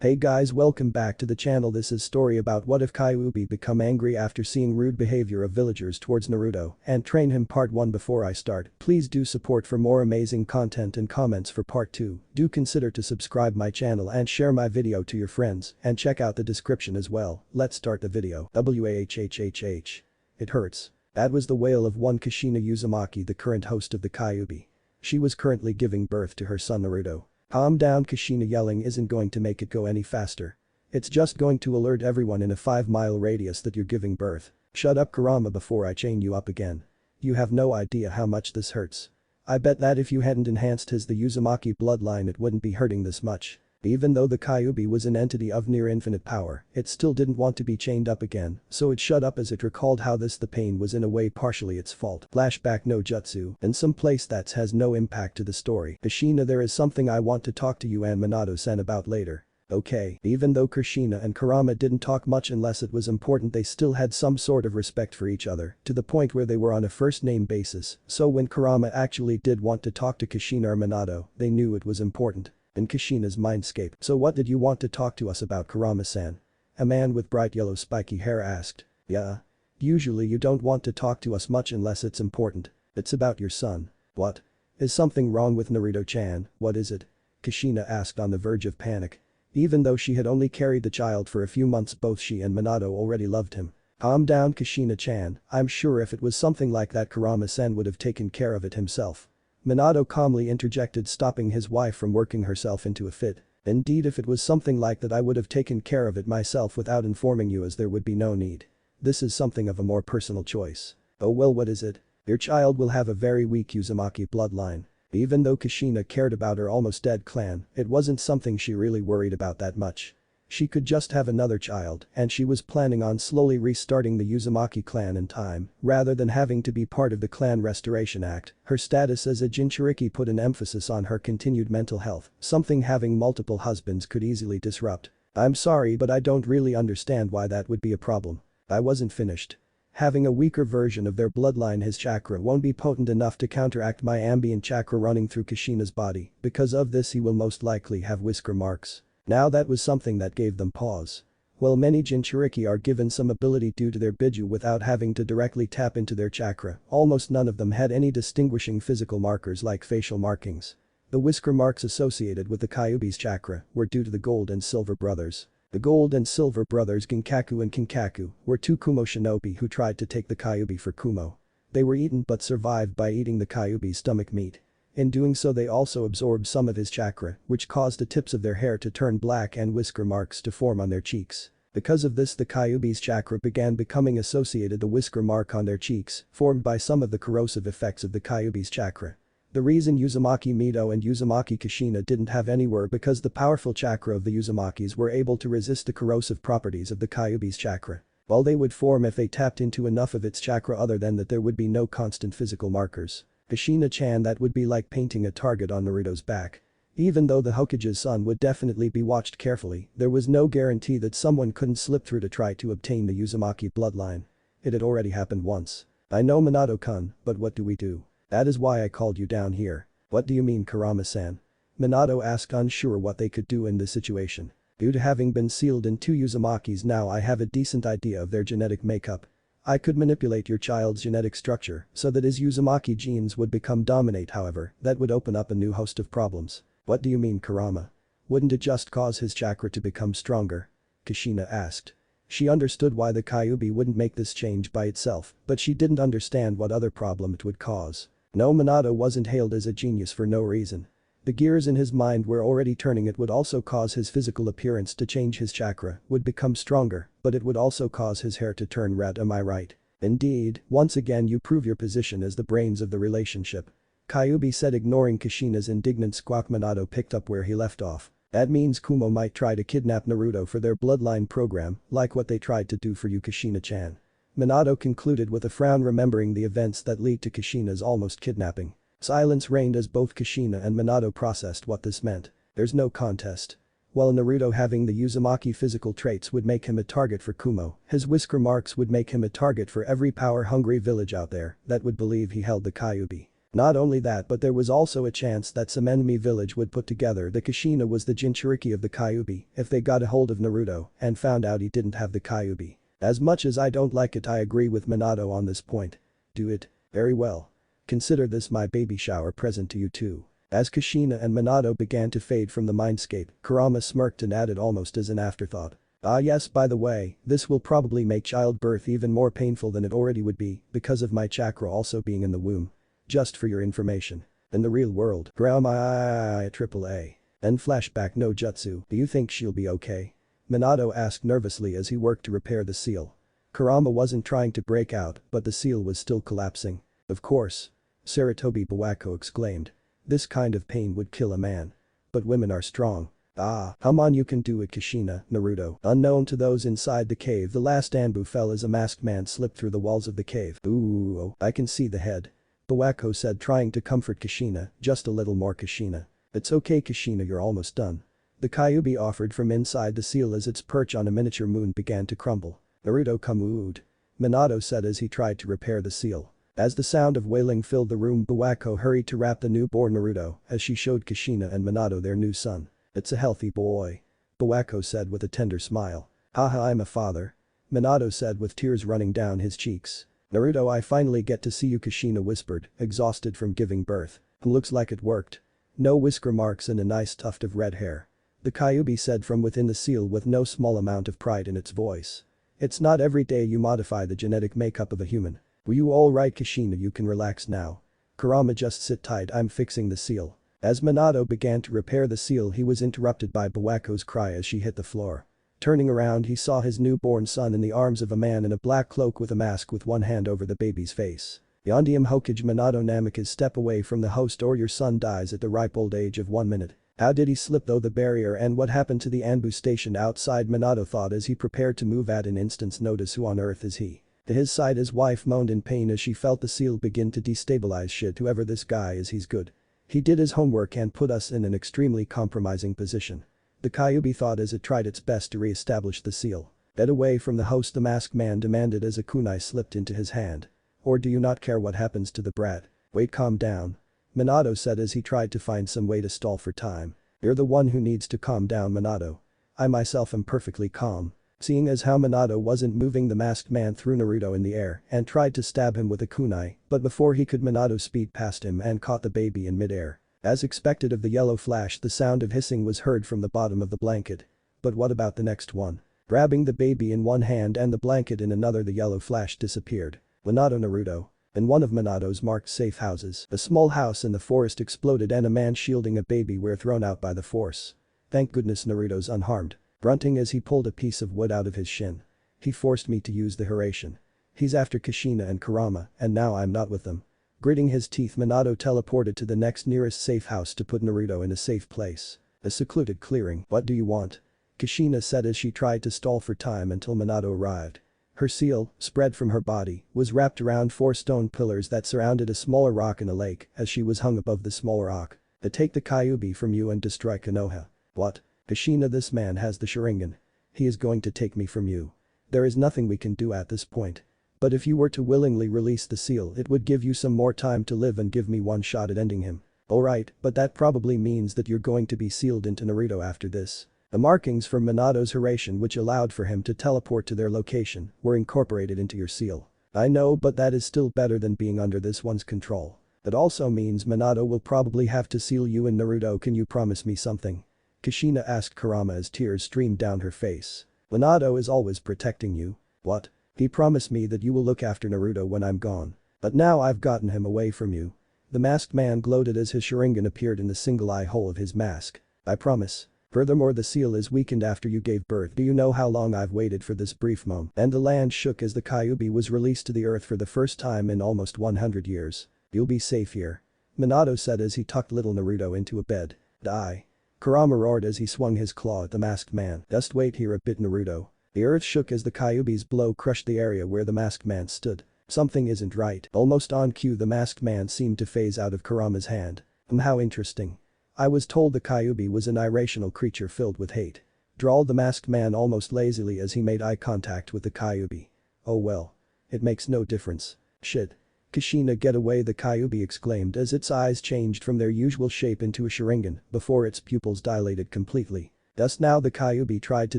Hey guys, welcome back to the channel. This is story about what if Kyuubi become angry after seeing rude behavior of villagers towards Naruto and train him. Part 1. Before I start, please do support for more amazing content and comments for part 2. Do consider to subscribe my channel and share my video to your friends and check out the description as well. Let's start the video. Wahhhhh. It hurts. That was the wail of one Kushina Uzumaki, the current host of the Kyuubi. She was currently giving birth to her son Naruto. Calm down, Kushina. Yelling isn't going to make it go any faster. It's just going to alert everyone in a 5-mile radius that you're giving birth. Shut up, Kurama, before I chain you up again. You have no idea how much this hurts. I bet that if you hadn't enhanced the Uzumaki bloodline it wouldn't be hurting this much. Even though the Kyuubi was an entity of near infinite power, it still didn't want to be chained up again, so it shut up as it recalled how the pain was in a way partially its fault. Flashback. No jutsu. In some place that has no impact to the story. Kushina, there is something I want to talk to you and Minato-san about later. Okay. Even though Kushina and Kurama didn't talk much unless it was important, they still had some sort of respect for each other, to the point where they were on a first-name basis, so when Kurama actually did want to talk to Kushina or Minato, they knew it was important. In Kushina's mindscape. So what did you want to talk to us about, Kurama-san? A man with bright yellow spiky hair asked. Yeah. Usually you don't want to talk to us much unless it's important. It's about your son. What? Is something wrong with Naruto-chan? What is it? Kushina asked, on the verge of panic. Even though she had only carried the child for a few months, both she and Minato already loved him. Calm down, Kushina-chan. I'm sure if it was something like that, Kurama-san would have taken care of it himself. Minato calmly interjected, stopping his wife from working herself into a fit. Indeed, if it was something like that I would have taken care of it myself without informing you, as there would be no need. This is something of a more personal choice. Oh well, what is it? Your child will have a very weak Uzumaki bloodline. Even though Kushina cared about her almost dead clan, it wasn't something she really worried about that much. She could just have another child, and she was planning on slowly restarting the Uzumaki clan in time, rather than having to be part of the Clan Restoration Act. Her status as a Jinchuriki put an emphasis on her continued mental health, something having multiple husbands could easily disrupt. I'm sorry, but I don't really understand why that would be a problem. I wasn't finished. Having a weaker version of their bloodline, his chakra won't be potent enough to counteract my ambient chakra running through Kushina's body. Because of this, he will most likely have whisker marks. Now that was something that gave them pause. While many Jinchuriki are given some ability due to their biju without having to directly tap into their chakra, almost none of them had any distinguishing physical markers like facial markings. The whisker marks associated with the Kyuubi's chakra were due to the Gold and Silver brothers. The Gold and Silver brothers, Ginkaku and Kinkaku, were two Kumo shinobi who tried to take the Kyuubi for Kumo. They were eaten but survived by eating the Kyuubi's stomach meat. In doing so, they also absorbed some of his chakra, which caused the tips of their hair to turn black and whisker marks to form on their cheeks. Because of this, the Kyuubi's chakra began becoming associated. The whisker mark on their cheeks, formed by some of the corrosive effects of the Kyuubi's chakra. The reason Uzumaki Mito and Uzumaki Kushina didn't have any were because the powerful chakra of the Uzumakis were able to resist the corrosive properties of the Kyuubi's chakra. While they would form if they tapped into enough of its chakra, other than that there would be no constant physical markers. Kushina-chan, that would be like painting a target on Naruto's back. Even though the Hokage's son would definitely be watched carefully, there was no guarantee that someone couldn't slip through to try to obtain the Uzumaki bloodline. It had already happened once. I know, Minato-kun, but what do we do? That is why I called you down here. What do you mean, Kurama-san? Minato asked, unsure what they could do in this situation. Due to having been sealed in two Uzumakis, now I have a decent idea of their genetic makeup. I could manipulate your child's genetic structure so that his Uzumaki genes would become dominate. However, that would open up a new host of problems. What do you mean, Kurama? Wouldn't it just cause his chakra to become stronger? Kushina asked. She understood why the Kyuubi wouldn't make this change by itself, but she didn't understand what other problem it would cause. No, Minato wasn't hailed as a genius for no reason. The gears in his mind were already turning. It would also cause his physical appearance to change. His chakra would become stronger, but it would also cause his hair to turn red. Am I right? Indeed, once again you prove your position as the brains of the relationship. Kyuubi said, ignoring Kushina's indignant squawk. Minato picked up where he left off. That means Kumo might try to kidnap Naruto for their bloodline program, like what they tried to do for you, Kushina-chan. Minato concluded with a frown, remembering the events that lead to Kushina's almost kidnapping. Silence reigned as both Kushina and Minato processed what this meant. There's no contest. While Naruto having the Uzumaki physical traits would make him a target for Kumo, his whisker marks would make him a target for every power-hungry village out there that would believe he held the Kyuubi. Not only that, but there was also a chance that some enemy village would put together that Kushina was the Jinchuriki of the Kyuubi if they got a hold of Naruto and found out he didn't have the Kyuubi. As much as I don't like it, I agree with Minato on this point. Do it. Very well. Consider this my baby shower present to you too. As Kushina and Minato began to fade from the mindscape, Kurama smirked and added almost as an afterthought. Ah yes, by the way, this will probably make childbirth even more painful than it already would be because of my chakra also being in the womb. Just for your information. In the real world, Grandma triple A. Then flashback no jutsu, do you think she'll be okay? Minato asked nervously as he worked to repair the seal. Kurama wasn't trying to break out, but the seal was still collapsing. Of course. Saratobi Bawako exclaimed. This kind of pain would kill a man. But women are strong. Ah, come on, you can do it, Kushina, Naruto. Unknown to those inside the cave, the last Anbu fell as a masked man slipped through the walls of the cave. Ooh, oh, I can see the head. Bawako said, trying to comfort Kushina, just a little more, Kushina. It's okay, Kushina, you're almost done. The Kyuubi offered from inside the seal as its perch on a miniature moon began to crumble. Naruto come-ood. Minato said as he tried to repair the seal. As the sound of wailing filled the room, Bawako hurried to wrap the newborn Naruto as she showed Kushina and Minato their new son. It's a healthy boy. Bawako said with a tender smile. Haha, I'm a father. Minato said with tears running down his cheeks. Naruto, I finally get to see you, Kushina whispered, exhausted from giving birth. Looks like it worked. No whisker marks and a nice tuft of red hair. The Kyuubi said from within the seal with no small amount of pride in its voice. It's not every day you modify the genetic makeup of a human. Were you alright, Kushina? You can relax now. Kurama, just sit tight, I'm fixing the seal. As Minato began to repair the seal, he was interrupted by Bawako's cry as she hit the floor. Turning around, he saw his newborn son in the arms of a man in a black cloak with a mask with one hand over the baby's face. Yondium Hokage Minato Namikaze, step away from the host or your son dies at the ripe old age of 1 minute. How did he slip though the barrier, and what happened to the Anbu station outside? Minato thought as he prepared to move at an instant's notice. Who on earth is he? To his side, his wife moaned in pain as she felt the seal begin to destabilize. Shit, whoever this guy is, he's good. He did his homework and put us in an extremely compromising position. The Kyuubi thought as it tried its best to re-establish the seal. Get away from the host, the masked man demanded as a kunai slipped into his hand. Or do you not care what happens to the brat? Wait, calm down. Minato said as he tried to find some way to stall for time. You're the one who needs to calm down, Minato. I myself am perfectly calm. Seeing as how Minato wasn't moving, the masked man threw Naruto in the air and tried to stab him with a kunai, but before he could, Minato speed past him and caught the baby in midair. As expected of the yellow flash, the sound of hissing was heard from the bottom of the blanket. But what about the next one? Grabbing the baby in one hand and the blanket in another, the yellow flash disappeared. Minato, Naruto. In one of Minato's marked safe houses, a small house in the forest exploded and a man shielding a baby were thrown out by the force. Thank goodness Naruto's unharmed. Grunting as he pulled a piece of wood out of his shin. He forced me to use the Hiraishin. He's after Kushina and Kurama, and now I'm not with them. Gritting his teeth, Minato teleported to the next nearest safe house to put Naruto in a safe place. A secluded clearing. What do you want? Kushina said as she tried to stall for time until Minato arrived. Her seal, spread from her body, was wrapped around 4 stone pillars that surrounded a smaller rock in a lake as she was hung above the smaller rock. To take the Kyuubi from you and destroy Konoha. What? Kushina, this man has the Sharingan. He is going to take me from you. There is nothing we can do at this point. But if you were to willingly release the seal, it would give you some more time to live and give me one shot at ending him. Alright, but that probably means that you're going to be sealed into Naruto after this. The markings from Minato's Hiraishin, which allowed for him to teleport to their location, were incorporated into your seal. I know, but that is still better than being under this one's control. That also means Minato will probably have to seal you in Naruto. Can you promise me something? Kushina asked Kurama as tears streamed down her face. Minato is always protecting you. What? He promised me that you will look after Naruto when I'm gone. But now I've gotten him away from you. The masked man gloated as his Sharingan appeared in the single eye hole of his mask. I promise. Furthermore, the seal is weakened after you gave birth. Do you know how long I've waited for this brief moment? And the land shook as the Kyuubi was released to the earth for the first time in almost 100 years. You'll be safe here. Minato said as he tucked little Naruto into a bed. Die. Kurama roared as he swung his claw at the masked man. Just wait here a bit, Naruto. The earth shook as the Kyuubi's blow crushed the area where the masked man stood. Something isn't right. Almost on cue, the masked man seemed to phase out of Kurama's hand. How interesting. I was told the Kyuubi was an irrational creature filled with hate. Drawled the masked man almost lazily as he made eye contact with the Kyuubi. Oh well. It makes no difference. Shit. Kushina, get away, the Kyuubi exclaimed as its eyes changed from their usual shape into a Sharingan before its pupils dilated completely. Thus now the Kyuubi tried to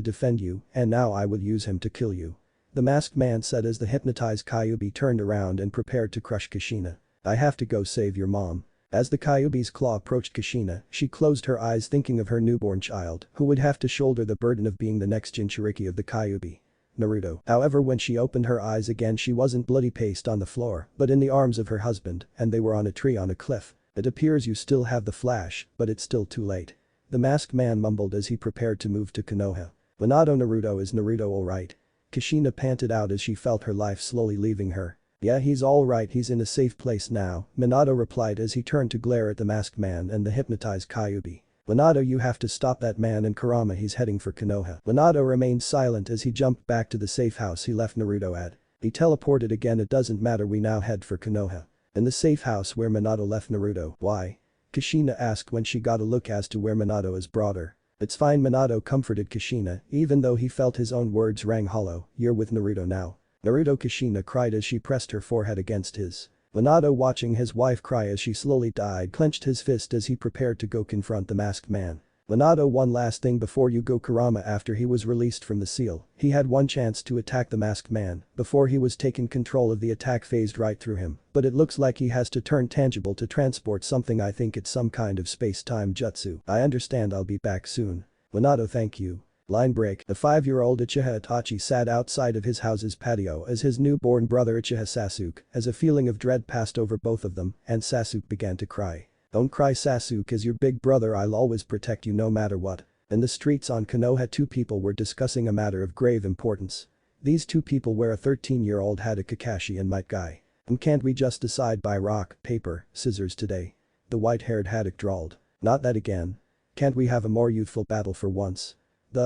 defend you, and now I will use him to kill you. The masked man said as the hypnotized Kyuubi turned around and prepared to crush Kushina. I have to go save your mom. As the Kyuubi's claw approached Kushina, she closed her eyes thinking of her newborn child who would have to shoulder the burden of being the next Jinchuriki of the Kyuubi. Naruto. However, when she opened her eyes again, she wasn't bloody paste on the floor but in the arms of her husband, and they were on a tree on a cliff. It appears you still have the flash, but it's still too late. The masked man mumbled as he prepared to move to Konoha. Minato, Naruto, is Naruto alright? Kushina panted out as she felt her life slowly leaving her. Yeah, he's alright, he's in a safe place now, Minato replied as he turned to glare at the masked man and the hypnotized Kyuubi. Minato, you have to stop that man, and Kurama, he's heading for Konoha. Minato remained silent as he jumped back to the safe house he left Naruto at. He teleported again. It doesn't matter, we now head for Konoha. In the safe house where Minato left Naruto. Why? Kushina asked when she got a look as to where Minato is brought her. It's fine, Minato comforted Kushina, even though he felt his own words rang hollow. You're with Naruto now. Naruto, Kushina cried as she pressed her forehead against his. Minato, watching his wife cry as she slowly died, clenched his fist as he prepared to go confront the masked man. Minato, one last thing before you go. Kurama, after he was released from the seal, he had one chance to attack the masked man before he was taken control of. The attack phased right through him, but it looks like he has to turn tangible to transport something. I think it's some kind of space-time jutsu. I understand, I'll be back soon. Minato, thank you. Line break. The 5-year-old Uchiha Itachi sat outside of his house's patio as his newborn brother Uchiha Sasuke, as a feeling of dread passed over both of them, and Sasuke began to cry. Don't cry, Sasuke, as your big brother, I'll always protect you no matter what. In the streets on Konoha, two people were discussing a matter of grave importance. These two people were a 13-year-old Hada Kakashi and Might Guy. Can't we just decide by rock, paper, scissors today? The white-haired Haddock drawled. Not that again. Can't we have a more youthful battle for once?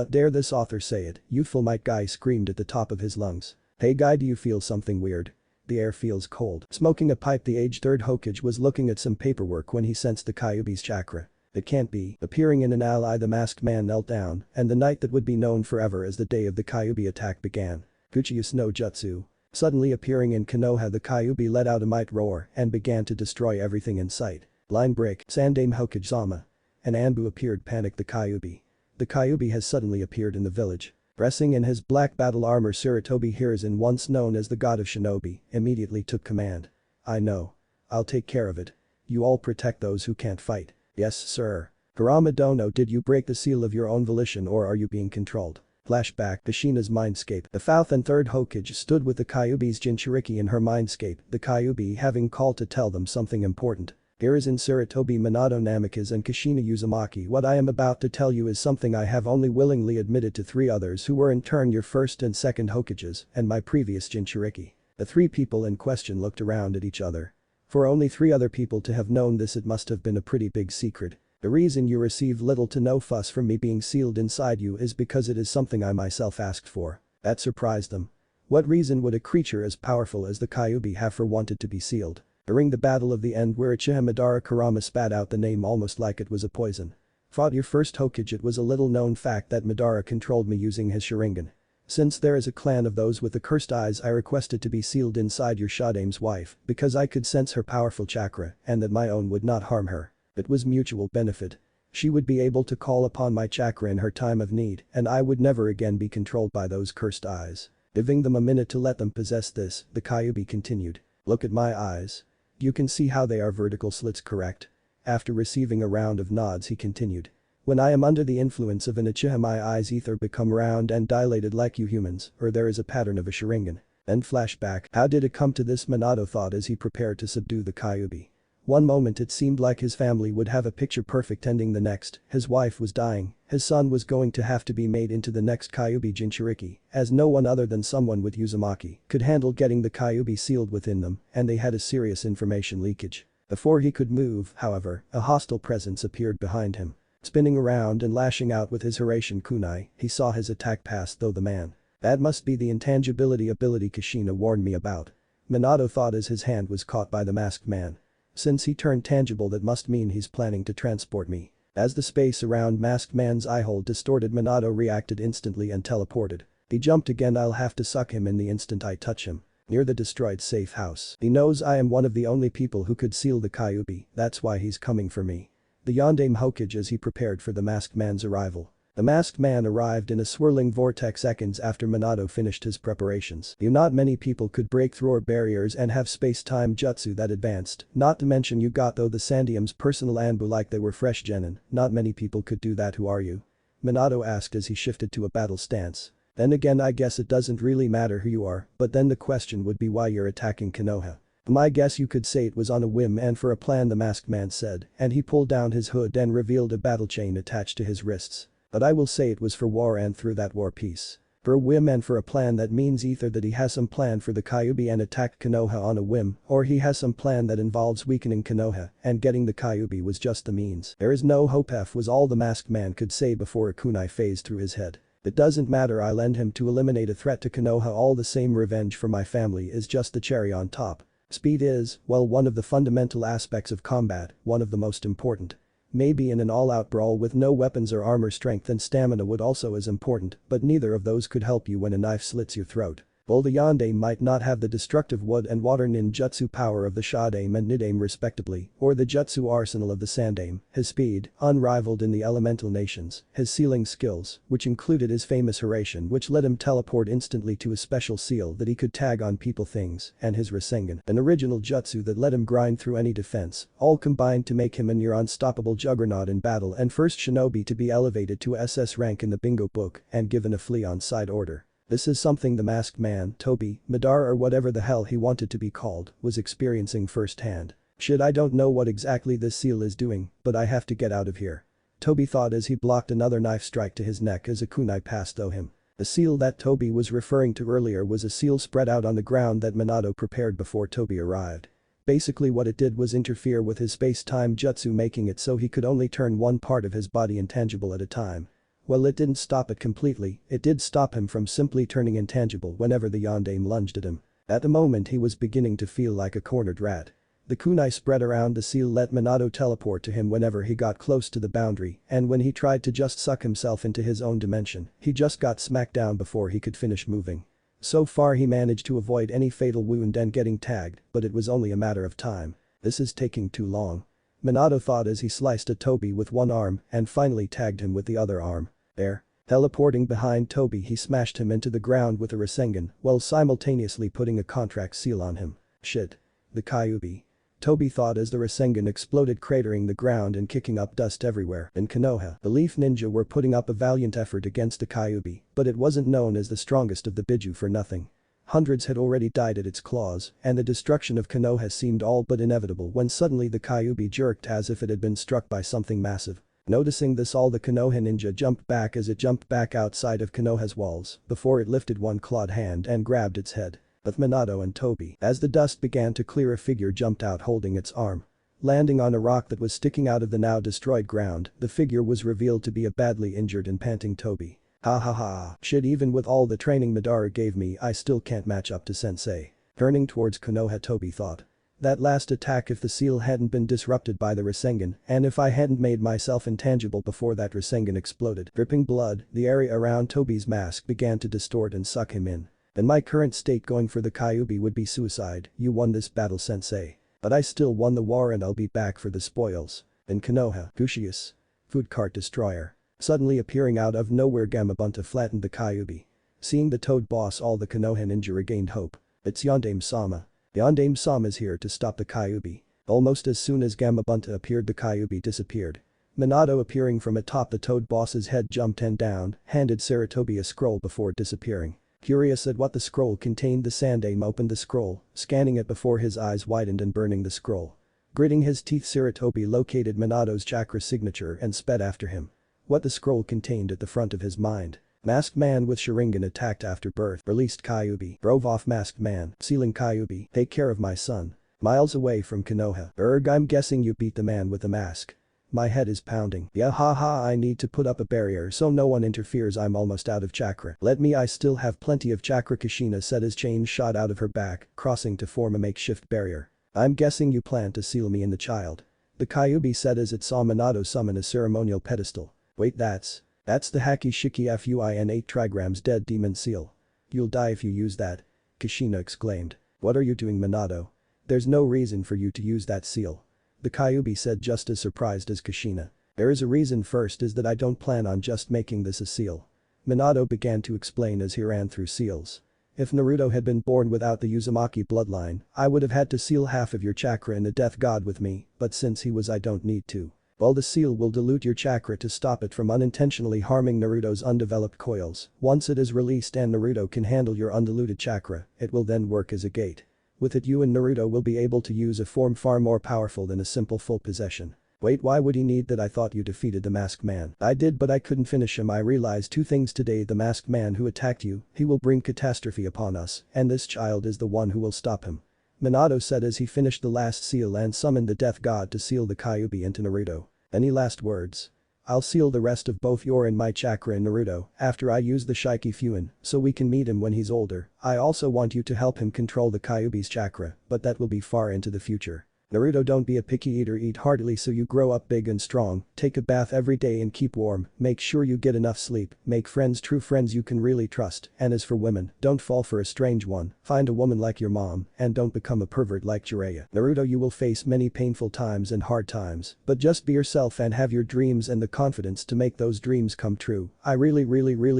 Dare this author say it, youthful, Might Guy screamed at the top of his lungs. Hey Guy, do you feel something weird? The air feels cold. Smoking a pipe, the aged third Hokage was looking at some paperwork when he sensed the Kyuubi's chakra. It can't be. Appearing in an ally, the masked man knelt down, and the night that would be known forever as the day of the Kyuubi attack began. Uchiha no Jutsu. Suddenly appearing in Konoha, the Kyuubi let out a might roar and began to destroy everything in sight. Line break. Sandame Hokage-sama. An Anbu appeared, panicked the Kyuubi. The Kyuubi has suddenly appeared in the village. Dressing in his black battle armor, Sarutobi Hiruzen, once known as the god of shinobi, immediately took command. I know. I'll take care of it. You all protect those who can't fight. Yes, sir. Kurama Dono, did you break the seal of your own volition or are you being controlled? Flashback. Kushina's mindscape. The 5th and 3rd Hokage stood with the Kyuubi's Jinchuriki in her mindscape, the Kyuubi having called to tell them something important. Hiruzen, Sarutobi, Minato, Namikaze and Kushina Uzumaki, what I am about to tell you is something I have only willingly admitted to 3 others who were in turn your 1st and 2nd Hokages and my previous Jinchuriki. The 3 people in question looked around at each other. For only 3 other people to have known this, it must have been a pretty big secret. The reason you receive little to no fuss from me being sealed inside you is because it is something I myself asked for. That surprised them. What reason would a creature as powerful as the Kyuubi have for wanted to be sealed? During the battle of the end where Uchiha Madara Kurama spat out the name almost like it was a poison. Fought your 1st Hokage, it was a little known fact that Madara controlled me using his Sharingan. Since there is a clan of those with the cursed eyes, I requested to be sealed inside your Shadame's wife because I could sense her powerful chakra and that my own would not harm her. It was mutual benefit. She would be able to call upon my chakra in her time of need and I would never again be controlled by those cursed eyes. Giving them a minute to let them possess this, the Kyuubi continued. Look at my eyes. You can see how they are vertical slits, correct? After receiving a round of nods, he continued. When I am under the influence of an Uchiha, my eyes either become round and dilated like you humans or there is a pattern of a Sharingan. Then flashback. How did it come to this? Minato thought as he prepared to subdue the Kyuubi. One moment it seemed like his family would have a picture-perfect ending, the next, his wife was dying, his son was going to have to be made into the next Kyuubi Jinchuriki, as no one other than someone with Uzumaki could handle getting the Kyuubi sealed within them, and they had a serious information leakage. Before he could move, however, a hostile presence appeared behind him. Spinning around and lashing out with his Hiraishin kunai, he saw his attack pass through the man. That must be the intangibility ability Kushina warned me about. Minato thought as his hand was caught by the masked man. Since he turned tangible, that must mean he's planning to transport me. As the space around masked man's eyehole distorted, Minato reacted instantly and teleported. He jumped again. I'll have to suck him in the instant I touch him. Near the destroyed safe house. He knows I am one of the only people who could seal the Kyuubi, that's why he's coming for me. The Yondaime Hokage as he prepared for the masked man's arrival. The masked man arrived in a swirling vortex seconds after Minato finished his preparations. Not many people could break through our barriers and have space-time jutsu that advanced, not to mention you got though the Sandium's personal anbu like they were fresh genin, not many people could do that. Who are you? Minato asked as he shifted to a battle stance. Then again I guess it doesn't really matter who you are, but then the question would be why you're attacking Konoha. My guess you could say it was on a whim and for a plan, the masked man said, and he pulled down his hood and revealed a battle chain attached to his wrists. But I will say it was for war, and through that war piece. For a whim and for a plan, that means either that he has some plan for the Kyuubi and attacked Konoha on a whim, or he has some plan that involves weakening Konoha, and getting the Kyuubi was just the means. There is no hope, was all the masked man could say before a kunai phased through his head. It doesn't matter, I lend him to eliminate a threat to Konoha, all the same revenge for my family is just the cherry on top. Speed is, well, one of the fundamental aspects of combat, one of the most important. Maybe in an all-out brawl with no weapons or armor, strength and stamina would also as important, but neither of those could help you when a knife slits your throat. While the Yondaime might not have the destructive wood and water ninjutsu power of the Shodaime and Nidaime respectively, or the jutsu arsenal of the Sandaime, his speed, unrivaled in the elemental nations, his sealing skills, which included his famous Hiraishin which let him teleport instantly to a special seal that he could tag on people things, and his Rasengan, an original jutsu that let him grind through any defense, all combined to make him a near unstoppable juggernaut in battle and first shinobi to be elevated to SS rank in the bingo book and given a flea on side order. This is something the masked man, Toby, Madara or whatever the hell he wanted to be called, was experiencing firsthand. Shit, I don't know what exactly this seal is doing, but I have to get out of here. Toby thought as he blocked another knife strike to his neck as a kunai passed through him. The seal that Toby was referring to earlier was a seal spread out on the ground that Minato prepared before Toby arrived. Basically what it did was interfere with his space-time jutsu, making it so he could only turn one part of his body intangible at a time. Well, it didn't stop it completely, it did stop him from simply turning intangible whenever the Yondaime lunged at him. At the moment he was beginning to feel like a cornered rat. The kunai spread around the seal let Minato teleport to him whenever he got close to the boundary, and when he tried to just suck himself into his own dimension, he just got smacked down before he could finish moving. So far he managed to avoid any fatal wound and getting tagged, but it was only a matter of time. This is taking too long. Minato thought as he sliced at Toby with one arm and finally tagged him with the other arm. There. Teleporting behind Toby, he smashed him into the ground with a Rasengan while simultaneously putting a contract seal on him. Shit. The Kyuubi. Toby thought as the Rasengan exploded, cratering the ground and kicking up dust everywhere. In Konoha, the Leaf Ninja were putting up a valiant effort against the Kyuubi, but it wasn't known as the strongest of the Biju for nothing. Hundreds had already died at its claws, and the destruction of Konoha seemed all but inevitable when suddenly the Kyuubi jerked as if it had been struck by something massive. Noticing this, all the Konoha ninja jumped back as it jumped back outside of Konoha's walls before it lifted one clawed hand and grabbed its head. But Minato and Toby, as the dust began to clear, a figure jumped out holding its arm. Landing on a rock that was sticking out of the now destroyed ground, the figure was revealed to be a badly injured and panting Toby. Ha ha ha, shit, even with all the training Madara gave me I still can't match up to sensei. Turning towards Konoha, Toby thought. That last attack, if the seal hadn't been disrupted by the Rasengan, and if I hadn't made myself intangible before that Rasengan exploded. Dripping blood, the area around Toby's mask began to distort and suck him in. In my current state, going for the Kyuubi would be suicide. You won this battle, sensei. But I still won the war and I'll be back for the spoils. In Konoha, Uchiha. Food cart destroyer. Suddenly appearing out of nowhere, Gamabunta flattened the Kyuubi. Seeing the Toad boss, all the Konoha ninja regained hope. It's Yondaime-sama. Yondaime-sama is here to stop the Kyuubi. Almost as soon as Gamabunta appeared, the Kyuubi disappeared. Minato, appearing from atop the Toad boss's head, jumped and down, handed Saratobi a scroll before disappearing. Curious at what the scroll contained, the Sandaime opened the scroll, scanning it before his eyes widened and burning the scroll. Gritting his teeth, Saratobi located Minato's chakra signature and sped after him. What the scroll contained at the front of his mind. Masked man with Sharingan attacked after birth. Released Kyuubi. Drove off masked man. Sealing Kyuubi. Take care of my son. Miles away from Konoha. I'm guessing you beat the man with the mask. My head is pounding. Yeah, haha, I need to put up a barrier so no one interferes. I'm almost out of chakra. Let me, I still have plenty of chakra, Kushina said as chains shot out of her back, crossing to form a makeshift barrier. I'm guessing you plan to seal me in the child. The Kyuubi said as it saw Minato summon a ceremonial pedestal. Wait, that's the Haki Shiki Fuin 8 trigrams dead demon seal. You'll die if you use that. Kushina exclaimed. "What are you doing, Minato? There's no reason for you to use that seal." The Kyuubi said, just as surprised as Kushina. "There is a reason. First is that I don't plan on just making this a seal." Minato began to explain as he ran through seals. "If Naruto had been born without the Uzumaki bloodline, I would have had to seal half of your chakra in the death god with me, but since he was I don't need to. Well, the seal will dilute your chakra to stop it from unintentionally harming Naruto's undeveloped coils. Once it is released and Naruto can handle your undiluted chakra, it will then work as a gate. With it you and Naruto will be able to use a form far more powerful than a simple full possession." "Wait, why would he need that? I thought you defeated the masked man." "I did, but I couldn't finish him. I realized two things today. The masked man who attacked you, he will bring catastrophe upon us, and this child is the one who will stop him." Minato said as he finished the last seal and summoned the death god to seal the Kyuubi into Naruto. "Any last words?" "I'll seal the rest of both your and my chakra in Naruto after I use the Shiki Fuin, so we can meet him when he's older. I also want you to help him control the Kyuubi's chakra, but that will be far into the future. Naruto, don't be a picky eater, eat heartily so you grow up big and strong, take a bath every day and keep warm, make sure you get enough sleep, make friends, true friends you can really trust, and as for women, don't fall for a strange one, find a woman like your mom, and don't become a pervert like Jiraiya. Naruto, you will face many painful times and hard times, but just be yourself and have your dreams and the confidence to make those dreams come true. I really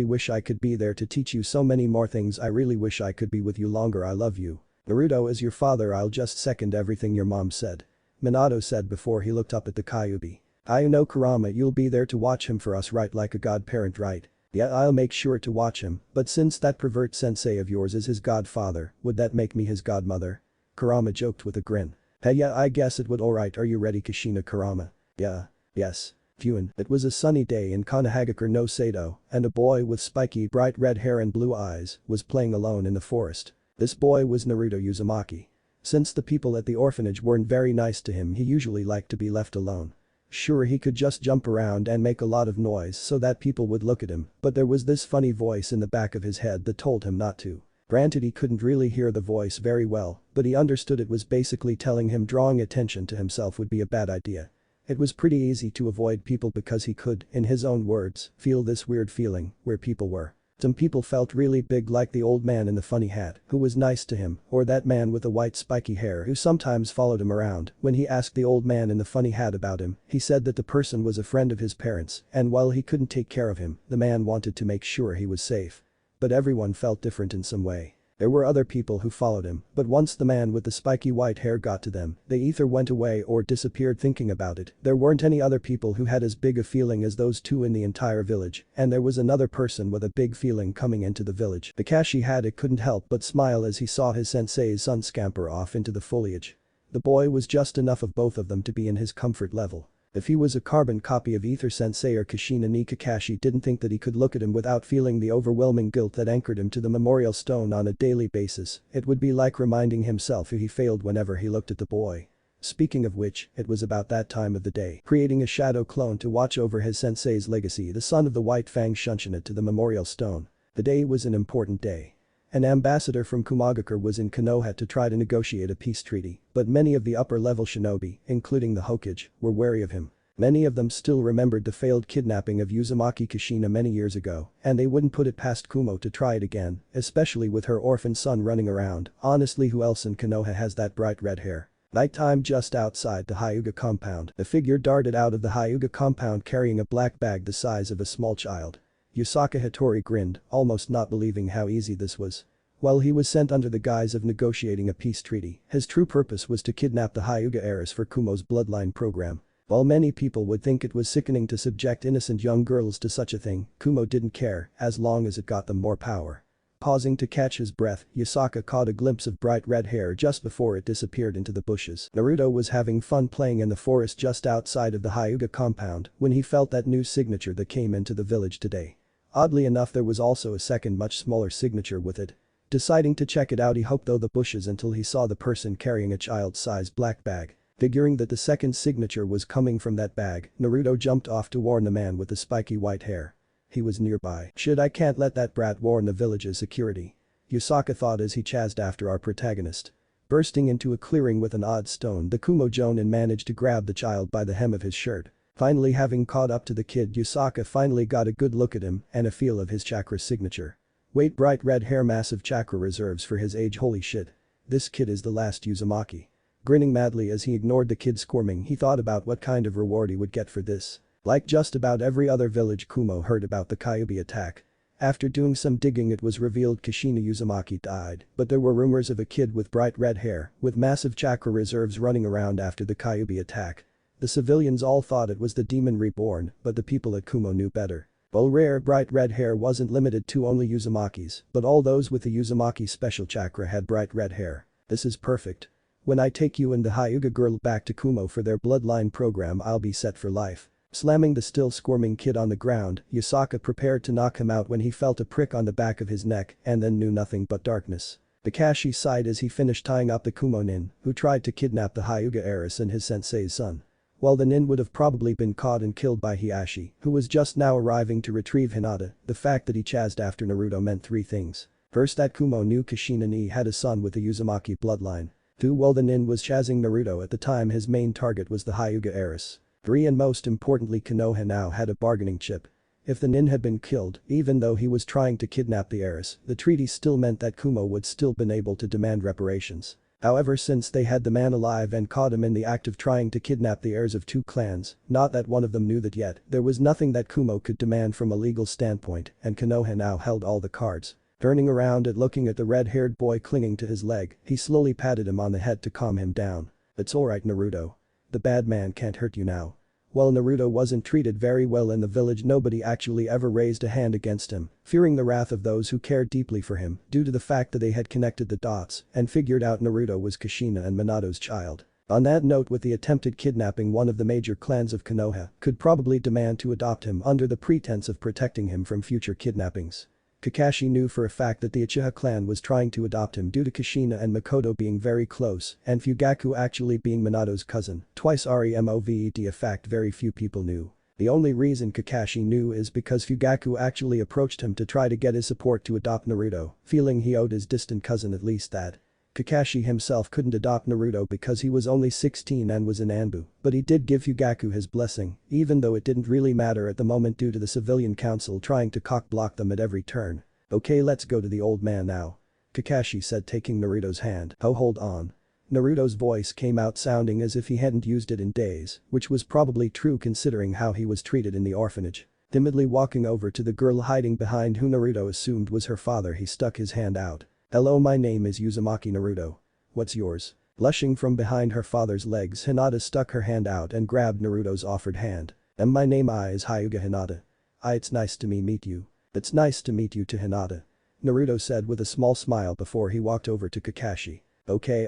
wish I could be there to teach you so many more things. I really wish I could be with you longer. I love you. Naruto, as your father I'll just second everything your mom said," Minato said before he looked up at the Kyuubi. "I know Kurama, you'll be there to watch him for us, right, like a godparent, right?" "Yeah, I'll make sure to watch him, but since that pervert sensei of yours is his godfather, would that make me his godmother?" Kurama joked with a grin. "Hey, yeah, I guess it would. Alright, are you ready, Kushina?" Kurama. "Yeah. Yes." Fuin. It was a sunny day in Konoha no Sato, and a boy with spiky bright red hair and blue eyes was playing alone in the forest. This boy was Naruto Uzumaki. Since the people at the orphanage weren't very nice to him, he usually liked to be left alone. Sure, he could just jump around and make a lot of noise so that people would look at him, but there was this funny voice in the back of his head that told him not to. Granted, he couldn't really hear the voice very well, but he understood it was basically telling him drawing attention to himself would be a bad idea. It was pretty easy to avoid people because he could, in his own words, feel this weird feeling where people were. Some people felt really big, like the old man in the funny hat who was nice to him, or that man with the white spiky hair who sometimes followed him around. When he asked the old man in the funny hat about him, he said that the person was a friend of his parents, and while he couldn't take care of him, the man wanted to make sure he was safe. But everyone felt different in some way. There were other people who followed him, but once the man with the spiky white hair got to them, they either went away or disappeared. Thinking about it, there weren't any other people who had as big a feeling as those two in the entire village, and there was another person with a big feeling coming into the village. Kakashi had it couldn't help but smile as he saw his sensei's son scamper off into the foliage. The boy was just enough of both of them to be in his comfort level. If he was a carbon copy of either Sensei or Kushina ni Kakashi didn't think that he could look at him without feeling the overwhelming guilt that anchored him to the memorial stone on a daily basis. It would be like reminding himself who he failed whenever he looked at the boy. Speaking of which, it was about that time of the day. Creating a shadow clone to watch over his sensei's legacy, the son of the White Fang Shunshin to the memorial stone. The day was an important day. An ambassador from Kumagakure was in Konoha to try to negotiate a peace treaty, but many of the upper-level shinobi, including the Hokage, were wary of him. Many of them still remembered the failed kidnapping of Uzumaki Kushina many years ago, and they wouldn't put it past Kumo to try it again, especially with her orphan son running around. Honestly, who else in Konoha has that bright red hair? Nighttime, just outside the Hyuga compound, a figure darted out of the Hyuga compound carrying a black bag the size of a small child. Yusaka Hattori grinned, almost not believing how easy this was. While he was sent under the guise of negotiating a peace treaty, his true purpose was to kidnap the Hyuga heiress for Kumo's bloodline program. While many people would think it was sickening to subject innocent young girls to such a thing, Kumo didn't care, as long as it got them more power. Pausing to catch his breath, Yusaka caught a glimpse of bright red hair just before it disappeared into the bushes. Naruto was having fun playing in the forest just outside of the Hyuga compound when he felt that new signature that came into the village today. Oddly enough, there was also a second much smaller signature with it. Deciding to check it out, he hoped through the bushes until he saw the person carrying a child-sized black bag. Figuring that the second signature was coming from that bag, Naruto jumped off to warn the man with the spiky white hair. He was nearby. "Shit, I can't let that brat warn the village's security," Yusaka thought as he chased after our protagonist. Bursting into a clearing with an odd stone, the Kumo Jonin managed to grab the child by the hem of his shirt. Finally having caught up to the kid, Yusaka finally got a good look at him and a feel of his chakra signature. Wait, bright red hair, massive chakra reserves for his age, holy shit. This kid is the last Uzumaki. Grinning madly as he ignored the kid squirming, he thought about what kind of reward he would get for this. Like just about every other village, Kumo heard about the Kyuubi attack. After doing some digging, it was revealed Kushina Uzumaki died, but there were rumors of a kid with bright red hair, with massive chakra reserves running around after the Kyuubi attack. The civilians all thought it was the demon reborn, but the people at Kumo knew better. Well, rare bright red hair wasn't limited to only Uzumakis, but all those with the Uzumaki special chakra had bright red hair. This is perfect. When I take you and the Hyuga girl back to Kumo for their bloodline program, I'll be set for life. Slamming the still squirming kid on the ground, Yasaka prepared to knock him out when he felt a prick on the back of his neck and then knew nothing but darkness. Kakashi sighed as he finished tying up the Kumo nin, who tried to kidnap the Hyuga heiress and his sensei's son. While the nin would have probably been caught and killed by Hiashi, who was just now arriving to retrieve Hinata, the fact that he chased after Naruto meant three things. First, that Kumo knew Kushina ni had a son with the Uzumaki bloodline. 2. While the nin was chasing Naruto at the time, his main target was the Hyuga heiress. 3. And most importantly, Konoha now had a bargaining chip. If the nin had been killed, even though he was trying to kidnap the heiress, the treaty still meant that Kumo would still been able to demand reparations. However, since they had the man alive and caught him in the act of trying to kidnap the heirs of two clans, not that one of them knew that yet, there was nothing that Kumo could demand from a legal standpoint, and Konoha now held all the cards. Turning around and looking at the red-haired boy clinging to his leg, he slowly patted him on the head to calm him down. It's alright, Naruto. The bad man can't hurt you now. While Naruto wasn't treated very well in the village, nobody actually ever raised a hand against him, fearing the wrath of those who cared deeply for him due to the fact that they had connected the dots and figured out Naruto was Kushina and Minato's child. On that note, with the attempted kidnapping, one of the major clans of Konoha could probably demand to adopt him under the pretense of protecting him from future kidnappings. Kakashi knew for a fact that the Uchiha clan was trying to adopt him due to Kushina and Makoto being very close and Fugaku actually being Minato's cousin, twice removed, a fact very few people knew. The only reason Kakashi knew is because Fugaku actually approached him to try to get his support to adopt Naruto, feeling he owed his distant cousin at least that. Kakashi himself couldn't adopt Naruto because he was only 16 and was in Anbu, but he did give Fugaku his blessing, even though it didn't really matter at the moment due to the civilian council trying to cock-block them at every turn. Okay, let's go to the old man now. Kakashi said, taking Naruto's hand. Oh, hold on. Naruto's voice came out sounding as if he hadn't used it in days, which was probably true considering how he was treated in the orphanage. Timidly walking over to the girl hiding behind who Naruto assumed was her father, he stuck his hand out. Hello, my name is Uzumaki Naruto. What's yours? Blushing from behind her father's legs, Hinata stuck her hand out and grabbed Naruto's offered hand. And my name is Hyuga Hinata. It's nice to meet you. It's nice to meet you to Hinata. Naruto said with a small smile before he walked over to Kakashi. Okay,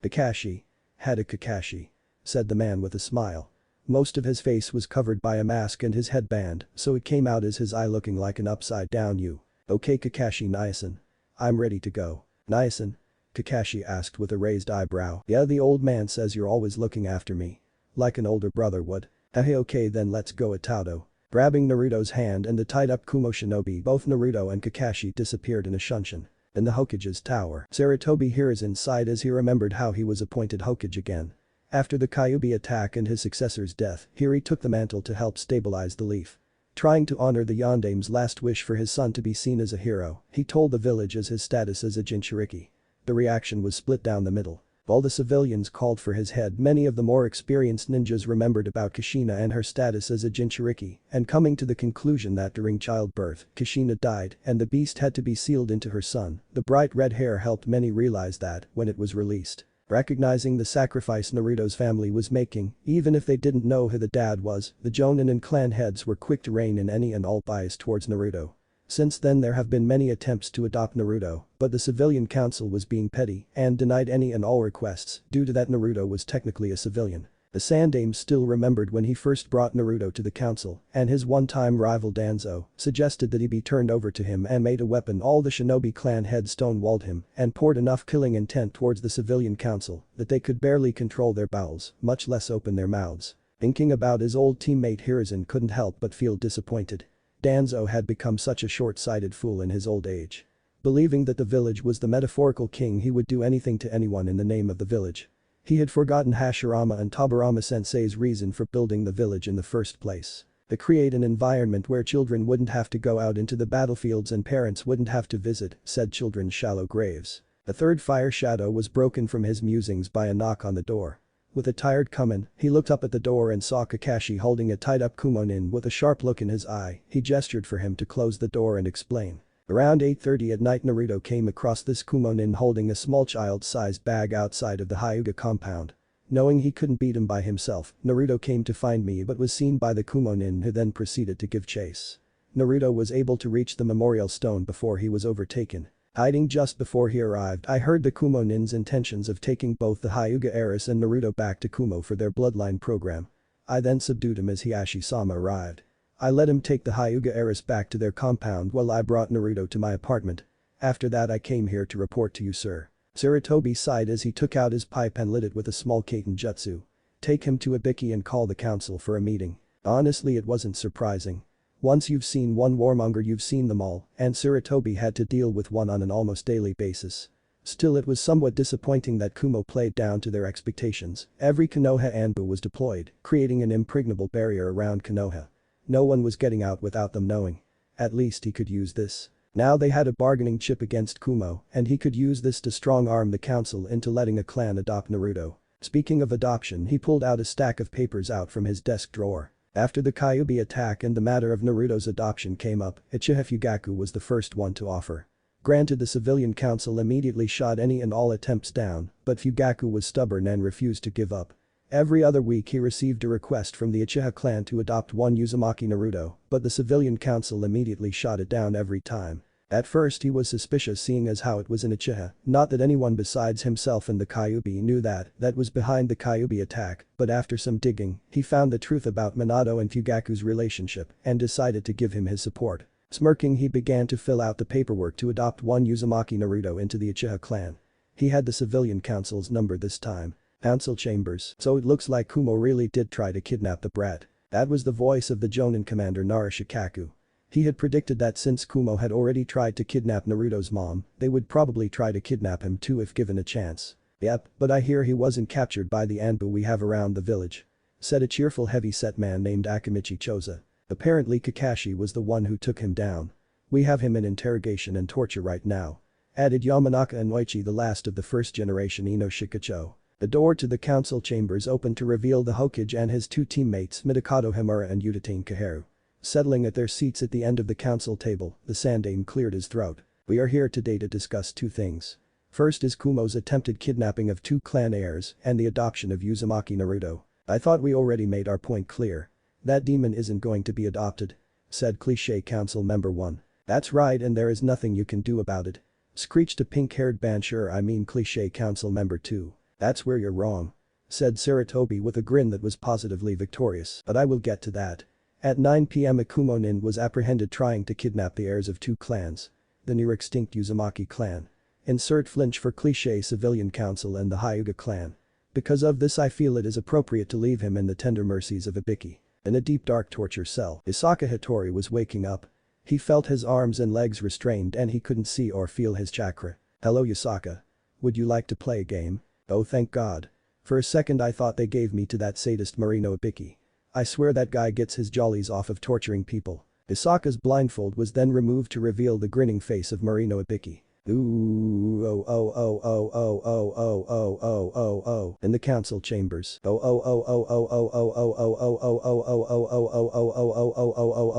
Kakashi. Had a Kakashi. Said the man with a smile. Most of his face was covered by a mask and his headband, so it came out as his eye looking like an upside down U. Okay, Kakashi Naisan. I'm ready to go. Naisan? Kakashi asked with a raised eyebrow. Yeah, the old man says you're always looking after me. Like an older brother would. Hey, okay then, let's go, Itato. Grabbing Naruto's hand and the tied-up Kumo shinobi, both Naruto and Kakashi disappeared in a shunshin. In the Hokage's tower, Sarutobi Hiruzen sighed as he remembered how he was appointed Hokage again. After the Kyuubi attack and his successor's death, Hiri took the mantle to help stabilize the leaf. Trying to honor the Yondame's last wish for his son to be seen as a hero, he told the village as his status as a Jinchuriki. The reaction was split down the middle. While the civilians called for his head, many of the more experienced ninjas remembered about Kushina and her status as a Jinchuriki, and coming to the conclusion that during childbirth, Kushina died and the beast had to be sealed into her son, the bright red hair helped many realize that when it was released. Recognizing the sacrifice Naruto's family was making, even if they didn't know who the dad was, the Jonin and clan heads were quick to rein in any and all bias towards Naruto. Since then there have been many attempts to adopt Naruto, but the civilian council was being petty and denied any and all requests due to that Naruto was technically a civilian. The Sandame still remembered when he first brought Naruto to the council, and his one-time rival Danzo suggested that he be turned over to him and made a weapon. All the shinobi clan heads stonewalled him and poured enough killing intent towards the civilian council that they could barely control their bowels, much less open their mouths. Thinking about his old teammate Hiruzen couldn't help but feel disappointed. Danzo had become such a short-sighted fool in his old age. Believing that the village was the metaphorical king, he would do anything to anyone in the name of the village. He had forgotten Hashirama and Tobirama sensei's reason for building the village in the first place. To create an environment where children wouldn't have to go out into the battlefields and parents wouldn't have to visit said children's shallow graves. A third fire shadow was broken from his musings by a knock on the door. With a tired Kumin, he looked up at the door and saw Kakashi holding a tied-up Kumonin with a sharp look in his eye. He gestured for him to close the door and explain. Around 8:30 at night Naruto came across this Kumonin holding a small child-sized bag outside of the Hyuga compound. Knowing he couldn't beat him by himself, Naruto came to find me but was seen by the Kumonin who then proceeded to give chase. Naruto was able to reach the memorial stone before he was overtaken. Hiding just before he arrived, I heard the Kumonin's intentions of taking both the Hyuga heiress and Naruto back to Kumo for their bloodline program. I then subdued him as Hiashi-sama arrived. I let him take the Hyuga heiress back to their compound while I brought Naruto to my apartment. After that I came here to report to you, sir. Sarutobi sighed as he took out his pipe and lit it with a small Kaiten jutsu. Take him to Ibiki and call the council for a meeting. Honestly, it wasn't surprising. Once you've seen one warmonger you've seen them all, and Sarutobi had to deal with one on an almost daily basis. Still, it was somewhat disappointing that Kumo played down to their expectations. Every Konoha Anbu was deployed, creating an impregnable barrier around Konoha. No one was getting out without them knowing. At least he could use this. Now they had a bargaining chip against Kumo, and he could use this to strong-arm the council into letting a clan adopt Naruto. Speaking of adoption, he pulled out a stack of papers out from his desk drawer. After the Kyuubi attack and the matter of Naruto's adoption came up, Uchiha Fugaku was the first one to offer. Granted, the civilian council immediately shot any and all attempts down, but Fugaku was stubborn and refused to give up. Every other week he received a request from the Uchiha clan to adopt one Uzumaki Naruto, but the civilian council immediately shot it down every time. At first he was suspicious seeing as how it was an Uchiha, not that anyone besides himself and the Kyuubi knew that was behind the Kyuubi attack, but after some digging, he found the truth about Minato and Fugaku's relationship and decided to give him his support. Smirking, he began to fill out the paperwork to adopt one Uzumaki Naruto into the Uchiha clan. He had the civilian council's number this time. Council chambers, so it looks like Kumo really did try to kidnap the brat. That was the voice of the Jonin commander Narashikaku. He had predicted that since Kumo had already tried to kidnap Naruto's mom, they would probably try to kidnap him too if given a chance. Yep, but I hear he wasn't captured by the Anbu we have around the village. Said a cheerful heavy-set man named Akimichi Choza. Apparently Kakashi was the one who took him down. We have him in interrogation and torture right now. Added Yamanaka and Noichi, the last of the first generation Ino Shikacho. The door to the council chambers opened to reveal the Hokage and his two teammates Midokado Himura and Udatain Kaheru. Settling at their seats at the end of the council table, the Sandaime cleared his throat. We are here today to discuss two things. First is Kumo's attempted kidnapping of two clan heirs and the adoption of Uzumaki Naruto. I thought we already made our point clear. That demon isn't going to be adopted. Said Cliché Council Member 1. That's right, and there is nothing you can do about it. Screeched a pink-haired Banshur, I mean Cliché Council Member 2. That's where you're wrong. Said Sarutobi with a grin that was positively victorious, but I will get to that. At 9 p.m. a Kumonin was apprehended trying to kidnap the heirs of two clans. The near-extinct Uzumaki clan. Insert flinch for Cliché Civilian Council and the Hyuga clan. Because of this I feel it is appropriate to leave him in the tender mercies of Ibiki. In a deep dark torture cell, Isaka Hattori was waking up. He felt his arms and legs restrained and he couldn't see or feel his chakra. Hello Isaka. Would you like to play a game? Oh thank God. For a second I thought they gave me to that sadist Marino Ibiki. I swear that guy gets his jollies off of torturing people. Isaka's blindfold was then removed to reveal the grinning face of Marino Ibiki. Ooh, oh, oh, oh, oh, oh, oh, oh, oh, oh, oh, oh, in the council chambers. Oh, oh, oh, oh, oh, oh, oh, oh, oh, oh, oh, oh, oh, oh, oh, oh,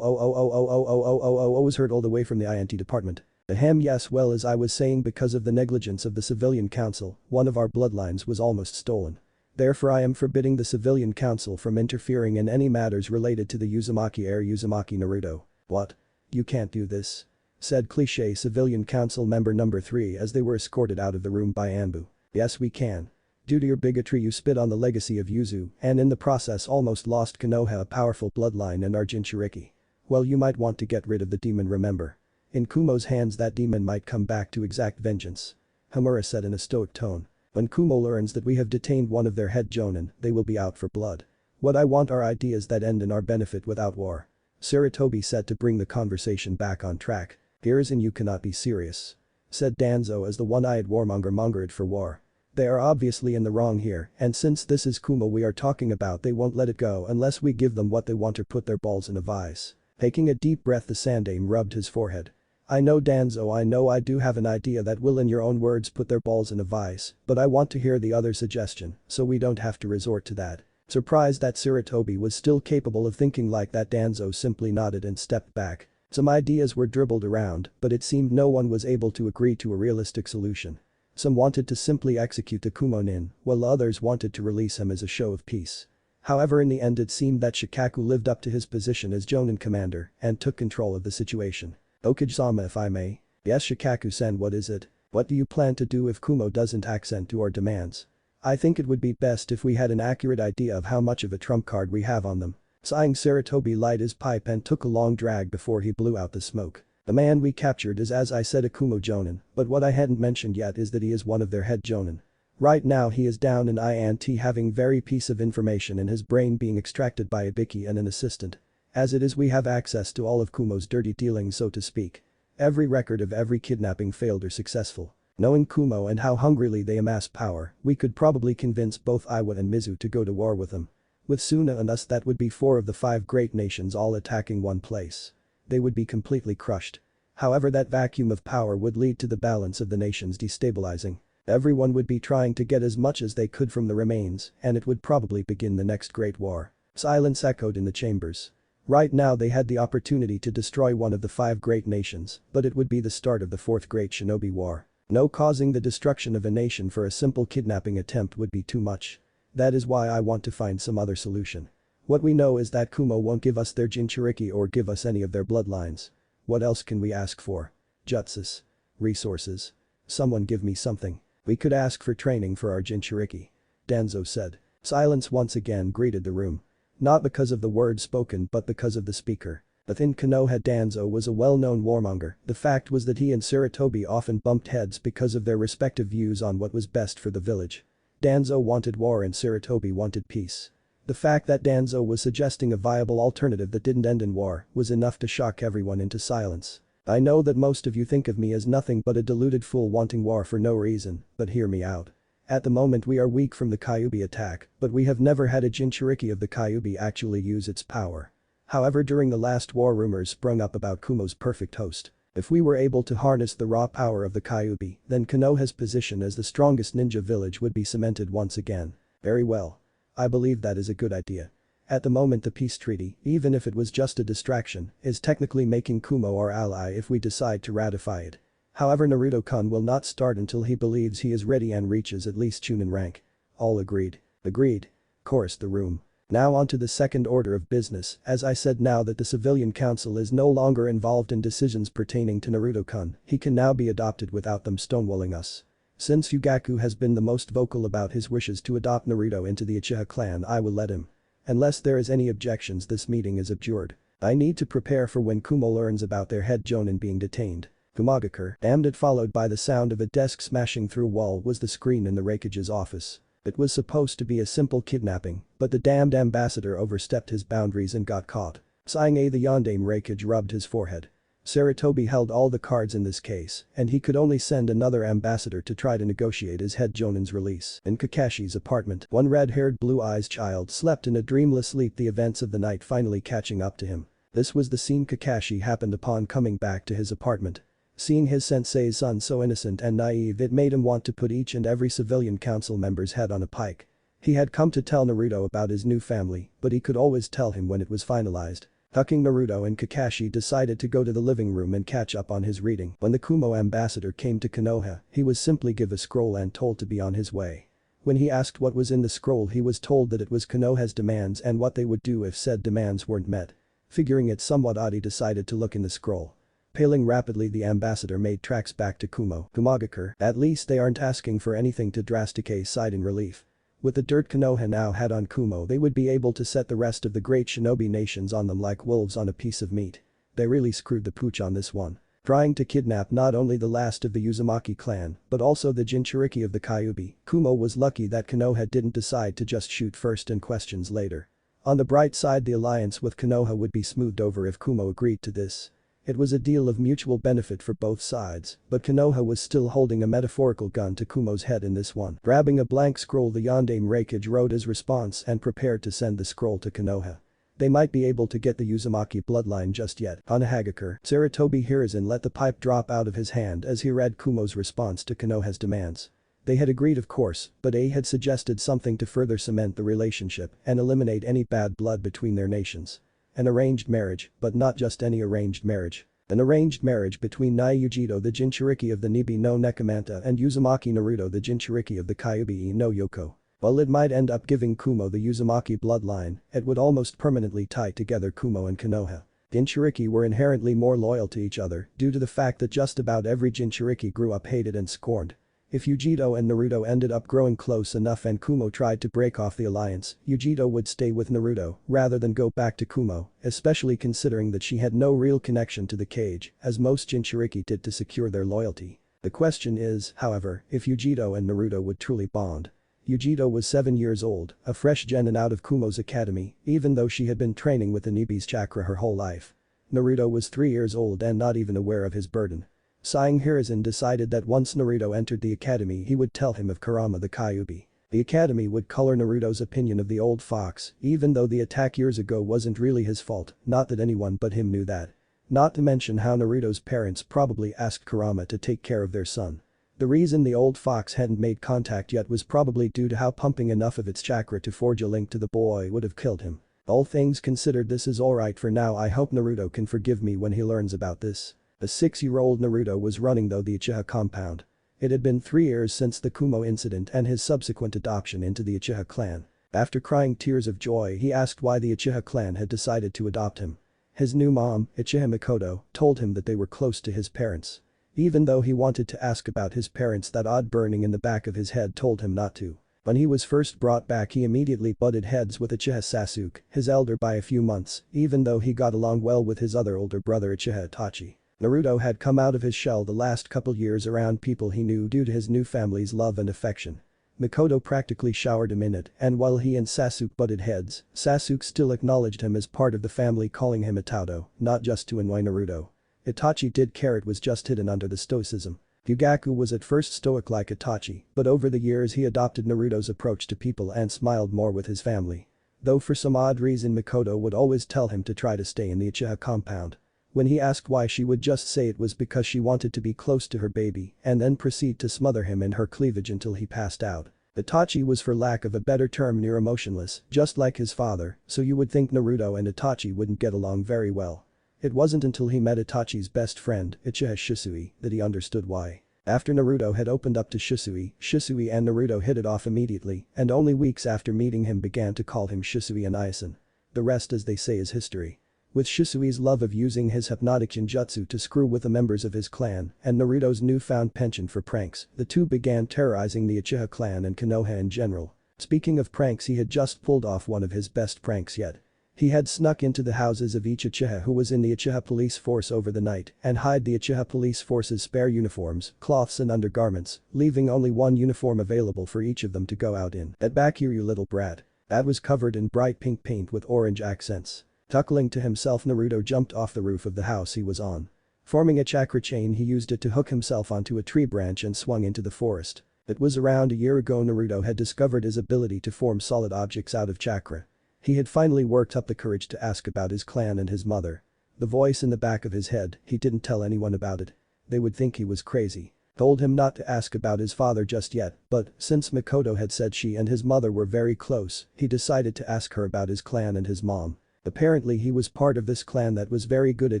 oh, oh, oh, oh, was heard all the way from the INT department. Ahem, yes, well, as I was saying, because of the negligence of the civilian council, one of our bloodlines was almost stolen. Therefore I am forbidding the civilian council from interfering in any matters related to the Uzumaki heir Uzumaki Naruto. What? You can't do this. Said Cliché Civilian Council Member Number 3 as they were escorted out of the room by Anbu. Yes we can. Due to your bigotry you spit on the legacy of Yuzu and in the process almost lost Konoha a powerful bloodline and our Jinchuriki. Well, you might want to get rid of the demon, remember. In Kumo's hands that demon might come back to exact vengeance. Himura said in a stoic tone. When Kumo learns that we have detained one of their head jonin, they will be out for blood. What I want are ideas that end in our benefit without war. Sarutobi said to bring the conversation back on track. Garrison, you cannot be serious. Said Danzo as the one-eyed warmonger mongered for war. They are obviously in the wrong here, and since this is Kumo we are talking about, they won't let it go unless we give them what they want or put their balls in a vice. Taking a deep breath, the Sandaime rubbed his forehead. I know Danzo, I know I do have an idea that will in your own words put their balls in a vice, but I want to hear the other suggestion, so we don't have to resort to that. Surprised that Sarutobi was still capable of thinking like that, Danzo simply nodded and stepped back. Some ideas were dribbled around, but it seemed no one was able to agree to a realistic solution. Some wanted to simply execute the Kumonin, while others wanted to release him as a show of peace. However, in the end it seemed that Shikaku lived up to his position as Jonin commander and took control of the situation. Okage-sama, if I may. Yes, Shikaku-sen, what is it? What do you plan to do if Kumo doesn't accede to our demands? I think it would be best if we had an accurate idea of how much of a trump card we have on them. Sighing, Sarutobi lighted his pipe and took a long drag before he blew out the smoke. The man we captured is, as I said, a Kumo Jonin, but what I hadn't mentioned yet is that he is one of their head Jonin. Right now he is down in INT, having very piece of information in his brain being extracted by Ibiki and an assistant. As it is, we have access to all of Kumo's dirty dealings, so to speak. Every record of every kidnapping, failed or successful. Knowing Kumo and how hungrily they amass power, we could probably convince both Iwa and Mizu to go to war with them. With Suna and us, that would be 4 of the 5 great nations all attacking one place. They would be completely crushed. However, that vacuum of power would lead to the balance of the nations destabilizing. Everyone would be trying to get as much as they could from the remains, and it would probably begin the next great war. Silence echoed in the chambers. Right now they had the opportunity to destroy one of the 5 great nations, but it would be the start of the 4th Great Shinobi War. No, causing the destruction of a nation for a simple kidnapping attempt would be too much. That is why I want to find some other solution. What we know is that Kumo won't give us their Jinchuriki or give us any of their bloodlines. What else can we ask for? Jutsus. Resources. Someone give me something. We could ask for training for our Jinchuriki. Danzo said. Silence once again greeted the room. Not because of the words spoken but because of the speaker. Within Konoha, Danzo was a well-known warmonger. The fact was that he and Sarutobi often bumped heads because of their respective views on what was best for the village. Danzo wanted war and Sarutobi wanted peace. The fact that Danzo was suggesting a viable alternative that didn't end in war was enough to shock everyone into silence. I know that most of you think of me as nothing but a deluded fool wanting war for no reason, but hear me out. At the moment we are weak from the Kyuubi attack, but we have never had a Jinchuriki of the Kyuubi actually use its power. However, during the last war rumors sprung up about Kumo's perfect host. If we were able to harness the raw power of the Kyuubi, then Konoha's position as the strongest ninja village would be cemented once again. Very well. I believe that is a good idea. At the moment the peace treaty, even if it was just a distraction, is technically making Kumo our ally if we decide to ratify it. However, Naruto-kun will not start until he believes he is ready and reaches at least Chunin rank. All agreed. Agreed. Chorused the room. Now on to the second order of business. As I said, now that the civilian council is no longer involved in decisions pertaining to Naruto-kun, he can now be adopted without them stonewalling us. Since Fugaku has been the most vocal about his wishes to adopt Naruto into the Uchiha clan, I will let him. Unless there is any objections, this meeting is adjourned. I need to prepare for when Kumo learns about their head Jonin being detained. Kumagakure, damned it, followed by the sound of a desk smashing through a wall, was the screen in the Raikage's office. It was supposed to be a simple kidnapping, but the damned ambassador overstepped his boundaries and got caught. Sighing, the Yondaime Raikage rubbed his forehead. Sarutobi held all the cards in this case, and he could only send another ambassador to try to negotiate his head Jonin's release. In Kakashi's apartment, one red-haired blue-eyed child slept in a dreamless sleep, the events of the night finally catching up to him. This was the scene Kakashi happened upon coming back to his apartment. Seeing his sensei's son so innocent and naive, it made him want to put each and every civilian council member's head on a pike. He had come to tell Naruto about his new family, but he could always tell him when it was finalized. Tucking Naruto and Kakashi decided to go to the living room and catch up on his reading. When the Kumo ambassador came to Konoha, he was simply given a scroll and told to be on his way. When he asked what was in the scroll, he was told that it was Konoha's demands and what they would do if said demands weren't met. Figuring it somewhat odd, he decided to look in the scroll. Paling rapidly, the ambassador made tracks back to Kumo. Kumagakure, at least they aren't asking for anything to drastically sighed in relief. With the dirt Konoha now had on Kumo, they would be able to set the rest of the great shinobi nations on them like wolves on a piece of meat. They really screwed the pooch on this one. Trying to kidnap not only the last of the Uzumaki clan, but also the Jinchuriki of the Kyuubi, Kumo was lucky that Konoha didn't decide to just shoot first and questions later. On the bright side, the alliance with Konoha would be smoothed over if Kumo agreed to this. It was a deal of mutual benefit for both sides, but Konoha was still holding a metaphorical gun to Kumo's head in this one. Grabbing a blank scroll, the Yondaime Reikage wrote his response and prepared to send the scroll to Konoha. They might be able to get the Uzumaki bloodline just yet. On Hagakure, Sarutobi Hiruzen let the pipe drop out of his hand as he read Kumo's response to Konoha's demands. They had agreed, of course, but A had suggested something to further cement the relationship and eliminate any bad blood between their nations. An arranged marriage, but not just any arranged marriage. An arranged marriage between Nai Yujito, the Jinchuriki of the Nibi no Nekomanta, and Uzumaki Naruto, the Jinchuriki of the Kyuubi no Yoko. While it might end up giving Kumo the Uzumaki bloodline, it would almost permanently tie together Kumo and Konoha. Jinchuriki were inherently more loyal to each other due to the fact that just about every Jinchuriki grew up hated and scorned. If Yujito and Naruto ended up growing close enough and Kumo tried to break off the alliance, Yujito would stay with Naruto rather than go back to Kumo, especially considering that she had no real connection to the cage, as most Jinchuriki did to secure their loyalty. The question is, however, if Yujito and Naruto would truly bond. Yujito was 7 years old, a fresh genin out of Kumo's academy, even though she had been training with the Nibi's chakra her whole life. Naruto was 3 years old and not even aware of his burden. Sighing, Hiruzen decided that once Naruto entered the academy he would tell him of Kurama the Kyuubi. The academy would color Naruto's opinion of the old fox, even though the attack years ago wasn't really his fault, not that anyone but him knew that. Not to mention how Naruto's parents probably asked Kurama to take care of their son. The reason the old fox hadn't made contact yet was probably due to how pumping enough of its chakra to forge a link to the boy would have killed him. All things considered, this is alright for now. I hope Naruto can forgive me when he learns about this. A 6-year-old Naruto was running though the Uchiha compound. It had been 3 years since the Kumo incident and his subsequent adoption into the Uchiha clan. After crying tears of joy, he asked why the Uchiha clan had decided to adopt him. His new mom, Uchiha Mikoto, told him that they were close to his parents. Even though he wanted to ask about his parents, that odd burning in the back of his head told him not to. When he was first brought back, he immediately butted heads with Uchiha Sasuke, his elder by a few months, even though he got along well with his other older brother Uchiha Itachi. Naruto had come out of his shell the last couple years around people he knew due to his new family's love and affection. Mikoto practically showered him in it, and while he and Sasuke butted heads, Sasuke still acknowledged him as part of the family, calling him Itato, not just to annoy Naruto. Itachi did care, it was just hidden under the stoicism. Fugaku was at first stoic like Itachi, but over the years he adopted Naruto's approach to people and smiled more with his family. Though for some odd reason Mikoto would always tell him to try to stay in the Uchiha compound. When he asked why, she would just say it was because she wanted to be close to her baby and then proceed to smother him in her cleavage until he passed out. Itachi was, for lack of a better term, near emotionless, just like his father, so you would think Naruto and Itachi wouldn't get along very well. It wasn't until he met Itachi's best friend, Uchiha Shisui, that he understood why. After Naruto had opened up to Shisui, Shisui and Naruto hit it off immediately, and only weeks after meeting him began to call him Shisui and Aizen. The rest, as they say, is history. With Shisui's love of using his hypnotic ninjutsu to screw with the members of his clan and Naruto's newfound penchant for pranks, the two began terrorizing the Uchiha clan and Konoha in general. Speaking of pranks, he had just pulled off one of his best pranks yet. He had snuck into the houses of each Uchiha who was in the Uchiha police force over the night and hide the Uchiha police force's spare uniforms, cloths and undergarments, leaving only one uniform available for each of them to go out in. Get back here, you little brat. That was covered in bright pink paint with orange accents. Chuckling to himself, Naruto jumped off the roof of the house he was on. Forming a chakra chain, he used it to hook himself onto a tree branch and swung into the forest. It was around a year ago Naruto had discovered his ability to form solid objects out of chakra. He had finally worked up the courage to ask about his clan and his mother. The voice in the back of his head, he didn't tell anyone about it. They would think he was crazy. Told him not to ask about his father just yet, but since Mikoto had said she and his mother were very close, he decided to ask her about his clan and his mom. Apparently he was part of this clan that was very good at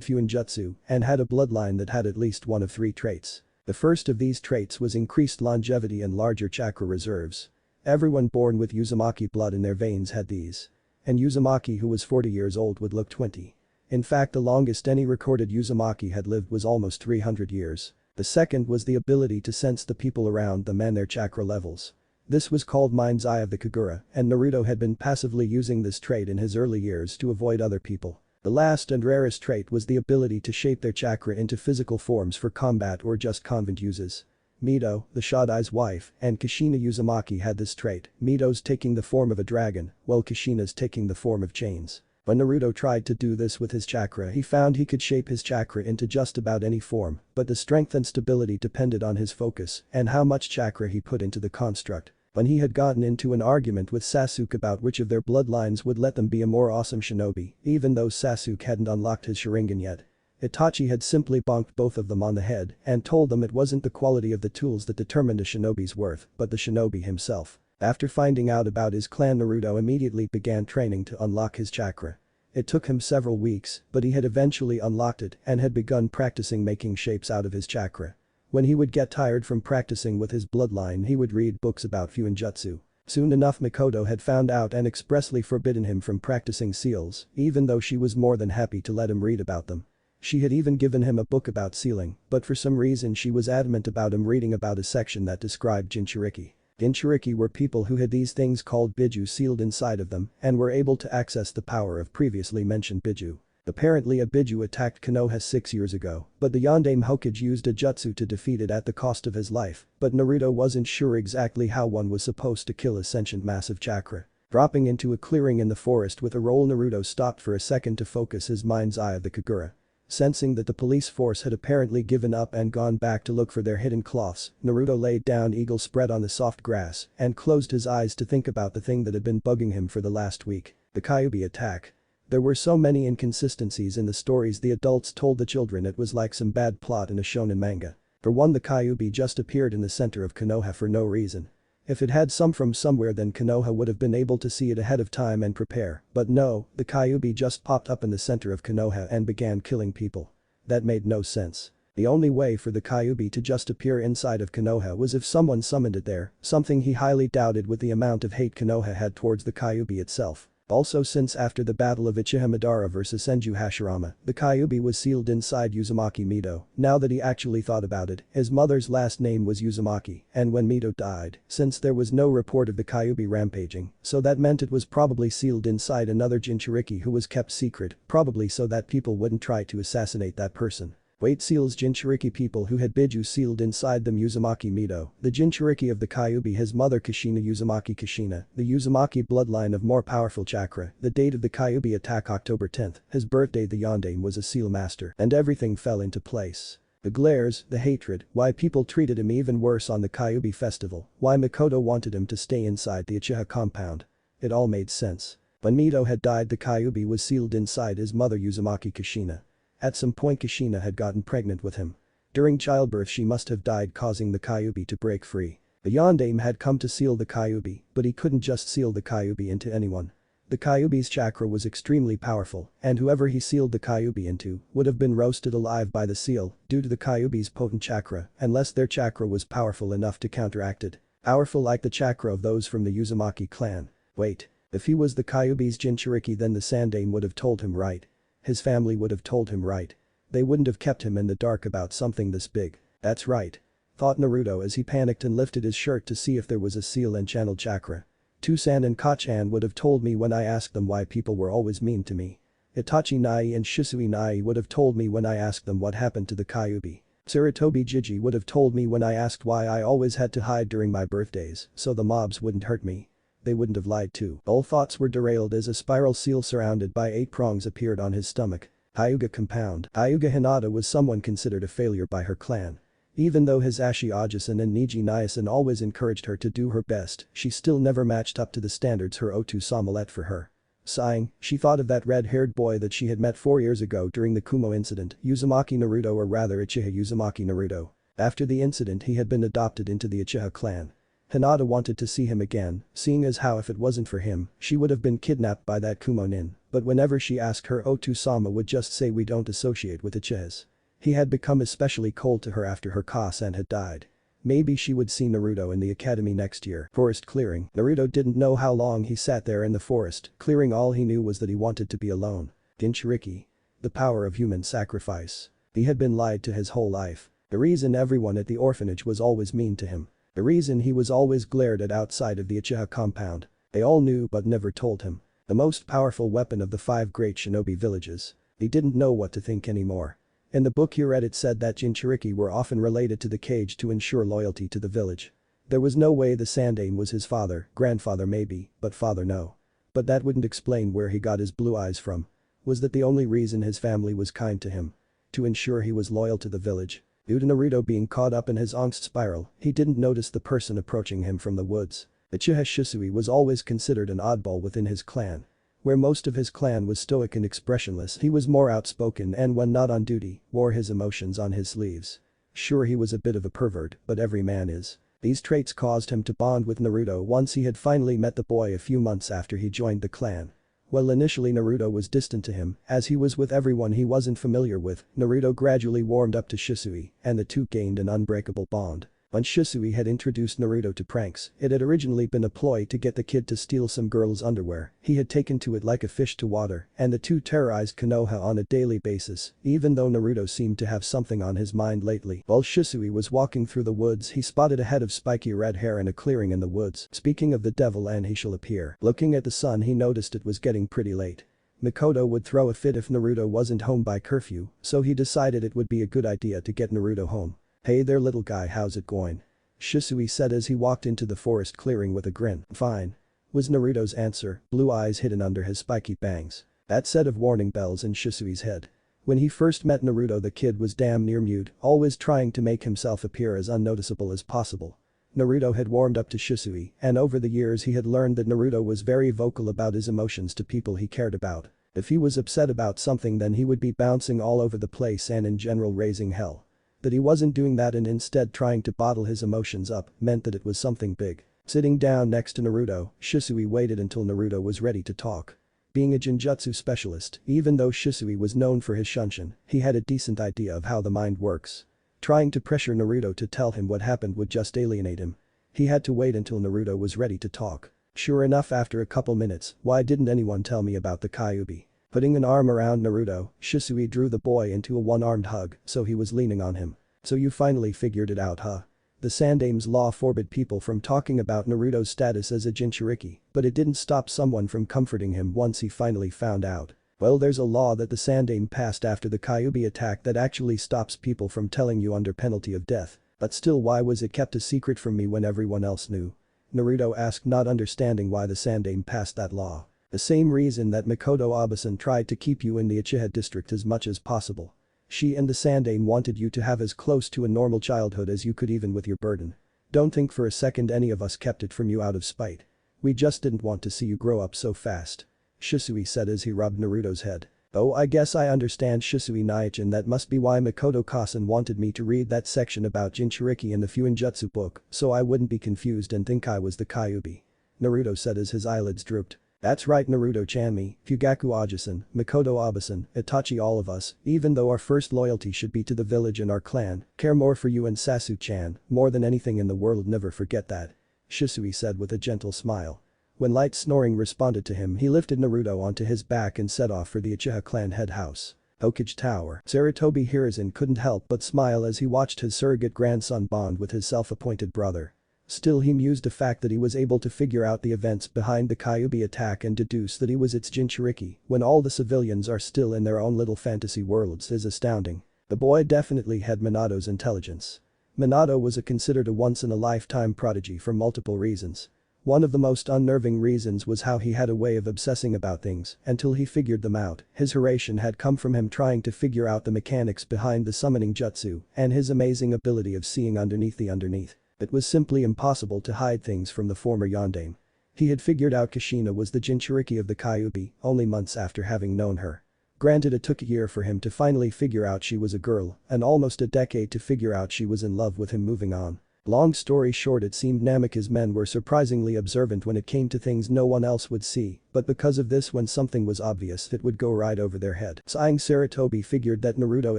Fuinjutsu and had a bloodline that had at least one of 3 traits. The first of these traits was increased longevity and larger chakra reserves. Everyone born with Uzumaki blood in their veins had these. And Uzumaki who was 40 years old would look 20. In fact, the longest any recorded Uzumaki had lived was almost 300 years. The second was the ability to sense the people around them and their chakra levels. This was called Mind's Eye of the Kagura, and Naruto had been passively using this trait in his early years to avoid other people. The last and rarest trait was the ability to shape their chakra into physical forms for combat or just convent uses. Mito, the Shodai's wife, and Kushina Uzumaki had this trait, Mito's taking the form of a dragon, while Kushina's taking the form of chains. When Naruto tried to do this with his chakra, he found he could shape his chakra into just about any form, but the strength and stability depended on his focus and how much chakra he put into the construct. When he had gotten into an argument with Sasuke about which of their bloodlines would let them be a more awesome shinobi, even though Sasuke hadn't unlocked his Sharingan yet. Itachi had simply bonked both of them on the head and told them it wasn't the quality of the tools that determined a shinobi's worth, but the shinobi himself. After finding out about his clan, Naruto immediately began training to unlock his chakra. It took him several weeks, but he had eventually unlocked it and had begun practicing making shapes out of his chakra. When he would get tired from practicing with his bloodline, he would read books about Fuinjutsu. Soon enough, Mikoto had found out and expressly forbidden him from practicing seals, even though she was more than happy to let him read about them. She had even given him a book about sealing, but for some reason she was adamant about him reading about a section that described Jinchuriki. Jinchuriki were people who had these things called biju sealed inside of them and were able to access the power of previously mentioned biju. Apparently a biju attacked Konoha 6 years ago, but the Yondaime Hokage used a jutsu to defeat it at the cost of his life, but Naruto wasn't sure exactly how one was supposed to kill a sentient massive chakra. Dropping into a clearing in the forest with a roll, Naruto stopped for a second to focus his mind's eye of the Kagura. Sensing that the police force had apparently given up and gone back to look for their hidden cloths, Naruto laid down eagle spread on the soft grass and closed his eyes to think about the thing that had been bugging him for the last week, the Kyuubi attack. There were so many inconsistencies in the stories the adults told the children, it was like some bad plot in a shonen manga. For one, the Kyuubi just appeared in the center of Konoha for no reason. If it had some from somewhere, then Konoha would have been able to see it ahead of time and prepare, but no, the Kyuubi just popped up in the center of Konoha and began killing people. That made no sense. The only way for the Kyuubi to just appear inside of Konoha was if someone summoned it there, something he highly doubted with the amount of hate Konoha had towards the Kyuubi itself. Also, since after the battle of Uchiha Madara vs Senju Hashirama, the Kyuubi was sealed inside Uzumaki Mito. Now that he actually thought about it, his mother's last name was Uzumaki, and when Mito died, since there was no report of the Kyuubi rampaging, so that meant it was probably sealed inside another Jinchuriki who was kept secret, probably so that people wouldn't try to assassinate that person. Wait, seals Jinchuriki people who had biju sealed inside them Uzumaki Mito, the Jinchuriki of the Kyuubi, his mother Kushina Uzumaki Kushina, the Uzumaki bloodline of more powerful chakra, the date of the Kyuubi attack October 10th, his birthday, the Yondaime was a seal master, and everything fell into place. The glares, the hatred, why people treated him even worse on the Kyuubi festival, why Mikoto wanted him to stay inside the Uchiha compound. It all made sense. When Mito had died, the Kyuubi was sealed inside his mother Uzumaki Kushina. At some point Kushina had gotten pregnant with him. During childbirth she must have died, causing the Kyuubi to break free. The Yondaime had come to seal the Kyuubi, but he couldn't just seal the Kyuubi into anyone. The Kyuubi's chakra was extremely powerful, and whoever he sealed the Kyuubi into would have been roasted alive by the seal due to the Kyuubi's potent chakra, unless their chakra was powerful enough to counteract it. Powerful like the chakra of those from the Uzumaki clan. Wait, if he was the Kyuubi's Jinchuriki, then the Sandaime would have told him right. His family would have told him right. They wouldn't have kept him in the dark about something this big. That's right, thought Naruto as he panicked and lifted his shirt to see if there was a seal and channeled chakra. Tusan and Kachan would have told me when I asked them why people were always mean to me. Itachi Nai and Shisui Nai would have told me when I asked them what happened to the Kyuubi. Sarutobi Jiji would have told me when I asked why I always had to hide during my birthdays so the mobs wouldn't hurt me. They wouldn't have lied too. All thoughts were derailed as a spiral seal surrounded by 8 prongs appeared on his stomach. Hyuga compound. Hyuga Hinata was someone considered a failure by her clan. Even though Hisashi Ajasan and Niji Nyasan always encouraged her to do her best, she still never matched up to the standards her Otu-sama let for her. Sighing, she thought of that red-haired boy that she had met 4 years ago during the Kumo incident, Uzumaki Naruto, or rather Uchiha Uzumaki Naruto. After the incident he had been adopted into the Uchiha clan. Hinata wanted to see him again, seeing as how if it wasn't for him, she would have been kidnapped by that Kumo nin, but whenever she asked her Otu-sama would just say we don't associate with Uchihas. He had become especially cold to her after her Ka-san had died. Maybe she would see Naruto in the academy next year. Forest clearing. Naruto didn't know how long he sat there in the forest, clearing. All he knew was that he wanted to be alone. Jinchuriki. The power of human sacrifice. He had been lied to his whole life. The reason everyone at the orphanage was always mean to him. The reason he was always glared at outside of the Uchiha compound. They all knew but never told him. The most powerful weapon of the 5 great shinobi villages. He didn't know what to think anymore. In the book he read it said that Jinchuriki were often related to the cage to ensure loyalty to the village. There was no way the Sandaime was his father, grandfather maybe, but father no. But that wouldn't explain where he got his blue eyes from. Was that the only reason his family was kind to him? To ensure he was loyal to the village. Due to Naruto being caught up in his angst spiral, he didn't notice the person approaching him from the woods. Uchiha Shisui was always considered an oddball within his clan. Where most of his clan was stoic and expressionless, he was more outspoken and when not on duty, wore his emotions on his sleeves. Sure, he was a bit of a pervert, but every man is. These traits caused him to bond with Naruto once he had finally met the boy a few months after he joined the clan. While initially Naruto was distant to him, as he was with everyone he wasn't familiar with, Naruto gradually warmed up to Shisui, and the two gained an unbreakable bond. When Shisui had introduced Naruto to pranks, it had originally been a ploy to get the kid to steal some girl's underwear. He had taken to it like a fish to water, and the two terrorized Konoha on a daily basis, even though Naruto seemed to have something on his mind lately. While Shisui was walking through the woods, he spotted a head of spiky red hair in a clearing in the woods. Speaking of the devil and he shall appear. Looking at the sun, he noticed it was getting pretty late. Mikoto would throw a fit if Naruto wasn't home by curfew, so he decided it would be a good idea to get Naruto home. "Hey there little guy, how's it going?" Shisui said as he walked into the forest clearing with a grin. "Fine," was Naruto's answer, blue eyes hidden under his spiky bangs. That set of warning bells in Shisui's head. When he first met Naruto, the kid was damn near mute, always trying to make himself appear as unnoticeable as possible. Naruto had warmed up to Shisui, and over the years he had learned that Naruto was very vocal about his emotions to people he cared about. If he was upset about something, then he would be bouncing all over the place and in general raising hell. That he wasn't doing that and instead trying to bottle his emotions up meant that it was something big. Sitting down next to Naruto, Shisui waited until Naruto was ready to talk. Being a genjutsu specialist, even though Shisui was known for his shunshin, he had a decent idea of how the mind works. Trying to pressure Naruto to tell him what happened would just alienate him. He had to wait until Naruto was ready to talk. Sure enough, after a couple minutes, "Why didn't anyone tell me about the Kyuubi?" Putting an arm around Naruto, Shisui drew the boy into a one-armed hug, so he was leaning on him. "So you finally figured it out, huh?" The Sandame's law forbid people from talking about Naruto's status as a Jinchuriki, but it didn't stop someone from comforting him once he finally found out. "Well, there's a law that the Sandame passed after the Kyuubi attack that actually stops people from telling you under penalty of death. But still, why was it kept a secret from me when everyone else knew?" Naruto asked, not understanding why the Sandame passed that law. "The same reason that Mikoto Abe-san tried to keep you in the Uchiha district as much as possible. She and the Sandame wanted you to have as close to a normal childhood as you could, even with your burden. Don't think for a second any of us kept it from you out of spite. We just didn't want to see you grow up so fast," Shisui said as he rubbed Naruto's head. "Oh, I guess I understand, Shisui Naichin. That must be why Mikoto-kasan wanted me to read that section about Jinchuriki in the Fuinjutsu book, so I wouldn't be confused and think I was the Kyuubi," Naruto said as his eyelids drooped. "That's right, Naruto-chan, me, Fugaku Aji-san, Mikoto Abe-san, Itachi, all of us, even though our first loyalty should be to the village and our clan, care more for you and Sasuke-chan, more than anything in the world, never forget that," Shisui said with a gentle smile. When light snoring responded to him, he lifted Naruto onto his back and set off for the Uchiha clan head house. Hokage Tower. Sarutobi Hiruzen couldn't help but smile as he watched his surrogate grandson bond with his self-appointed brother. Still, he mused the fact that he was able to figure out the events behind the Kyuubi attack and deduce that he was its Jinchuriki when all the civilians are still in their own little fantasy worlds is astounding. The boy definitely had Minato's intelligence. Minato was considered a once-in-a-lifetime prodigy for multiple reasons. One of the most unnerving reasons was how he had a way of obsessing about things until he figured them out. His Hiraishin had come from him trying to figure out the mechanics behind the summoning jutsu and his amazing ability of seeing underneath the underneath. It was simply impossible to hide things from the former Yondaime. He had figured out Kushina was the Jinchuriki of the Kyuubi only months after having known her. Granted, it took a year for him to finally figure out she was a girl and almost a decade to figure out she was in love with him. Moving on. Long story short, it seemed Namika's men were surprisingly observant when it came to things no one else would see, but because of this, when something was obvious it would go right over their head. Sighing, Sarutobi figured that Naruto,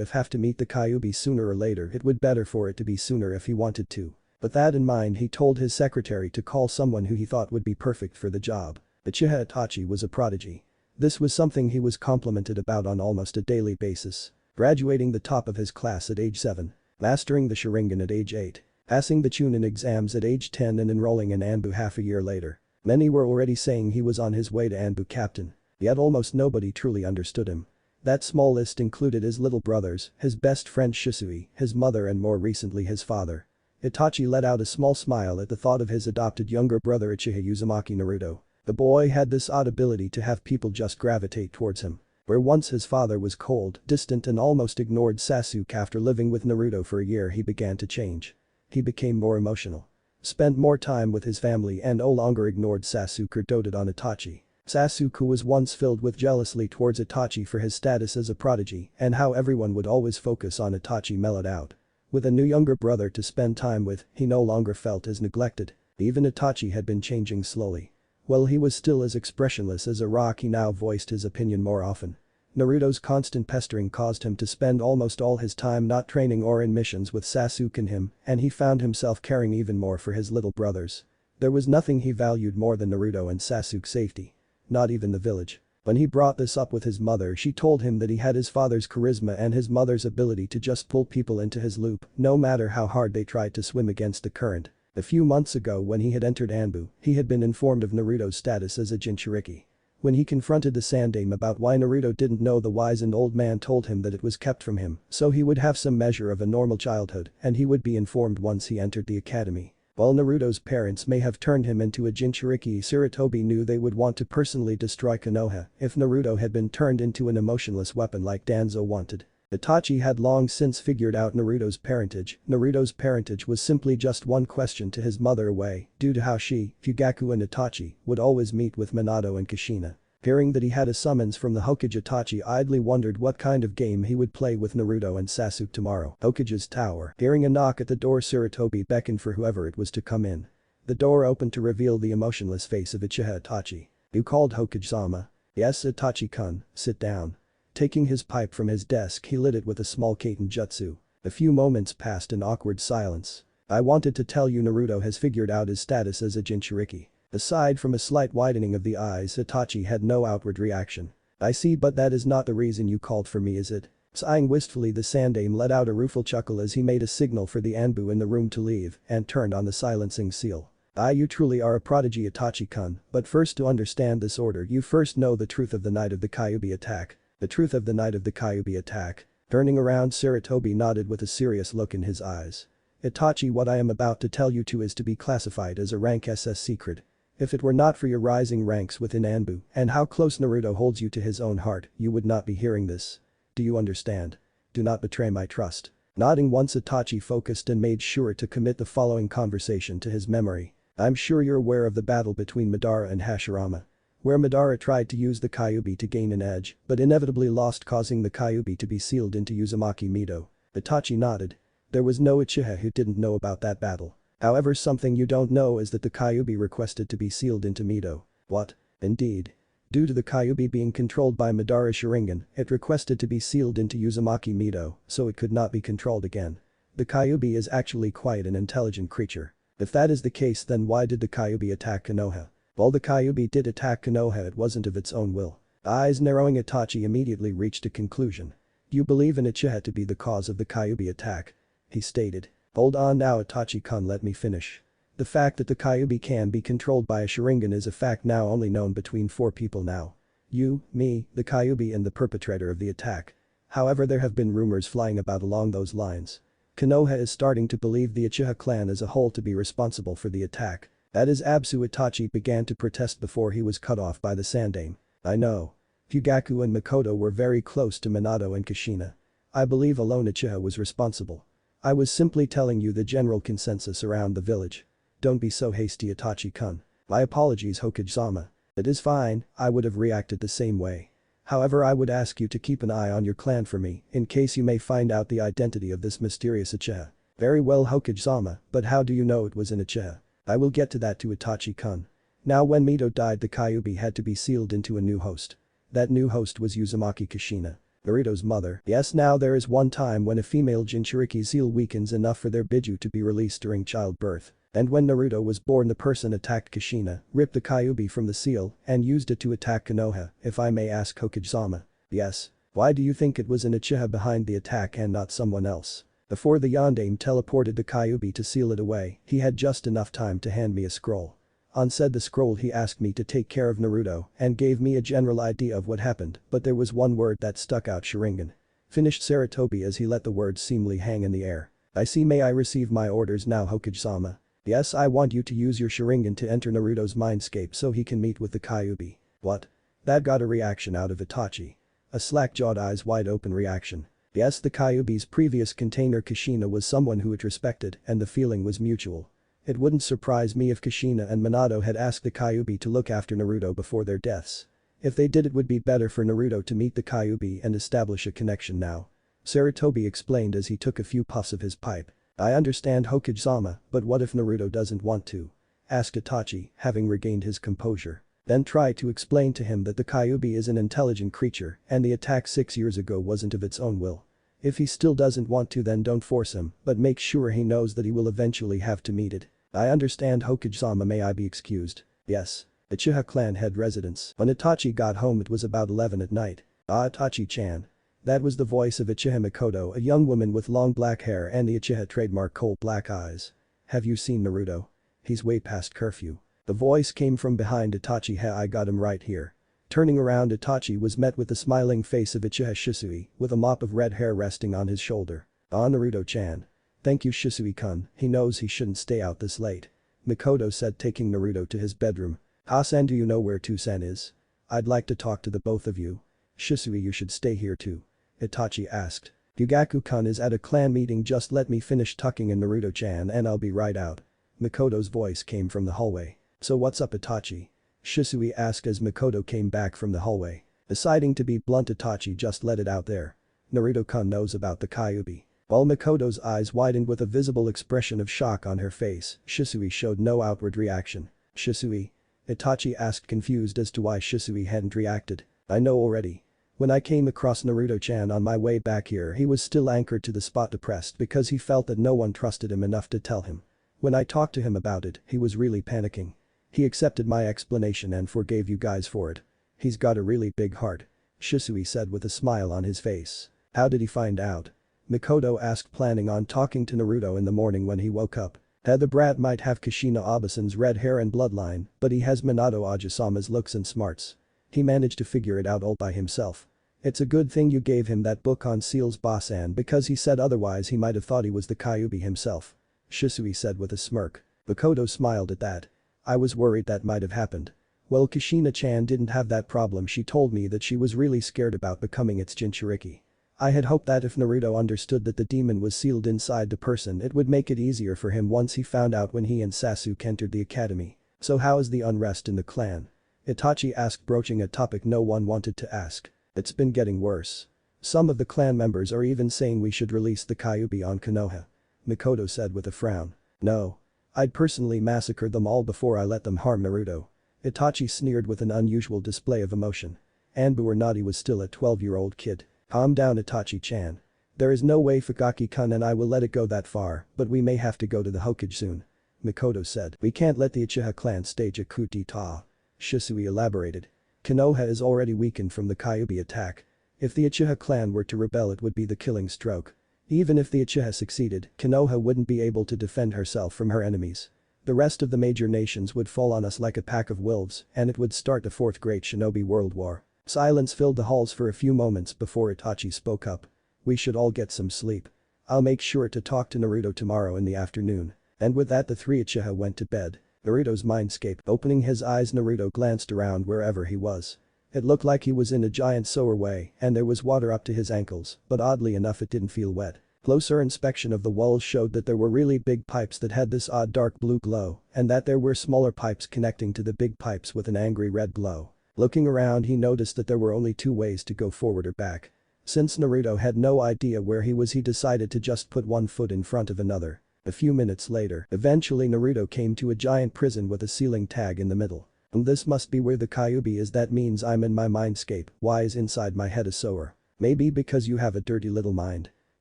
if have to meet the Kyuubi sooner or later, it would better for it to be sooner if he wanted to. With that in mind, he told his secretary to call someone who he thought would be perfect for the job. Uchiha Itachi was a prodigy. This was something he was complimented about on almost a daily basis. Graduating the top of his class at age 7. Mastering the Sharingan at age 8. Passing the Chunin exams at age 10 and enrolling in Anbu half a year later. Many were already saying he was on his way to Anbu captain. Yet almost nobody truly understood him. That small list included his little brothers, his best friend Shisui, his mother and more recently his father. Itachi let out a small smile at the thought of his adopted younger brother Uchiha Uzumaki Naruto. The boy had this odd ability to have people just gravitate towards him. Where once his father was cold, distant and almost ignored Sasuke, after living with Naruto for a year he began to change. He became more emotional. Spent more time with his family and no longer ignored Sasuke or doted on Itachi. Sasuke was once filled with jealousy towards Itachi for his status as a prodigy and how everyone would always focus on Itachi mellowed out. With a new younger brother to spend time with, he no longer felt as neglected. Even Itachi had been changing slowly. While he was still as expressionless as a rock, he now voiced his opinion more often. Naruto's constant pestering caused him to spend almost all his time not training or in missions with Sasuke and him, and he found himself caring even more for his little brothers. There was nothing he valued more than Naruto and Sasuke's safety. Not even the village. When he brought this up with his mother, she told him that he had his father's charisma and his mother's ability to just pull people into his loop, no matter how hard they tried to swim against the current. A few months ago when he had entered Anbu, he had been informed of Naruto's status as a Jinchuriki. When he confronted the Sandaime about why Naruto didn't know, the wizened old man told him that it was kept from him so he would have some measure of a normal childhood and he would be informed once he entered the academy. While Naruto's parents may have turned him into a Jinchuriki, Sarutobi knew they would want to personally destroy Konoha if Naruto had been turned into an emotionless weapon like Danzo wanted. Itachi had long since figured out Naruto's parentage. Naruto's parentage was simply just one question to his mother away due to how she, Fugaku and Itachi would always meet with Minato and Kushina. Hearing that he had a summons from the Hokage, Itachi idly wondered what kind of game he would play with Naruto and Sasuke tomorrow. Hokage's tower. Hearing a knock at the door, Sarutobi beckoned for whoever it was to come in. The door opened to reveal the emotionless face of Uchiha Itachi. "You called, Hokage-sama?" "Yes, Itachi-kun, sit down." Taking his pipe from his desk, he lit it with a small kaiten jutsu. A few moments passed in awkward silence. "I wanted to tell you Naruto has figured out his status as a Jinchuriki." Aside from a slight widening of the eyes, Itachi had no outward reaction. "I see, but that is not the reason you called for me, is it?" Sighing wistfully, the Sandaime let out a rueful chuckle as he made a signal for the Anbu in the room to leave and turned on the silencing seal. "You truly are a prodigy, Itachi-kun, but first, to understand this order you first know the truth of the night of the Kyuubi attack." "The truth of the night of the Kyuubi attack?" Turning around, Sarutobi nodded with a serious look in his eyes. "Itachi, what I am about to tell you is to be classified as a rank SS secret. If it were not for your rising ranks within Anbu and how close Naruto holds you to his own heart, you would not be hearing this. Do you understand? Do not betray my trust." Nodding once, Itachi focused and made sure to commit the following conversation to his memory. "I'm sure you're aware of the battle between Madara and Hashirama, where Madara tried to use the Kyuubi to gain an edge, but inevitably lost, causing the Kyuubi to be sealed into Uzumaki Mido." Itachi nodded. There was no Uchiha who didn't know about that battle. However, something you don't know is that the Kyuubi requested to be sealed into Mido. "What?" "Indeed. Due to the Kyuubi being controlled by Madara Sharingan, it requested to be sealed into Uzumaki Mido, so it could not be controlled again. The Kyuubi is actually quite an intelligent creature. If that is the case, then why did the Kyuubi attack Konoha?" "While the Kyuubi did attack Konoha, it wasn't of its own will." Eyes narrowing, Itachi immediately reached a conclusion. "You believe in Uchiha to be the cause of the Kyuubi attack?" he stated. "Hold on now, Itachi-kun, let me finish. The fact that the Kyuubi can be controlled by a Sharingan is a fact now only known between 4 people now. You, me, the Kyuubi and the perpetrator of the attack. However, there have been rumors flying about along those lines. Konoha is starting to believe the Uchiha clan as a whole to be responsible for the attack." "That is absu." Itachi began to protest before he was cut off by the Sandaime. "I know. Fugaku and Makoto were very close to Minato and Kushina. I believe alone Uchiha was responsible. I was simply telling you the general consensus around the village. Don't be so hasty, Itachi-kun." "My apologies, Hokage-sama." "It is fine, I would have reacted the same way. However, I would ask you to keep an eye on your clan for me in case you may find out the identity of this mysterious Uchiha." "Very well, Hokage-sama, but how do you know it was an Uchiha?" "I will get to that too, Itachi-kun. Now, when Mido died, the Kyuubi had to be sealed into a new host. That new host was Uzumaki Kushina, Naruto's mother." "Yes, now there is one time when a female Jinchuriki's seal weakens enough for their biju to be released during childbirth. And when Naruto was born, the person attacked Kushina, ripped the Kyuubi from the seal, and used it to attack Konoha, if I may ask, Hokage-sama." "Yes. Why do you think it was an Uchiha behind the attack and not someone else?" "Before the Yondaime teleported the Kyuubi to seal it away, he had just enough time to hand me a scroll. On the scroll he asked me to take care of Naruto and gave me a general idea of what happened, but there was one word that stuck out: Sharingan." Finished Sarutobi as he let the words seemingly hang in the air. "I see, may I receive my orders now, Hokage-sama?" Yes, I want you to use your Sharingan to enter Naruto's mindscape so he can meet with the Kyuubi. What? That got a reaction out of Itachi. A slack-jawed eyes wide open reaction. Yes, the Kyuubi's previous container Kushina was someone who it respected and the feeling was mutual. It wouldn't surprise me if Kushina and Minato had asked the Kyuubi to look after Naruto before their deaths. If they did, it would be better for Naruto to meet the Kyuubi and establish a connection now. Sarutobi explained as he took a few puffs of his pipe. I understand Hokage-sama, but what if Naruto doesn't want to? Asked Itachi, having regained his composure. Then try to explain to him that the Kyuubi is an intelligent creature and the attack 6 years ago wasn't of its own will. If he still doesn't want to, then don't force him, but make sure he knows that he will eventually have to meet it. I understand Hokage-sama, may I be excused? Yes. Uchiha clan head residence. When Itachi got home it was about 11 at night. Ah, Itachi-chan. That was the voice of Uchiha Mikoto, a young woman with long black hair and the Uchiha trademark coal black eyes. Have you seen Naruto? He's way past curfew. The voice came from behind Itachi. I got him right here. Turning around, Itachi was met with the smiling face of Uchiha Shisui, with a mop of red hair resting on his shoulder. Ah, Naruto-chan. Thank you, Shisui-kun, he knows he shouldn't stay out this late. Mikoto said, taking Naruto to his bedroom. Ah-san, do you know where Two-san is? I'd like to talk to the both of you. Shisui, you should stay here too. Itachi asked. Yugaku-kun is at a clan meeting, just let me finish tucking in Naruto-chan and I'll be right out. Mikoto's voice came from the hallway. So what's up, Itachi? Shisui asked as Mikoto came back from the hallway. Deciding to be blunt, Itachi just let it out there. Naruto-kun knows about the Kyuubi. While Mikoto's eyes widened with a visible expression of shock on her face, Shisui showed no outward reaction. Shisui? Itachi asked, confused as to why Shisui hadn't reacted. I know already. When I came across Naruto-chan on my way back here, he was still anchored to the spot, depressed because he felt that no one trusted him enough to tell him. When I talked to him about it, he was really panicking. He accepted my explanation and forgave you guys for it. He's got a really big heart. Shisui said with a smile on his face. How did he find out? Mikoto asked, planning on talking to Naruto in the morning when he woke up. The brat might have Kushina Obasan's red hair and bloodline, but he has Minato Ajisama's looks and smarts. He managed to figure it out all by himself. It's a good thing you gave him that book on seals, Basan, because he said otherwise he might have thought he was the Kyuubi himself. Shisui said with a smirk. Mikoto smiled at that. I was worried that might have happened. Well, Kushina-chan didn't have that problem. She told me that she was really scared about becoming its Jinchuriki. I had hoped that if Naruto understood that the demon was sealed inside the person, it would make it easier for him once he found out when he and Sasuke entered the academy. So how is the unrest in the clan? Itachi asked, broaching a topic no one wanted to ask. It's been getting worse. Some of the clan members are even saying we should release the Kyuubi on Konoha. Mikoto said with a frown. No. I'd personally massacre them all before I let them harm Naruto. Itachi sneered with an unusual display of emotion. Anbu or not, he was still a 12-year-old kid. Calm down, Itachi-chan. There is no way Fukaki-kun and I will let it go that far, but we may have to go to the Hokage soon. Mikoto said. We can't let the Uchiha clan stage a coup d'etat. Shisui elaborated. Konoha is already weakened from the Kyuubi attack. If the Uchiha clan were to rebel, it would be the killing stroke. Even if the Uchiha succeeded, Konoha wouldn't be able to defend herself from her enemies. The rest of the major nations would fall on us like a pack of wolves, and it would start the Fourth Great Shinobi World War. Silence filled the halls for a few moments before Itachi spoke up. We should all get some sleep. I'll make sure to talk to Naruto tomorrow in the afternoon. And with that, the three Uchiha went to bed. Naruto's mindscape. Opening his eyes, Naruto glanced around wherever he was. It looked like he was in a giant sewerway and there was water up to his ankles, but oddly enough it didn't feel wet. Closer inspection of the walls showed that there were really big pipes that had this odd dark blue glow, and that there were smaller pipes connecting to the big pipes with an angry red glow. Looking around, he noticed that there were only two ways to go, forward or back. Since Naruto had no idea where he was, he decided to just put one foot in front of another. A few minutes later, eventually Naruto came to a giant prison with a ceiling tag in the middle. This must be where the Kyuubi is. That means I'm in my mindscape. Why is inside my head a sewer? Maybe because you have a dirty little mind.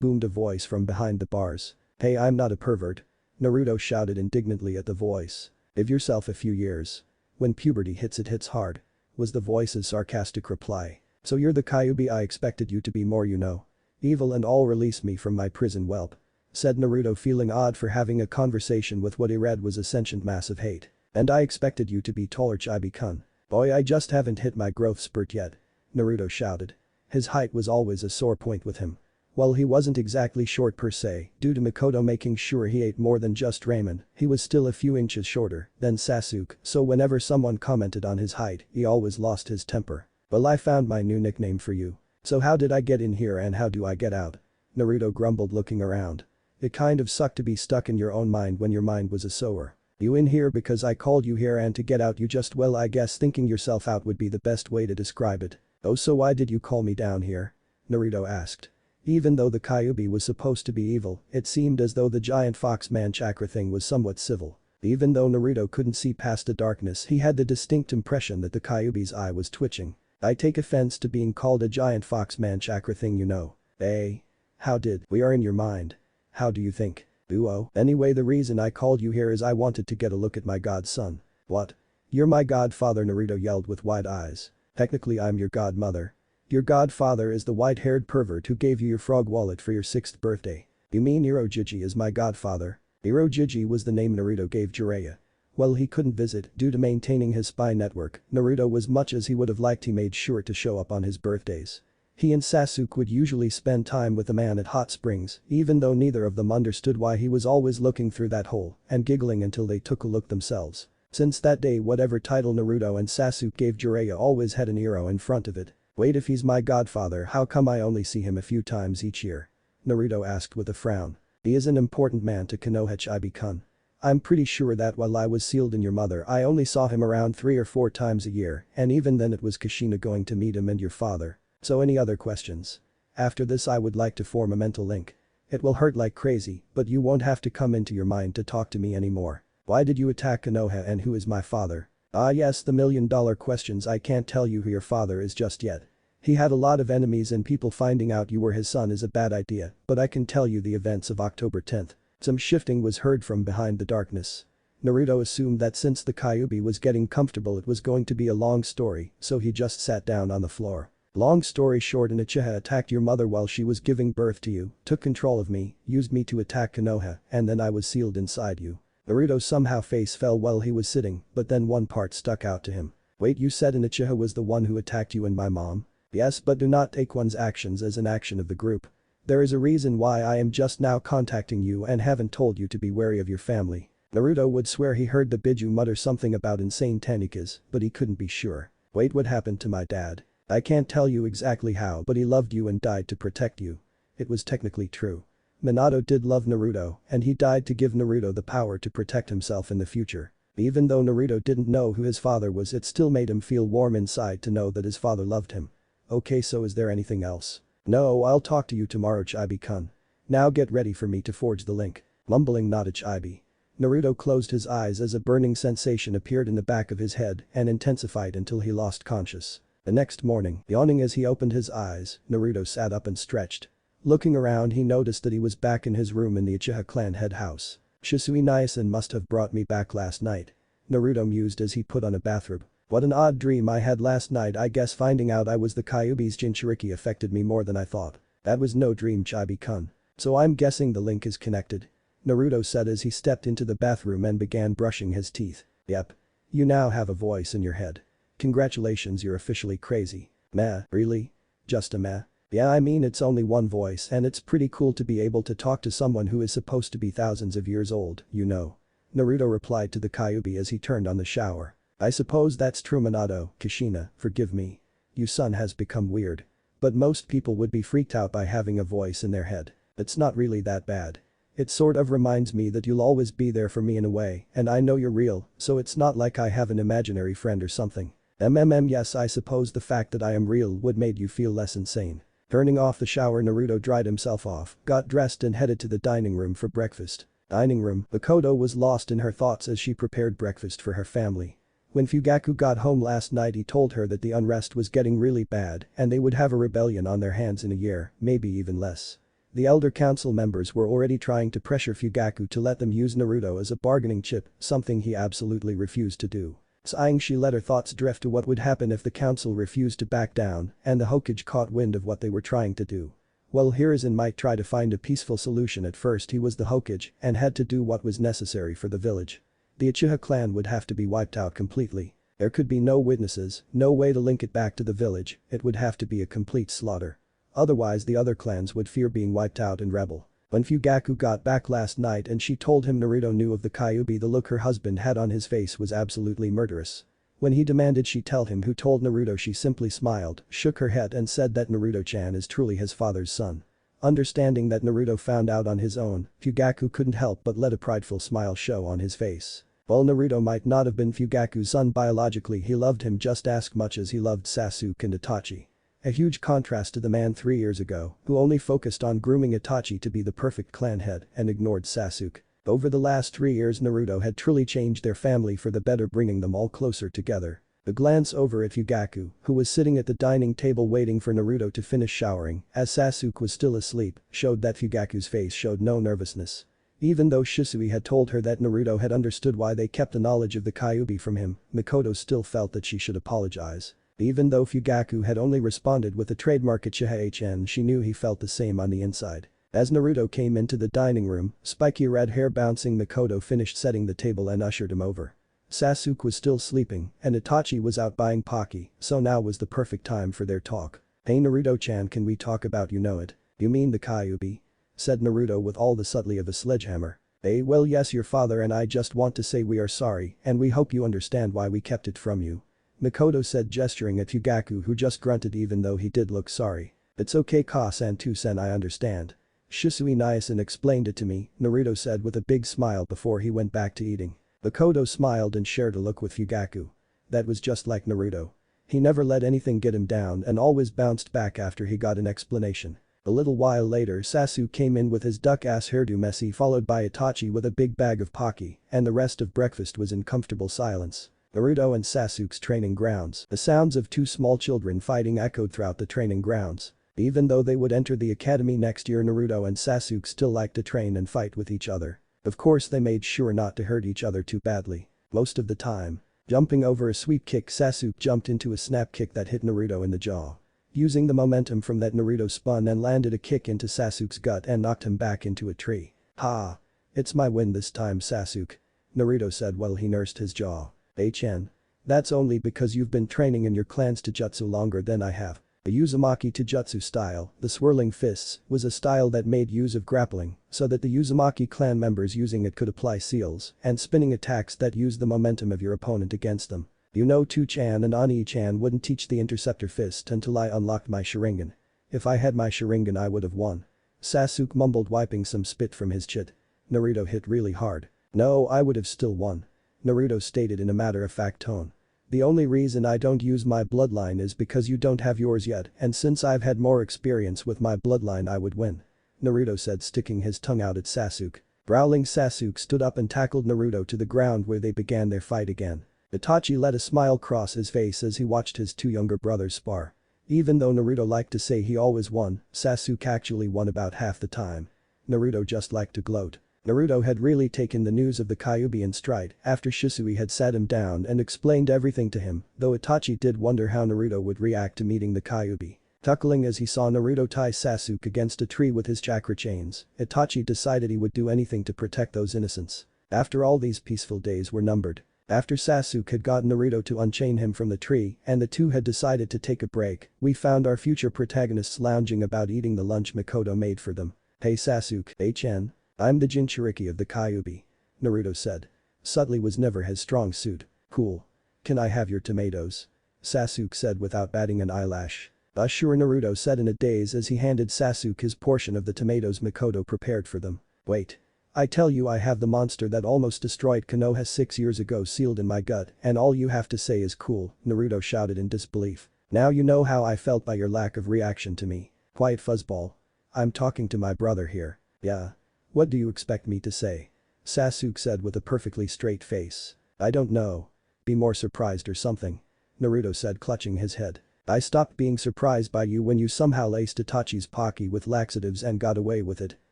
Boomed a voice from behind the bars. Hey, I'm not a pervert. Naruto shouted indignantly at the voice. Give yourself a few years. When puberty hits, it hits hard. Was the voice's sarcastic reply. So you're the Kyuubi? I expected you to be more, you know. Evil and all. Release me from my prison, whelp. Said Naruto, feeling odd for having a conversation with what he read was a sentient mass of hate. And I expected you to be taller, Chibi-kun. Boy, I just haven't hit my growth spurt yet. Naruto shouted. His height was always a sore point with him. Well, he wasn't exactly short per se, due to Makoto making sure he ate more than just ramen, he was still a few inches shorter than Sasuke, so whenever someone commented on his height, he always lost his temper. Well, I found my new nickname for you. So how did I get in here and how do I get out? Naruto grumbled looking around. It kind of sucked to be stuck in your own mind when your mind was a sower. You in here because I called you here and to get out you just well I guess thinking yourself out would be the best way to describe it. Oh so why did you call me down here? Naruto asked. Even though the Kyuubi was supposed to be evil, it seemed as though the giant fox man chakra thing was somewhat civil. Even though Naruto couldn't see past the darkness he had the distinct impression that the Kyuubi's eye was twitching. I take offense to being called a giant fox man chakra thing you know. Eh? How did we are in your mind? How do you think? Oh, anyway the reason I called you here is I wanted to get a look at my godson. What? You're my godfather Naruto yelled with wide eyes. Technically I'm your godmother. Your godfather is the white-haired pervert who gave you your frog wallet for your 6th birthday. You mean Irojiji is my godfather? Irojiji was the name Naruto gave Jiraiya. Well he couldn't visit due to maintaining his spy network, Naruto was much as he would have liked he made sure to show up on his birthdays. He and Sasuke would usually spend time with the man at hot springs, even though neither of them understood why he was always looking through that hole and giggling until they took a look themselves. Since that day whatever title Naruto and Sasuke gave Jiraiya always had an Iro in front of it. Wait if he's my godfather how come I only see him a few times each year? Naruto asked with a frown. He is an important man to Konoha Chibi-kun. I'm pretty sure that while I was sealed in your mother I only saw him around 3 or 4 times a year and even then it was Kushina going to meet him and your father. So any other questions? After this I would like to form a mental link. It will hurt like crazy but you won't have to come into your mind to talk to me anymore. Why did you attack Konoha and who is my father? Ah yes the $1,000,000 questions I can't tell you who your father is just yet. He had a lot of enemies and people finding out you were his son is a bad idea but I can tell you the events of October 10th. Some shifting was heard from behind the darkness. Naruto assumed that since the Kyuubi was getting comfortable it was going to be a long story so he just sat down on the floor. Long story short an Uchiha attacked your mother while she was giving birth to you, took control of me, used me to attack Konoha and then I was sealed inside you. Naruto somehow face fell while he was sitting but then one part stuck out to him. Wait you said an Uchiha was the one who attacked you and my mom? Yes but do not take one's actions as an action of the group. There is a reason why I am just now contacting you and haven't told you to be wary of your family. Naruto would swear he heard the Biju mutter something about insane Tanikas but he couldn't be sure. Wait what happened to my dad? I can't tell you exactly how but he loved you and died to protect you. It was technically true. Minato did love Naruto and he died to give Naruto the power to protect himself in the future. Even though Naruto didn't know who his father was it still made him feel warm inside to know that his father loved him. Okay so is there anything else? No I'll talk to you tomorrow Chibi-kun. Now get ready for me to forge the link. Mumbling nodded Chibi. Naruto closed his eyes as a burning sensation appeared in the back of his head and intensified until he lost conscious. The next morning, yawning as he opened his eyes, Naruto sat up and stretched. Looking around he noticed that he was back in his room in the Uchiha clan head house. Shisui Nyasan must have brought me back last night. Naruto mused as he put on a bathrobe. What an odd dream I had last night I guess finding out I was the Kyuubi's Jinchuriki affected me more than I thought. That was no dream Chibi-kun. So I'm guessing the link is connected. Naruto said as he stepped into the bathroom and began brushing his teeth. Yep. You now have a voice in your head. Congratulations you're officially crazy. Meh, really? Just a meh? Yeah I mean it's only one voice and it's pretty cool to be able to talk to someone who is supposed to be thousands of years old, you know. Naruto replied to the Kyuubi as he turned on the shower. I suppose that's true Minato, Kushina, forgive me. Your son has become weird. But most people would be freaked out by having a voice in their head. It's not really that bad. It sort of reminds me that you'll always be there for me in a way and I know you're real so it's not like I have an imaginary friend or something. Yes I suppose the fact that I am real would made you feel less insane. Turning off the shower Naruto dried himself off, got dressed and headed to the dining room for breakfast. Dining room, Makoto was lost in her thoughts as she prepared breakfast for her family. When Fugaku got home last night he told her that the unrest was getting really bad and they would have a rebellion on their hands in a year, maybe even less. The elder council members were already trying to pressure Fugaku to let them use Naruto as a bargaining chip, something he absolutely refused to do. Sighing she let her thoughts drift to what would happen if the council refused to back down and the Hokage caught wind of what they were trying to do. Well Hiruzen might try to find a peaceful solution at first he was the Hokage and had to do what was necessary for the village. The Uchiha clan would have to be wiped out completely. There could be no witnesses, no way to link it back to the village, it would have to be a complete slaughter. Otherwise the other clans would fear being wiped out and rebel. When Fugaku got back last night and she told him Naruto knew of the Kyuubi, the look her husband had on his face was absolutely murderous. When he demanded she tell him who told Naruto, she simply smiled, shook her head and said that Naruto-chan is truly his father's son. Understanding that Naruto found out on his own, Fugaku couldn't help but let a prideful smile show on his face. While Naruto might not have been Fugaku's son biologically, he loved him just as much as he loved Sasuke and Itachi. A huge contrast to the man 3 years ago, who only focused on grooming Itachi to be the perfect clan head and ignored Sasuke. Over the last 3 years Naruto had truly changed their family for the better, bringing them all closer together. A glance over at Fugaku, who was sitting at the dining table waiting for Naruto to finish showering, as Sasuke was still asleep, showed that Fugaku's face showed no nervousness. Even though Shisui had told her that Naruto had understood why they kept the knowledge of the Kyuubi from him, Mikoto still felt that she should apologize. Even though Fugaku had only responded with a trademark Uchiha, she knew he felt the same on the inside. As Naruto came into the dining room, spiky red hair bouncing, Mikoto finished setting the table and ushered him over. Sasuke was still sleeping, and Itachi was out buying Pocky, so now was the perfect time for their talk. "Hey Naruto-chan, can we talk about you know it? You mean the Kyuubi?" said Naruto with all the subtlety of a sledgehammer. Well yes, your father and I just want to say we are sorry and we hope you understand why we kept it from you," Mikoto said, gesturing at Fugaku, who just grunted even though he did look sorry. "It's okay Ka-san, Two-sen, I understand. Shisui Naya-san explained it to me," Naruto said with a big smile before he went back to eating. Mikoto smiled and shared a look with Fugaku. That was just like Naruto. He never let anything get him down and always bounced back after he got an explanation. A little while later Sasuke came in with his duck-ass hairdo messy, followed by Itachi with a big bag of Pocky, and the rest of breakfast was in comfortable silence. Naruto and Sasuke's training grounds. The sounds of two small children fighting echoed throughout the training grounds. Even though they would enter the academy next year, Naruto and Sasuke still liked to train and fight with each other. Of course they made sure not to hurt each other too badly. Most of the time. Jumping over a sweep kick, Sasuke jumped into a snap kick that hit Naruto in the jaw. Using the momentum from that, Naruto spun and landed a kick into Sasuke's gut and knocked him back into a tree. "Ha! It's my win this time, Sasuke," Naruto said while he nursed his jaw. "Chen. That's only because you've been training in your clan's taijutsu longer than I have." The Uzumaki taijutsu style, the swirling fists, was a style that made use of grappling, so that the Uzumaki clan members using it could apply seals and spinning attacks that used the momentum of your opponent against them. You know, Two-chan and Ani-chan wouldn't teach the interceptor fist until I unlocked my Sharingan. If I had my Sharingan I would have won. Sasuke mumbled, wiping some spit from his chin. Naruto hit really hard. "No, I would have still won," Naruto stated in a matter-of-fact tone. "The only reason I don't use my bloodline is because you don't have yours yet, and since I've had more experience with my bloodline I would win," Naruto said, sticking his tongue out at Sasuke. Growling, Sasuke stood up and tackled Naruto to the ground, where they began their fight again. Itachi let a smile cross his face as he watched his two younger brothers spar. Even though Naruto liked to say he always won, Sasuke actually won about half the time. Naruto just liked to gloat. Naruto had really taken the news of the Kyuubi in stride after Shisui had sat him down and explained everything to him, though Itachi did wonder how Naruto would react to meeting the Kyuubi. Chuckling as he saw Naruto tie Sasuke against a tree with his chakra chains, Itachi decided he would do anything to protect those innocents. After all, these peaceful days were numbered. After Sasuke had gotten Naruto to unchain him from the tree and the two had decided to take a break, we found our future protagonists lounging about eating the lunch Mikoto made for them. "Hey Sasuke, Chen. I'm the Jinchuriki of the Kyuubi," Naruto said. Subtly was never his strong suit. "Cool. Can I have your tomatoes?" Sasuke said without batting an eyelash. Sure," Naruto said in a daze as he handed Sasuke his portion of the tomatoes Mikoto prepared for them. "Wait. I tell you, I have the monster that almost destroyed Konoha 6 years ago sealed in my gut, and all you have to say is cool," Naruto shouted in disbelief. "Now you know how I felt by your lack of reaction to me. Quiet fuzzball. I'm talking to my brother here." "Yeah. What do you expect me to say?" Sasuke said with a perfectly straight face. "I don't know. Be more surprised or something," Naruto said, clutching his head. "I stopped being surprised by you when you somehow laced Itachi's Pocky with laxatives and got away with it,"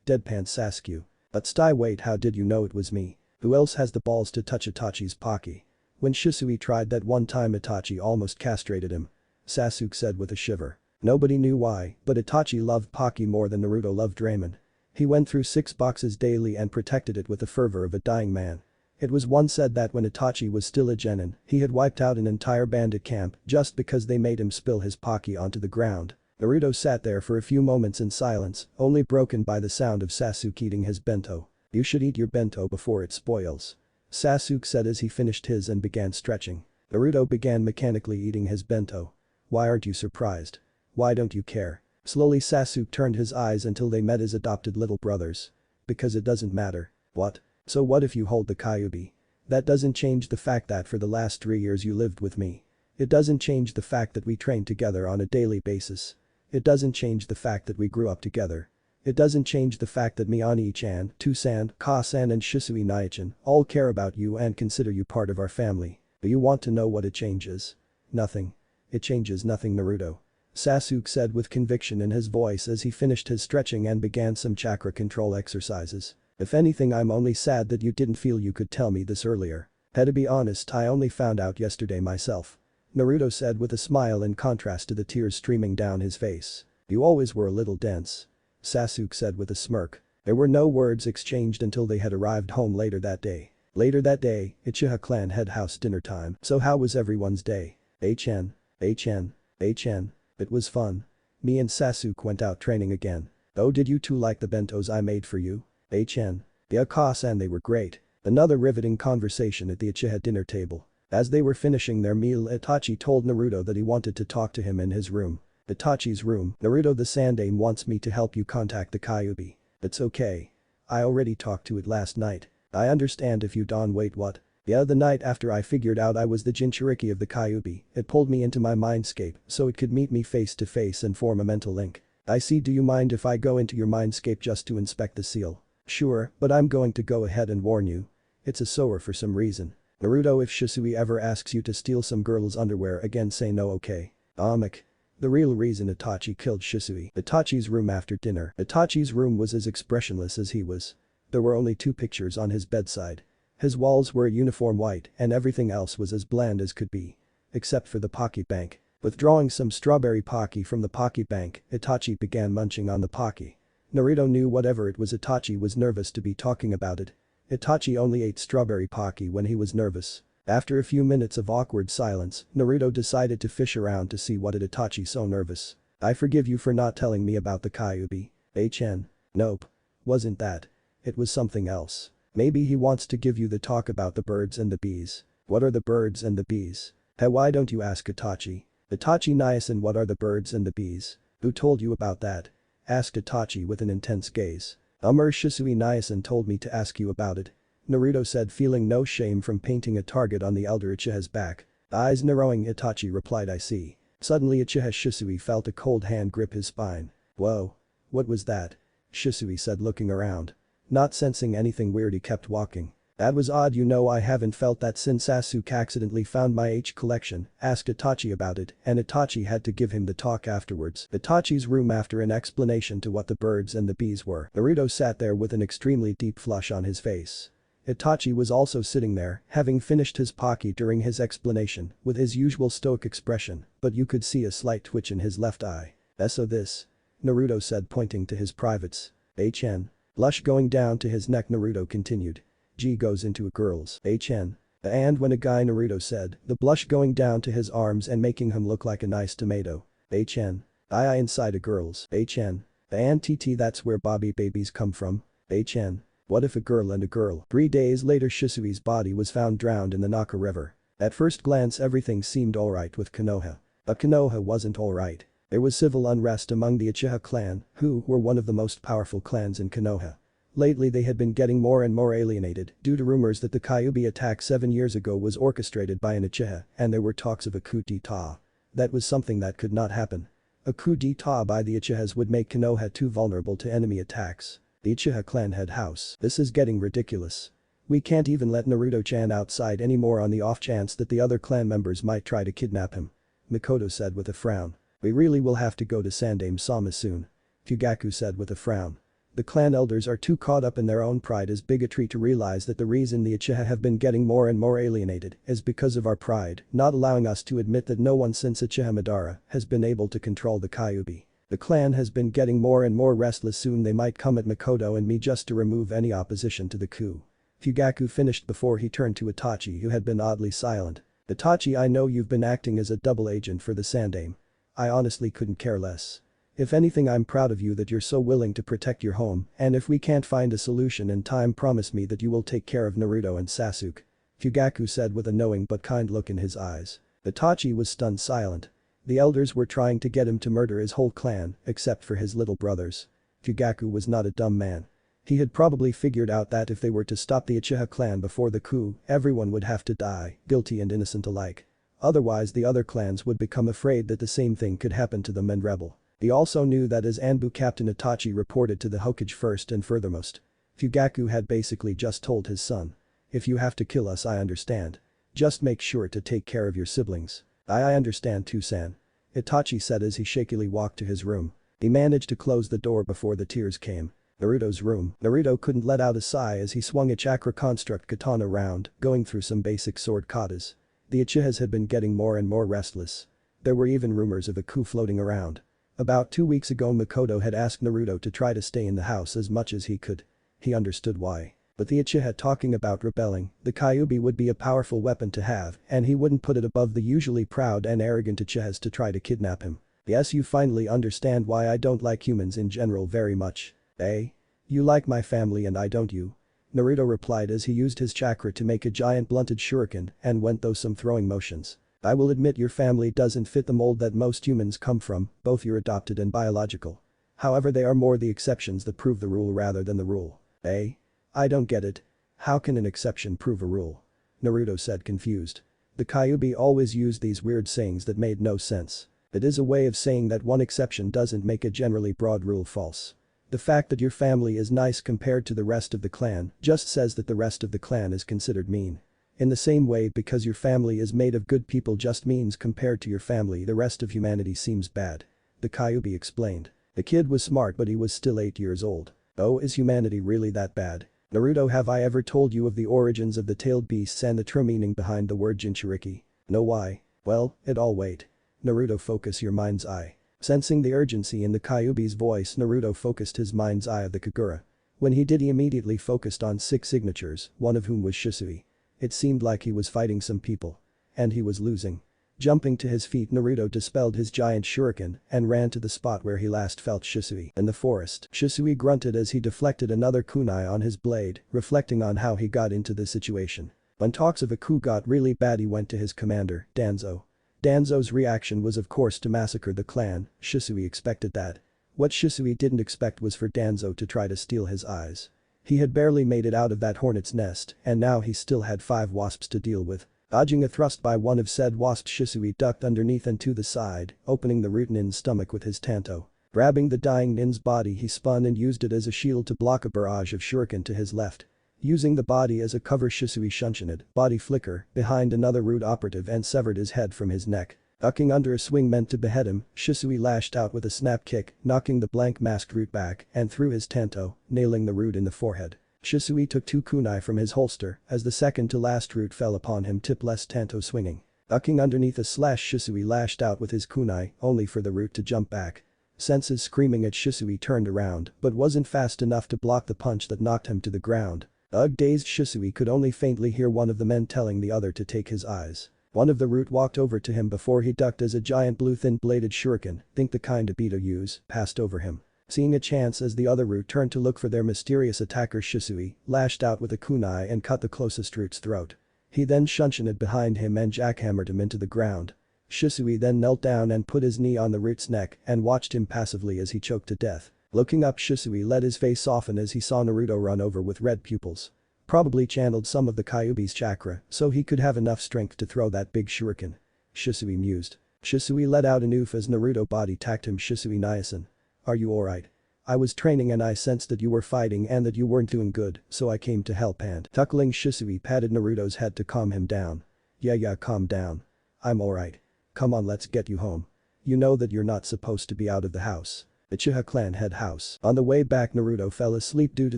deadpanned Sasuke. "But wait, how did you know it was me? Who else has the balls to touch Itachi's Pocky? When Shisui tried that one time Itachi almost castrated him," Sasuke said with a shiver. Nobody knew why, but Itachi loved Pocky more than Naruto loved ramen. He went through 6 boxes daily and protected it with the fervor of a dying man. It was once said that when Itachi was still a genin, he had wiped out an entire bandit camp just because they made him spill his Pocky onto the ground. Naruto sat there for a few moments in silence, only broken by the sound of Sasuke eating his bento. You should eat your bento before it spoils. Sasuke said as he finished his and began stretching. Naruto began mechanically eating his bento. Why aren't you surprised? Why don't you care? Slowly Sasuke turned his eyes until they met his adopted little brothers. Because it doesn't matter. What? So what if you hold the Kyuubi? That doesn't change the fact that for the last 3 years you lived with me. It doesn't change the fact that we trained together on a daily basis. It doesn't change the fact that we grew up together. It doesn't change the fact that Miyani-chan, Toussan, Ka-san and Shisui Nai-chan all care about you and consider you part of our family. Do you want to know what it changes? Nothing. It changes nothing, Naruto. Sasuke said with conviction in his voice as he finished his stretching and began some chakra control exercises. If anything, I'm only sad that you didn't feel you could tell me this earlier. Had to be honest, I only found out yesterday myself. Naruto said with a smile in contrast to the tears streaming down his face. You always were a little dense. Sasuke said with a smirk. There were no words exchanged until they had arrived home later that day. Later that day, Uchiha clan had house dinner time. So how was everyone's day? HN. It was fun. Me and Sasuke went out training again. Oh, did you two like the bentos I made for you? HN. Yeah, Ka-san, they were great. Another riveting conversation at the Uchiha dinner table. As they were finishing their meal, Itachi told Naruto that he wanted to talk to him in his room. Itachi's room. Naruto, the Sandaime wants me to help you contact the Kyuubi. It's okay. I already talked to it last night. I understand if you don't. Wait, what? Yeah, the night after I figured out I was the Jinchuriki of the Kyuubi, it pulled me into my mindscape so it could meet me face to face and form a mental link. I see. Do you mind if I go into your mindscape just to inspect the seal? Sure, but I'm going to go ahead and warn you. It's a sower for some reason. Naruto, if Shisui ever asks you to steal some girl's underwear again, say no, okay? Amik. The real reason Itachi killed Shisui. Itachi's room after dinner. Itachi's room was as expressionless as he was. There were only 2 pictures on his bedside. His walls were a uniform white and everything else was as bland as could be. Except for the Pocky Bank. Withdrawing some strawberry Pocky from the Pocky Bank, Itachi began munching on the Pocky. Naruto knew whatever it was, Itachi was nervous to be talking about it. Itachi only ate strawberry Pocky when he was nervous. After a few minutes of awkward silence, Naruto decided to fish around to see what had Itachi so nervous. I forgive you for not telling me about the Kyuubi. HN. Nope. Wasn't that. It was something else. Maybe he wants to give you the talk about the birds and the bees. What are the birds and the bees? Hey, why don't you ask Itachi? Itachi Nyasan, what are the birds and the bees? Who told you about that? Asked Itachi with an intense gaze. Shisui Nyasan told me to ask you about it. Naruto said, feeling no shame from painting a target on the elder Uchiha's back. Eyes narrowing, Itachi replied, I see. Suddenly Uchiha Shisui felt a cold hand grip his spine. Whoa. What was that? Shisui said, looking around. Not sensing anything weird, he kept walking. That was odd, you know, I haven't felt that since Sasuke accidentally found my H collection, asked Itachi about it, and Itachi had to give him the talk afterwards. Itachi's room. After an explanation to what the birds and the bees were, Naruto sat there with an extremely deep flush on his face. Itachi was also sitting there, having finished his Pocky during his explanation, with his usual stoic expression, but you could see a slight twitch in his left eye. So this? Naruto said, pointing to his privates. HN. Blush going down to his neck, Naruto continued. G goes into a girl's. HN. And when a guy, Naruto said, the blush going down to his arms and making him look like a nice tomato. HN. I inside a girl's. HN. And TT, that's where Bobby babies come from. HN. What if a girl and a girl? 3 days later, Shisui's body was found drowned in the Naka River. At first glance everything seemed alright with Konoha. But Konoha wasn't alright. There was civil unrest among the Uchiha clan, who were one of the most powerful clans in Konoha. Lately they had been getting more and more alienated due to rumors that the Kyuubi attack 7 years ago was orchestrated by an Uchiha, and there were talks of a coup d'etat. That was something that could not happen. A coup d'etat by the Uchihas would make Konoha too vulnerable to enemy attacks. The Uchiha clan head house. This is getting ridiculous. We can't even let Naruto-chan outside anymore on the off chance that the other clan members might try to kidnap him. Mikoto said with a frown. We really will have to go to Sandaime Sama soon. Fugaku said with a frown. The clan elders are too caught up in their own pride as bigotry to realize that the reason the Uchiha have been getting more and more alienated is because of our pride, not allowing us to admit that no one since Uchiha Madara has been able to control the Kyuubi. The clan has been getting more and more restless, soon they might come at Mikoto and me just to remove any opposition to the coup. Fugaku finished before he turned to Itachi, who had been oddly silent. Itachi, I know you've been acting as a double agent for the Sandaime. I honestly couldn't care less. If anything, I'm proud of you that you're so willing to protect your home, and if we can't find a solution in time, promise me that you will take care of Naruto and Sasuke. Fugaku said with a knowing but kind look in his eyes. Itachi was stunned silent. The elders were trying to get him to murder his whole clan, except for his little brothers. Fugaku was not a dumb man. He had probably figured out that if they were to stop the Uchiha clan before the coup, everyone would have to die, guilty and innocent alike. Otherwise the other clans would become afraid that the same thing could happen to them and rebel. He also knew that as Anbu Captain Itachi reported to the Hokage first and furthermost. Fugaku had basically just told his son. If you have to kill us, I understand. Just make sure to take care of your siblings. I understand too, San. Itachi said as he shakily walked to his room. He managed to close the door before the tears came. Naruto's room. Naruto couldn't let out a sigh as he swung a chakra construct katana round, going through some basic sword katas. The Uchihas had been getting more and more restless. There were even rumors of a coup floating around. About 2 weeks ago, Makoto had asked Naruto to try to stay in the house as much as he could. He understood why. But the Uchiha talking about rebelling, the Kyuubi would be a powerful weapon to have, and he wouldn't put it above the usually proud and arrogant Uchihas to try to kidnap him. Yes, you finally understand why I don't like humans in general very much. Eh? You like my family and I don't, you? Naruto replied as he used his chakra to make a giant blunted shuriken and went through some throwing motions. I will admit your family doesn't fit the mold that most humans come from, both your adopted and biological. However, they are more the exceptions that prove the rule rather than the rule. Eh? I don't get it. How can an exception prove a rule? Naruto said, confused. The Kyuubi always used these weird sayings that made no sense. It is a way of saying that one exception doesn't make a generally broad rule false. The fact that your family is nice compared to the rest of the clan just says that the rest of the clan is considered mean. In the same way, because your family is made of good people just means compared to your family the rest of humanity seems bad. The Kyuubi explained. The kid was smart, but he was still 8 years old. Oh, is humanity really that bad? Naruto, have I ever told you of the origins of the tailed beasts and the true meaning behind the word Jinchuriki? No, why? Well, it all wait. Naruto, focus your mind's eye. Sensing the urgency in the Kyuubi's voice, Naruto focused his mind's eye of the Kagura. When he did, he immediately focused on 6 signatures, one of whom was Shisui. It seemed like he was fighting some people. And he was losing. Jumping to his feet, Naruto dispelled his giant shuriken and ran to the spot where he last felt Shisui in the forest. Shisui grunted as he deflected another kunai on his blade, reflecting on how he got into this situation. When talks of a coup got really bad, he went to his commander, Danzo. Danzo's reaction was of course to massacre the clan. Shisui expected that. What Shisui didn't expect was for Danzo to try to steal his eyes. He had barely made it out of that hornet's nest, and now he still had 5 wasps to deal with. Dodging a thrust by one of said wasps, Shisui ducked underneath and to the side, opening the root nin's stomach with his tanto. Grabbing the dying nin's body, he spun and used it as a shield to block a barrage of shuriken to his left. Using the body as a cover, Shisui shunshined, body flicker, behind another root operative and severed his head from his neck. Ducking under a swing meant to behead him, Shisui lashed out with a snap kick, knocking the blank masked root back and threw his tanto, nailing the root in the forehead. Shisui took 2 kunai from his holster as the second to last root fell upon him, tipless tanto swinging. Ducking underneath a slash, Shisui lashed out with his kunai, only for the root to jump back. Senses screaming at Shisui, turned around but wasn't fast enough to block the punch that knocked him to the ground. Dazed Shisui could only faintly hear one of the men telling the other to take his eyes. One of the root walked over to him before he ducked as a giant blue thin-bladed shuriken, think the kind Obito use, passed over him. Seeing a chance as the other root turned to look for their mysterious attacker, Shisui lashed out with a kunai and cut the closest root's throat. He then shunshined behind him and jackhammered him into the ground. Shisui then knelt down and put his knee on the root's neck and watched him passively as he choked to death. Looking up, Shisui let his face soften as he saw Naruto run over with red pupils. Probably channeled some of the Kyuubi's chakra so he could have enough strength to throw that big shuriken. Shisui mused. Shisui let out an oof as Naruto body tacked him. Shisui Nyasan. Are you alright? I was training and I sensed that you were fighting and that you weren't doing good, so I came to help. And chuckling, Shisui patted Naruto's head to calm him down. Yeah, calm down. I'm alright. Come on, let's get you home. You know that you're not supposed to be out of the house. Uchiha clan head house. On the way back, Naruto fell asleep due to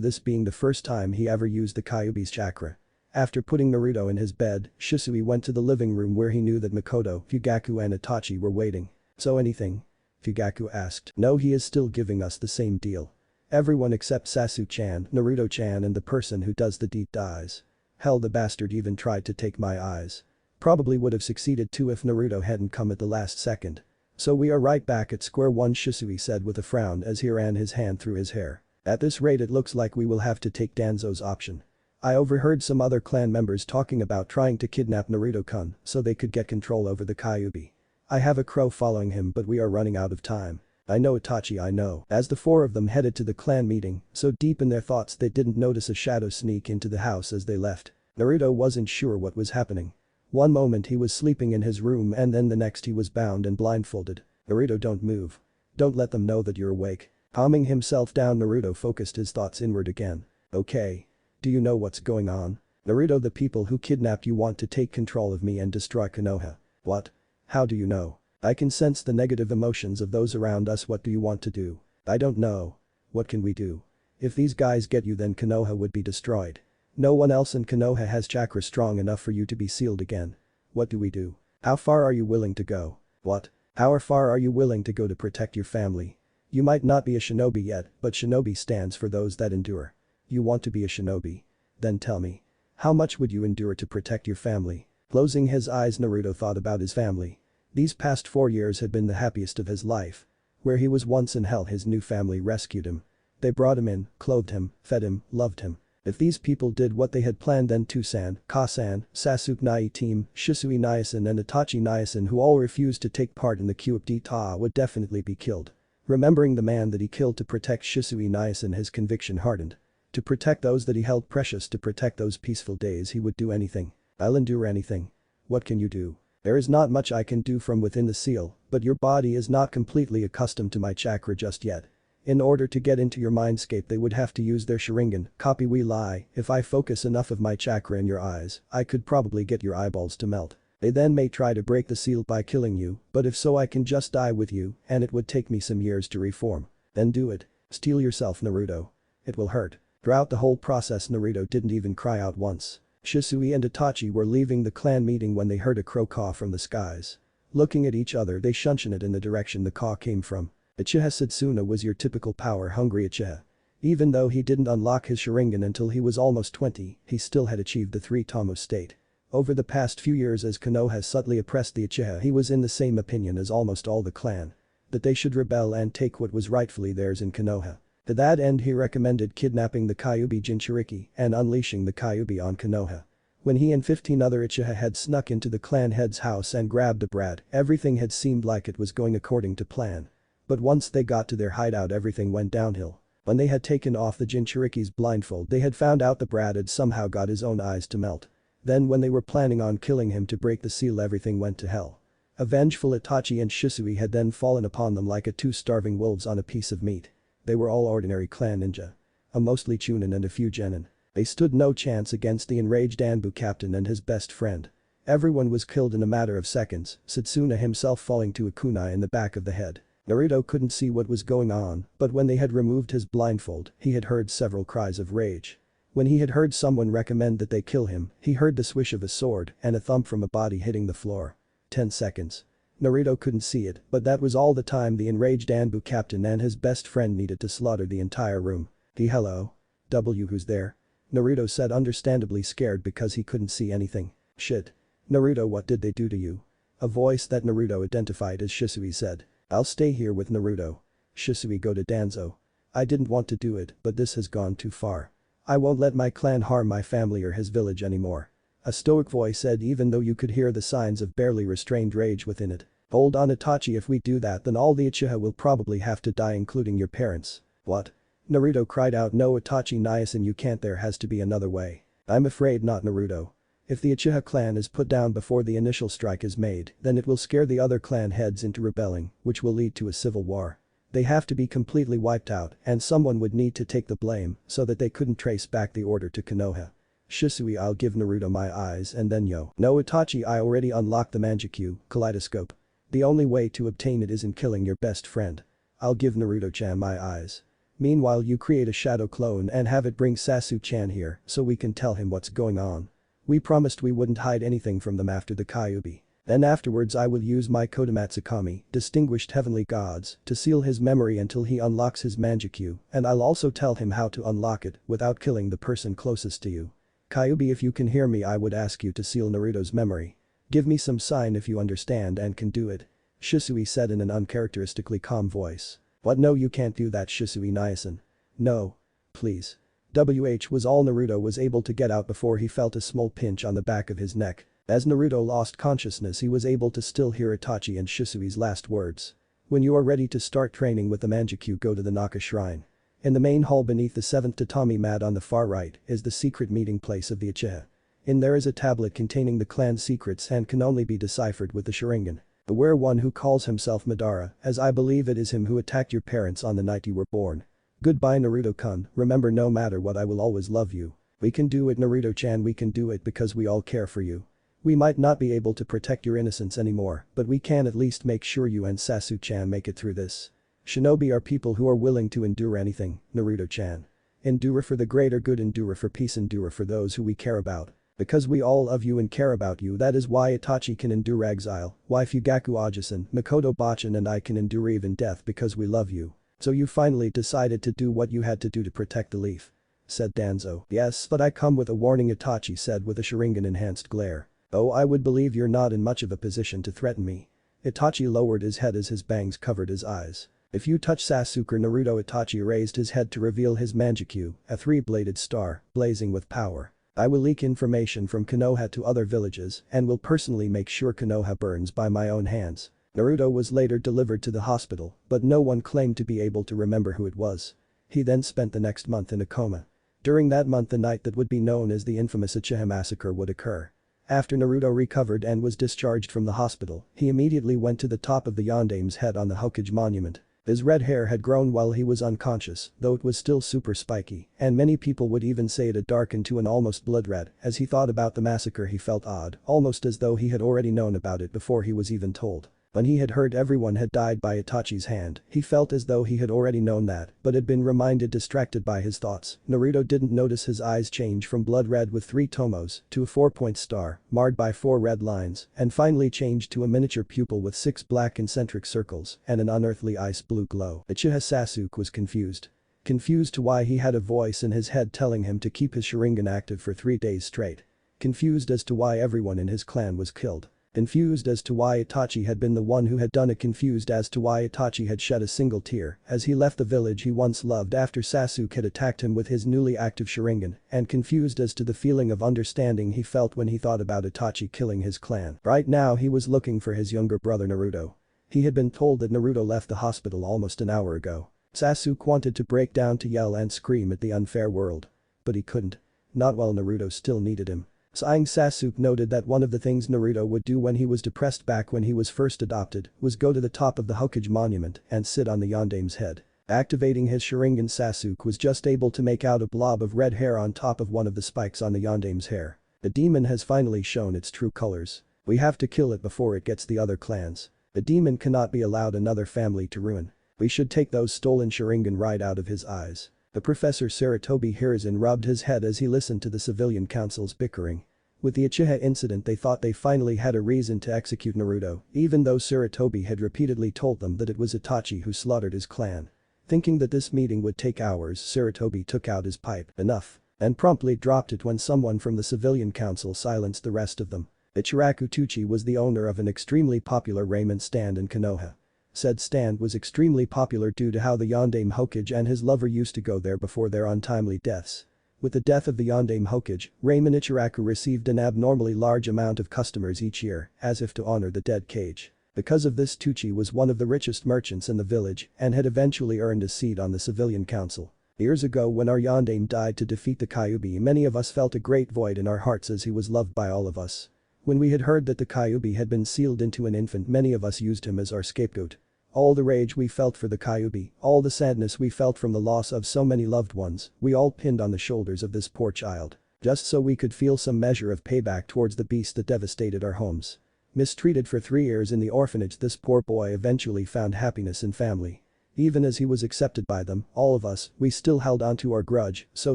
this being the first time he ever used the Kyuubi's chakra. After putting Naruto in his bed, Shisui went to the living room where he knew that Makoto, Fugaku and Itachi were waiting. So anything? Fugaku asked. No, he is still giving us the same deal. Everyone except Sasuke-chan, Naruto-chan and the person who does the deed dies. Hell, the bastard even tried to take my eyes. Probably would have succeeded too if Naruto hadn't come at the last second. So we are right back at square one, Shisui said with a frown as he ran his hand through his hair. At this rate it looks like we will have to take Danzo's option. I overheard some other clan members talking about trying to kidnap Naruto-kun so they could get control over the Kyuubi. I have a crow following him, but we are running out of time. I know, Itachi, I know. As the four of them headed to the clan meeting, so deep in their thoughts they didn't notice a shadow sneak into the house as they left. Naruto wasn't sure what was happening. One moment he was sleeping in his room and then the next he was bound and blindfolded. Naruto, don't move. Don't let them know that you're awake. Calming himself down, Naruto focused his thoughts inward again. Okay. Do you know what's going on? Naruto, the people who kidnapped you want to take control of me and destroy Konoha. What? How do you know? I can sense the negative emotions of those around us. What do you want to do? I don't know. What can we do? If these guys get you, then Konoha would be destroyed. No one else in Konoha has chakra strong enough for you to be sealed again. What do we do? How far are you willing to go? What? How far are you willing to go to protect your family? You might not be a shinobi yet, but shinobi stands for those that endure. You want to be a shinobi? Then tell me. How much would you endure to protect your family? Closing his eyes, Naruto thought about his family. These past 4 years had been the happiest of his life. Where he was once in hell, his new family rescued him. They brought him in, clothed him, fed him, loved him. If these people did what they had planned, then Toussaint, Kasan, Sasuke Nai team, Shisui Nyasen and Itachi Nyasen, who all refused to take part in the Kyuubi Ta, would definitely be killed. Remembering the man that he killed to protect Shisui Nyasen, his conviction hardened. To protect those that he held precious, to protect those peaceful days, he would do anything. I'll endure anything. What can you do? There is not much I can do from within the seal, but your body is not completely accustomed to my chakra just yet. In order to get into your mindscape they would have to use their Sharingan, copy we lie. If I focus enough of my chakra in your eyes, I could probably get your eyeballs to melt. They then may try to break the seal by killing you, but if so I can just die with you and it would take me some years to reform. Then do it. Steel yourself, Naruto. It will hurt. Throughout the whole process Naruto didn't even cry out once. Shisui and Itachi were leaving the clan meeting when they heard a crow caw from the skies. Looking at each other they shunshin it in the direction the caw came from. Uchiha Setsuna was your typical power-hungry Uchiha. Even though he didn't unlock his Sharingan until he was almost 20, he still had achieved the 3 Tomo state. Over the past few years as Konoha subtly oppressed the Uchiha, he was in the same opinion as almost all the clan. That they should rebel and take what was rightfully theirs in Konoha. To that end he recommended kidnapping the Kyuubi Jinchuriki and unleashing the Kyuubi on Konoha. When he and 15 other Uchiha had snuck into the clan head's house and grabbed the brat, everything had seemed like it was going according to plan. But once they got to their hideout everything went downhill. When they had taken off the Jinchuriki's blindfold they had found out the brat had somehow got his own eyes to melt. Then when they were planning on killing him to break the seal everything went to hell. A vengeful Itachi and Shisui had then fallen upon them like 2 starving wolves on a piece of meat. They were all ordinary clan ninja. A mostly Chunin and a few genin. They stood no chance against the enraged Anbu captain and his best friend. Everyone was killed in a matter of seconds, Setsuna himself falling to a kunai in the back of the head. Naruto couldn't see what was going on, but when they had removed his blindfold, he had heard several cries of rage. When he had heard someone recommend that they kill him, he heard the swish of a sword and a thump from a body hitting the floor. 10 seconds. Naruto couldn't see it, but that was all the time the enraged Anbu captain and his best friend needed to slaughter the entire room. Hello? Who's there? Naruto said, understandably scared because he couldn't see anything. Shit. Naruto, what did they do to you? A voice that Naruto identified as Shisui said. I'll stay here with Naruto. Shisui, go to Danzo. I didn't want to do it, but this has gone too far. I won't let my clan harm my family or his village anymore. A stoic voice said, even though you could hear the signs of barely restrained rage within it. Hold on, Itachi, if we do that then all the Uchiha will probably have to die, including your parents. What? Naruto cried out, no Itachi Nyasen, you can't, there has to be another way. I'm afraid not, Naruto. If the Uchiha clan is put down before the initial strike is made, then it will scare the other clan heads into rebelling, which will lead to a civil war. They have to be completely wiped out and someone would need to take the blame so that they couldn't trace back the order to Konoha. Shisui, I'll give Naruto my eyes and then yo. No Itachi, I already unlocked the Manjikyu, kaleidoscope. The only way to obtain it is in killing your best friend. I'll give Naruto-chan my eyes. Meanwhile you create a shadow clone and have it bring Sasuke-chan here so we can tell him what's going on. We promised we wouldn't hide anything from them after the Kyuubi. Then afterwards I will use my Kodamatsukami, distinguished heavenly gods, to seal his memory until he unlocks his Manjikyu, and I'll also tell him how to unlock it without killing the person closest to you. Kyuubi, if you can hear me, I would ask you to seal Naruto's memory. Give me some sign if you understand and can do it. Shisui said in an uncharacteristically calm voice. What, no, you can't do that, Shisui Niasen. No. Please. Was all Naruto was able to get out before he felt a small pinch on the back of his neck. As Naruto lost consciousness, he was able to still hear Itachi and Shisui's last words. When you are ready to start training with the Manjikyu, go to the Naka Shrine. In the main hall beneath the 7th tatami mat on the far right is the secret meeting place of the Uchiha. In there is a tablet containing the clan's secrets and can only be deciphered with the Sharingan. Beware one who calls himself Madara, as I believe it is him who attacked your parents on the night you were born. Goodbye Naruto-kun, remember, no matter what, I will always love you. We can do it, Naruto-chan, we can do it because we all care for you. We might not be able to protect your innocence anymore, but we can at least make sure you and Sasuke-chan make it through this. Shinobi are people who are willing to endure anything, Naruto-chan. Endure for the greater good, endure for peace, endure for those who we care about. Because we all love you and care about you, that is why Itachi can endure exile, why Fugaku Ajisan, Makoto Bachan and I can endure even death, because we love you. So you finally decided to do what you had to do to protect the leaf. Said Danzo. Yes, but I come with a warning, Itachi said with a Sharingan-enhanced glare. Oh, I would believe you're not in much of a position to threaten me. Itachi lowered his head as his bangs covered his eyes. If you touch Sasuke or Naruto, Itachi raised his head to reveal his Manjikyu, a three-bladed star, blazing with power. I will leak information from Konoha to other villages and will personally make sure Konoha burns by my own hands. Naruto was later delivered to the hospital, but no one claimed to be able to remember who it was. He then spent the next month in a coma. During that month, the night that would be known as the infamous Uchiha massacre would occur. After Naruto recovered and was discharged from the hospital, he immediately went to the top of the Yondame's head on the Hokage monument. His red hair had grown while he was unconscious, though it was still super spiky, and many people would even say it had darkened to an almost blood red. As he thought about the massacre, he felt odd, almost as though he had already known about it before he was even told. When he had heard everyone had died by Itachi's hand, he felt as though he had already known that, but had been reminded, distracted by his thoughts. Naruto didn't notice his eyes change from blood red with 3 tomos to a 4-point star, marred by 4 red lines, and finally changed to a miniature pupil with 6 black concentric circles and an unearthly ice blue glow. Uchiha Sasuke was confused. Confused to why he had a voice in his head telling him to keep his Sharingan active for 3 days straight. Confused as to why everyone in his clan was killed. Confused as to why Itachi had been the one who had done it. Confused as to why Itachi had shed a single tear as he left the village he once loved after Sasuke had attacked him with his newly active Sharingan, and confused as to the feeling of understanding he felt when he thought about Itachi killing his clan. Right now he was looking for his younger brother Naruto. He had been told that Naruto left the hospital almost an hour ago. Sasuke wanted to break down, to yell and scream at the unfair world. But he couldn't. Not while Naruto still needed him. Sighing, Sasuke noted that one of the things Naruto would do when he was depressed back when he was first adopted was go to the top of the Hokage monument and sit on the Yondame's head. Activating his Sharingan, Sasuke was just able to make out a blob of red hair on top of one of the spikes on the Yondame's hair. The demon has finally shown its true colors. We have to kill it before it gets the other clans. The demon cannot be allowed another family to ruin. We should take those stolen Sharingan right out of his eyes. The Professor Saratobi Hiruzen rubbed his head as he listened to the civilian council's bickering. With the Uchiha incident, they thought they finally had a reason to execute Naruto, even though Saratobi had repeatedly told them that it was Itachi who slaughtered his clan. Thinking that this meeting would take hours, Saratobi took out his pipe, enough, and promptly dropped it when someone from the civilian council silenced the rest of them. Ichiraku Tuchi was the owner of an extremely popular ramen stand in Konoha. Said stand was extremely popular due to how the Yondame Hokage and his lover used to go there before their untimely deaths. With the death of the Yondame Hokage, Ramen Ichiraku received an abnormally large amount of customers each year, as if to honor the dead Kage. Because of this, Tuchi was one of the richest merchants in the village and had eventually earned a seat on the civilian council. Years ago, when our Yondame died to defeat the Kyuubi, many of us felt a great void in our hearts as he was loved by all of us. When we had heard that the Kyuubi had been sealed into an infant, many of us used him as our scapegoat. All the rage we felt for the Kyuubi, all the sadness we felt from the loss of so many loved ones, we all pinned on the shoulders of this poor child. Just so we could feel some measure of payback towards the beast that devastated our homes. Mistreated for 3 years in the orphanage, this poor boy eventually found happiness in family. Even as he was accepted by them, all of us, we still held onto our grudge, so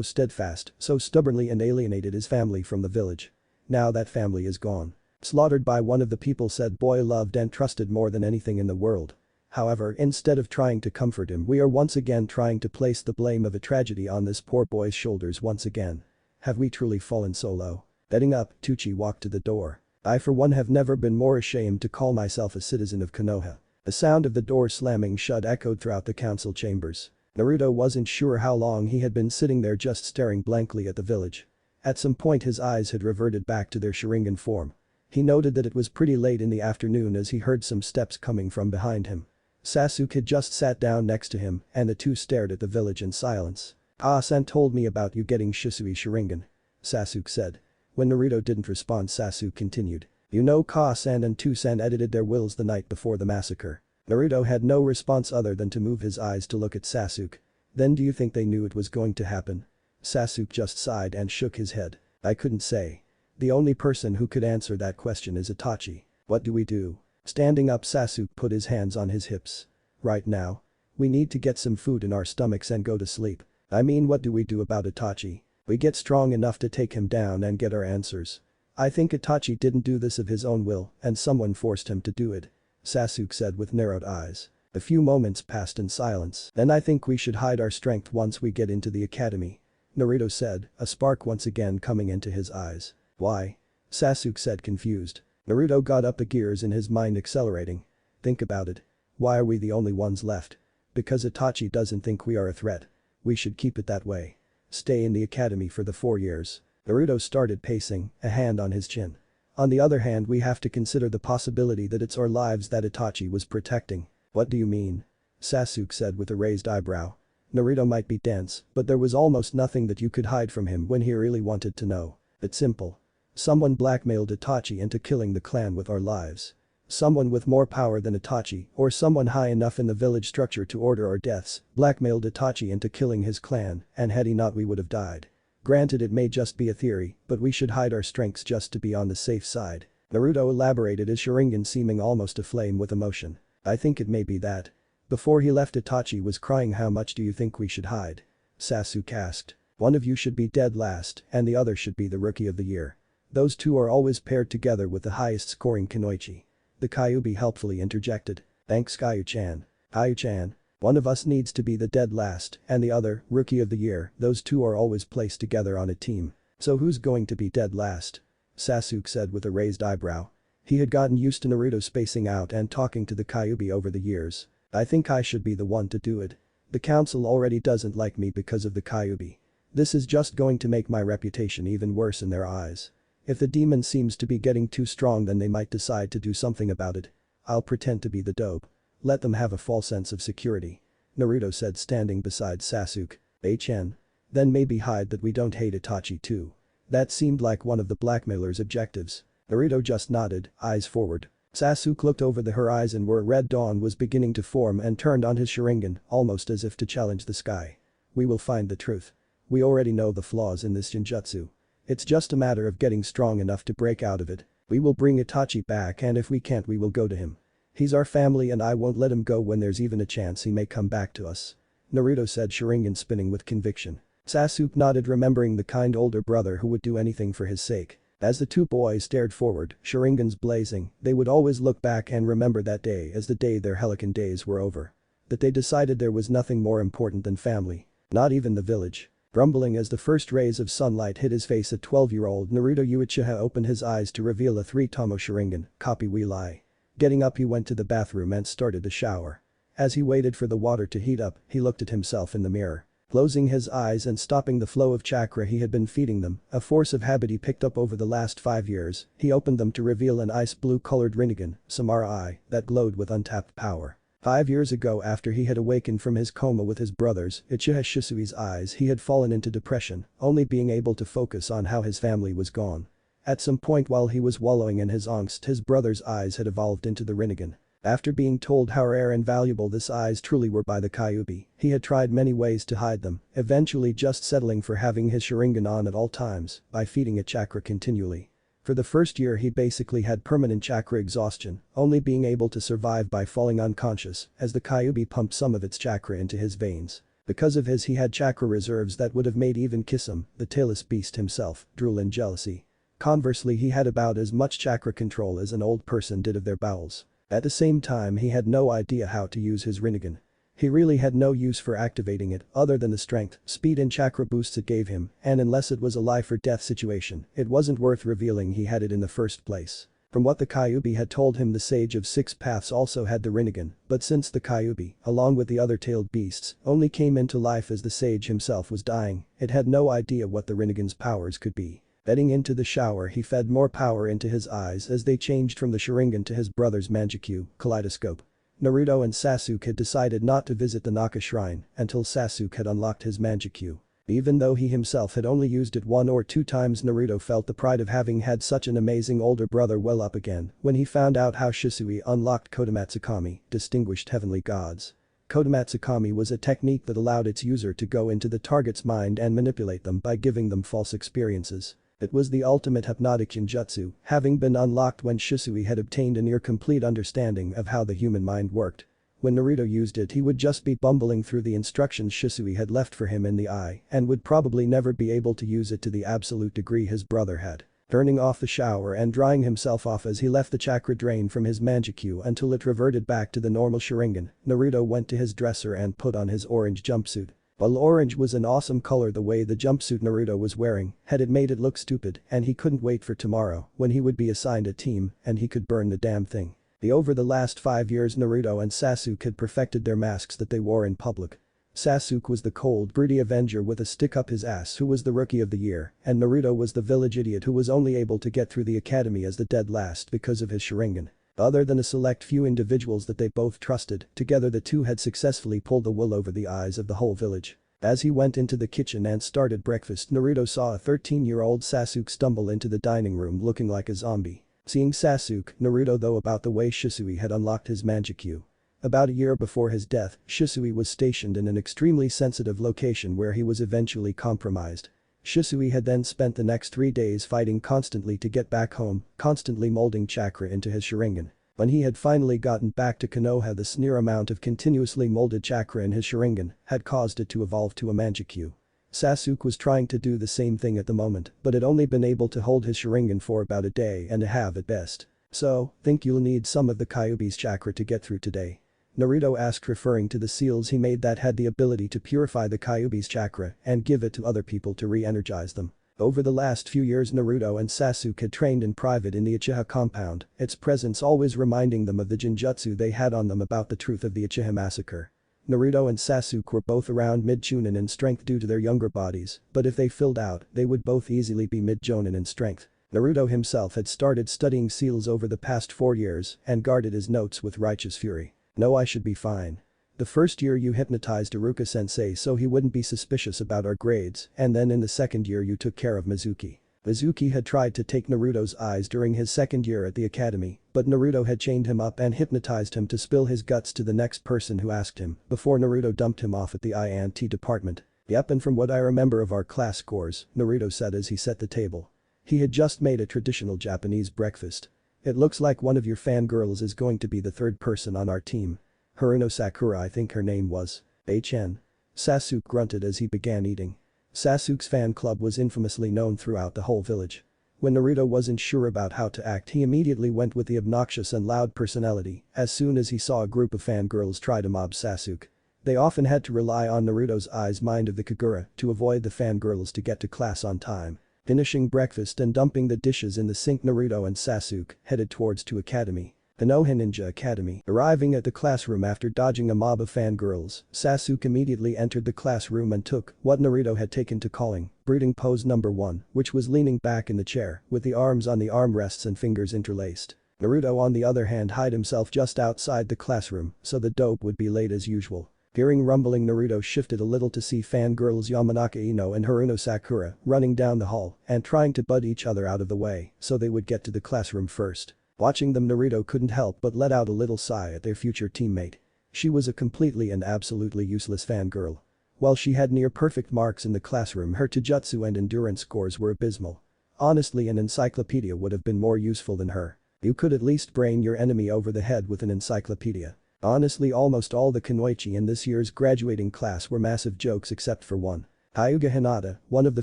steadfast, so stubbornly, and alienated his family from the village. Now that family is gone. Slaughtered by one of the people said boy loved and trusted more than anything in the world. However, instead of trying to comfort him, we are once again trying to place the blame of a tragedy on this poor boy's shoulders once again. Have we truly fallen so low? Getting up, Tuchi walked to the door. I for one have never been more ashamed to call myself a citizen of Konoha. The sound of the door slamming shut echoed throughout the council chambers. Naruto wasn't sure how long he had been sitting there just staring blankly at the village. At some point his eyes had reverted back to their Sharingan form. He noted that it was pretty late in the afternoon as he heard some steps coming from behind him. Sasuke had just sat down next to him and the two stared at the village in silence. "Ah-san told me about you getting Shisui Sharingan," Sasuke said. When Naruto didn't respond, Sasuke continued. "You know Ka-san and Tu-san edited their wills the night before the massacre." Naruto had no response other than to move his eyes to look at Sasuke. "Then do you think they knew it was going to happen?" Sasuke just sighed and shook his head. "I couldn't say. The only person who could answer that question is Itachi. What do we do?" Standing up, Sasuke put his hands on his hips. "Right now? We need to get some food in our stomachs and go to sleep. I mean, what do we do about Itachi? We get strong enough to take him down and get our answers. I think Itachi didn't do this of his own will and someone forced him to do it," Sasuke said with narrowed eyes. A few moments passed in silence. "Then I think we should hide our strength once we get into the academy," Naruto said, a spark once again coming into his eyes. "Why?" Sasuke said, confused. Naruto got up, the gears in his mind accelerating. "Think about it. Why are we the only ones left? Because Itachi doesn't think we are a threat. We should keep it that way. Stay in the academy for the 4 years." Naruto started pacing, a hand on his chin. "On the other hand, we have to consider the possibility that it's our lives that Itachi was protecting." "What do you mean?" Sasuke said with a raised eyebrow. Naruto might be dense, but there was almost nothing that you could hide from him when he really wanted to know. It's simple. Someone blackmailed Itachi into killing the clan with our lives. Someone with more power than Itachi, or someone high enough in the village structure to order our deaths, blackmailed Itachi into killing his clan, and had he not, we would have died. Granted, it may just be a theory, but we should hide our strengths just to be on the safe side." Naruto elaborated, his Sharingan seeming almost aflame with emotion. "I think it may be that. Before he left, Itachi was crying. How much do you think we should hide?" Sasuke asked. "One of you should be dead last and the other should be the rookie of the year. Those two are always paired together with the highest scoring kunoichi," the Kyuubi helpfully interjected. "Thanks, Kayu-chan. Kayu-chan. One of us needs to be the dead last and the other, rookie of the year. Those two are always placed together on a team. So who's going to be dead last?" Sasuke said with a raised eyebrow. He had gotten used to Naruto spacing out and talking to the Kyuubi over the years. "I think I should be the one to do it. The council already doesn't like me because of the Kyuubi. This is just going to make my reputation even worse in their eyes. If the demon seems to be getting too strong, then they might decide to do something about it. I'll pretend to be the dope. Let them have a false sense of security," Naruto said, standing beside Sasuke. "Chen. Then maybe hide that we don't hate Itachi too." That seemed like one of the blackmailer's objectives. Naruto just nodded, eyes forward. Sasuke looked over the horizon where a red dawn was beginning to form and turned on his Sharingan, almost as if to challenge the sky. "We will find the truth. We already know the flaws in this genjutsu. It's just a matter of getting strong enough to break out of it. We will bring Itachi back, and if we can't, we will go to him. He's our family and I won't let him go when there's even a chance he may come back to us," Naruto said, Sharingan spinning with conviction. Sasuke nodded, remembering the kind older brother who would do anything for his sake. As the two boys stared forward, Sharingans blazing, they would always look back and remember that day as the day their Helican days were over. That they decided there was nothing more important than family. Not even the village. Grumbling as the first rays of sunlight hit his face, a 12-year-old Naruto Uchiha opened his eyes to reveal a 3-tomo Sharingan, copy we lie. Getting up, he went to the bathroom and started a shower. As he waited for the water to heat up, he looked at himself in the mirror. Closing his eyes and stopping the flow of chakra he had been feeding them, a force of habit he picked up over the last 5 years, he opened them to reveal an ice blue-colored Rinnegan, Samara eye, that glowed with untapped power. 5 years ago, after he had awakened from his coma with his brothers, Uchiha Shisui's eyes, he had fallen into depression, only being able to focus on how his family was gone. At some point while he was wallowing in his angst, his brother's eyes had evolved into the Rinnegan. After being told how rare and valuable these eyes truly were by the Kyuubi, he had tried many ways to hide them, eventually just settling for having his Sharingan on at all times by feeding it chakra continually. For the first year he basically had permanent chakra exhaustion, only being able to survive by falling unconscious as the Kyuubi pumped some of its chakra into his veins. Because of his, he had chakra reserves that would have made even Kisame, the tailless beast himself, drool in jealousy. Conversely, he had about as much chakra control as an old person did of their bowels. At the same time, he had no idea how to use his Rinnegan. He really had no use for activating it other than the strength, speed and chakra boosts it gave him, and unless it was a life or death situation, it wasn't worth revealing he had it in the first place. From what the Kyuubi had told him, the Sage of Six Paths also had the Rinnegan, but since the Kyuubi, along with the other tailed beasts, only came into life as the sage himself was dying, it had no idea what the Rinnegan's powers could be. Heading into the shower, he fed more power into his eyes as they changed from the Sharingan to his brother's Manjikyu, kaleidoscope. Naruto and Sasuke had decided not to visit the Naka shrine until Sasuke had unlocked his Manjikyu. Even though he himself had only used it 1 or 2 times, Naruto felt the pride of having had such an amazing older brother well up again when he found out how Shisui unlocked Kodomatsukami, distinguished heavenly gods. Kodomatsukami was a technique that allowed its user to go into the target's mind and manipulate them by giving them false experiences. It was the ultimate hypnotic genjutsu, having been unlocked when Shisui had obtained a near-complete understanding of how the human mind worked. When Naruto used it, he would just be bumbling through the instructions Shisui had left for him in the eye and would probably never be able to use it to the absolute degree his brother had. Turning off the shower and drying himself off as he left the chakra drain from his Manjikyu until it reverted back to the normal Sharingan, Naruto went to his dresser and put on his orange jumpsuit. While orange was an awesome color, the way the jumpsuit Naruto was wearing had it made it look stupid, and he couldn't wait for tomorrow when he would be assigned a team and he could burn the damn thing. Over the last 5 years, Naruto and Sasuke had perfected their masks that they wore in public. Sasuke was the cold, broody Avenger with a stick up his ass who was the Rookie of the Year, and Naruto was the village idiot who was only able to get through the academy as the dead last because of his Sharingan. Other than a select few individuals that they both trusted, together the two had successfully pulled the wool over the eyes of the whole village. As he went into the kitchen and started breakfast, Naruto saw a 13-year-old Sasuke stumble into the dining room looking like a zombie. Seeing Sasuke, Naruto thought about the way Shisui had unlocked his Manjikyu. About a year before his death, Shisui was stationed in an extremely sensitive location where he was eventually compromised. Shisui had then spent the next 3 days fighting constantly to get back home, constantly molding chakra into his Sharingan. When he had finally gotten back to Konoha, the sheer amount of continuously molded chakra in his Sharingan had caused it to evolve to a Manjikyu. Sasuke was trying to do the same thing at the moment, but had only been able to hold his Sharingan for about a day and a half at best. "So, think you'll need some of the Kyuubi's chakra to get through today?" Naruto asked, referring to the seals he made that had the ability to purify the Kyuubi's chakra and give it to other people to re-energize them. Over the last few years, Naruto and Sasuke had trained in private in the Uchiha compound, its presence always reminding them of the genjutsu they had on them about the truth of the Uchiha massacre. Naruto and Sasuke were both around mid-chunin in strength due to their younger bodies, but if they filled out, they would both easily be mid-jonin in strength. Naruto himself had started studying seals over the past 4 years and guarded his notes with righteous fury. "No, I should be fine. The first year you hypnotized Iruka-sensei so he wouldn't be suspicious about our grades, and then in the second year you took care of Mizuki." Mizuki had tried to take Naruto's eyes during his second year at the academy, but Naruto had chained him up and hypnotized him to spill his guts to the next person who asked him before Naruto dumped him off at the I&T department. "Yep, and from what I remember of our class scores," Naruto said as he set the table. He had just made a traditional Japanese breakfast. "It looks like one of your fangirls is going to be the third person on our team. Haruno Sakura, I think her name was. HN." Sasuke grunted as he began eating. Sasuke's fan club was infamously known throughout the whole village. When Naruto wasn't sure about how to act, he immediately went with the obnoxious and loud personality as soon as he saw a group of fangirls try to mob Sasuke. They often had to rely on Naruto's eyes mind of the Kagura to avoid the fangirls to get to class on time. Finishing breakfast and dumping the dishes in the sink, Naruto and Sasuke headed towards to Academy. The Konoha Ninja Academy. Arriving at the classroom after dodging a mob of fangirls, Sasuke immediately entered the classroom and took what Naruto had taken to calling brooding pose number 1, which was leaning back in the chair with the arms on the armrests and fingers interlaced. Naruto, on the other hand, hid himself just outside the classroom so the dope would be late as usual. Hearing rumbling, Naruto shifted a little to see fangirls Yamanaka Ino and Haruno Sakura running down the hall and trying to butt each other out of the way so they would get to the classroom first. Watching them, Naruto couldn't help but let out a little sigh at their future teammate. She was a completely and absolutely useless fangirl. While she had near-perfect marks in the classroom, her taijutsu and endurance scores were abysmal. Honestly, an encyclopedia would have been more useful than her. You could at least brain your enemy over the head with an encyclopedia. Honestly, almost all the kunoichi in this year's graduating class were massive jokes except for one. Hyuga Hinata, one of the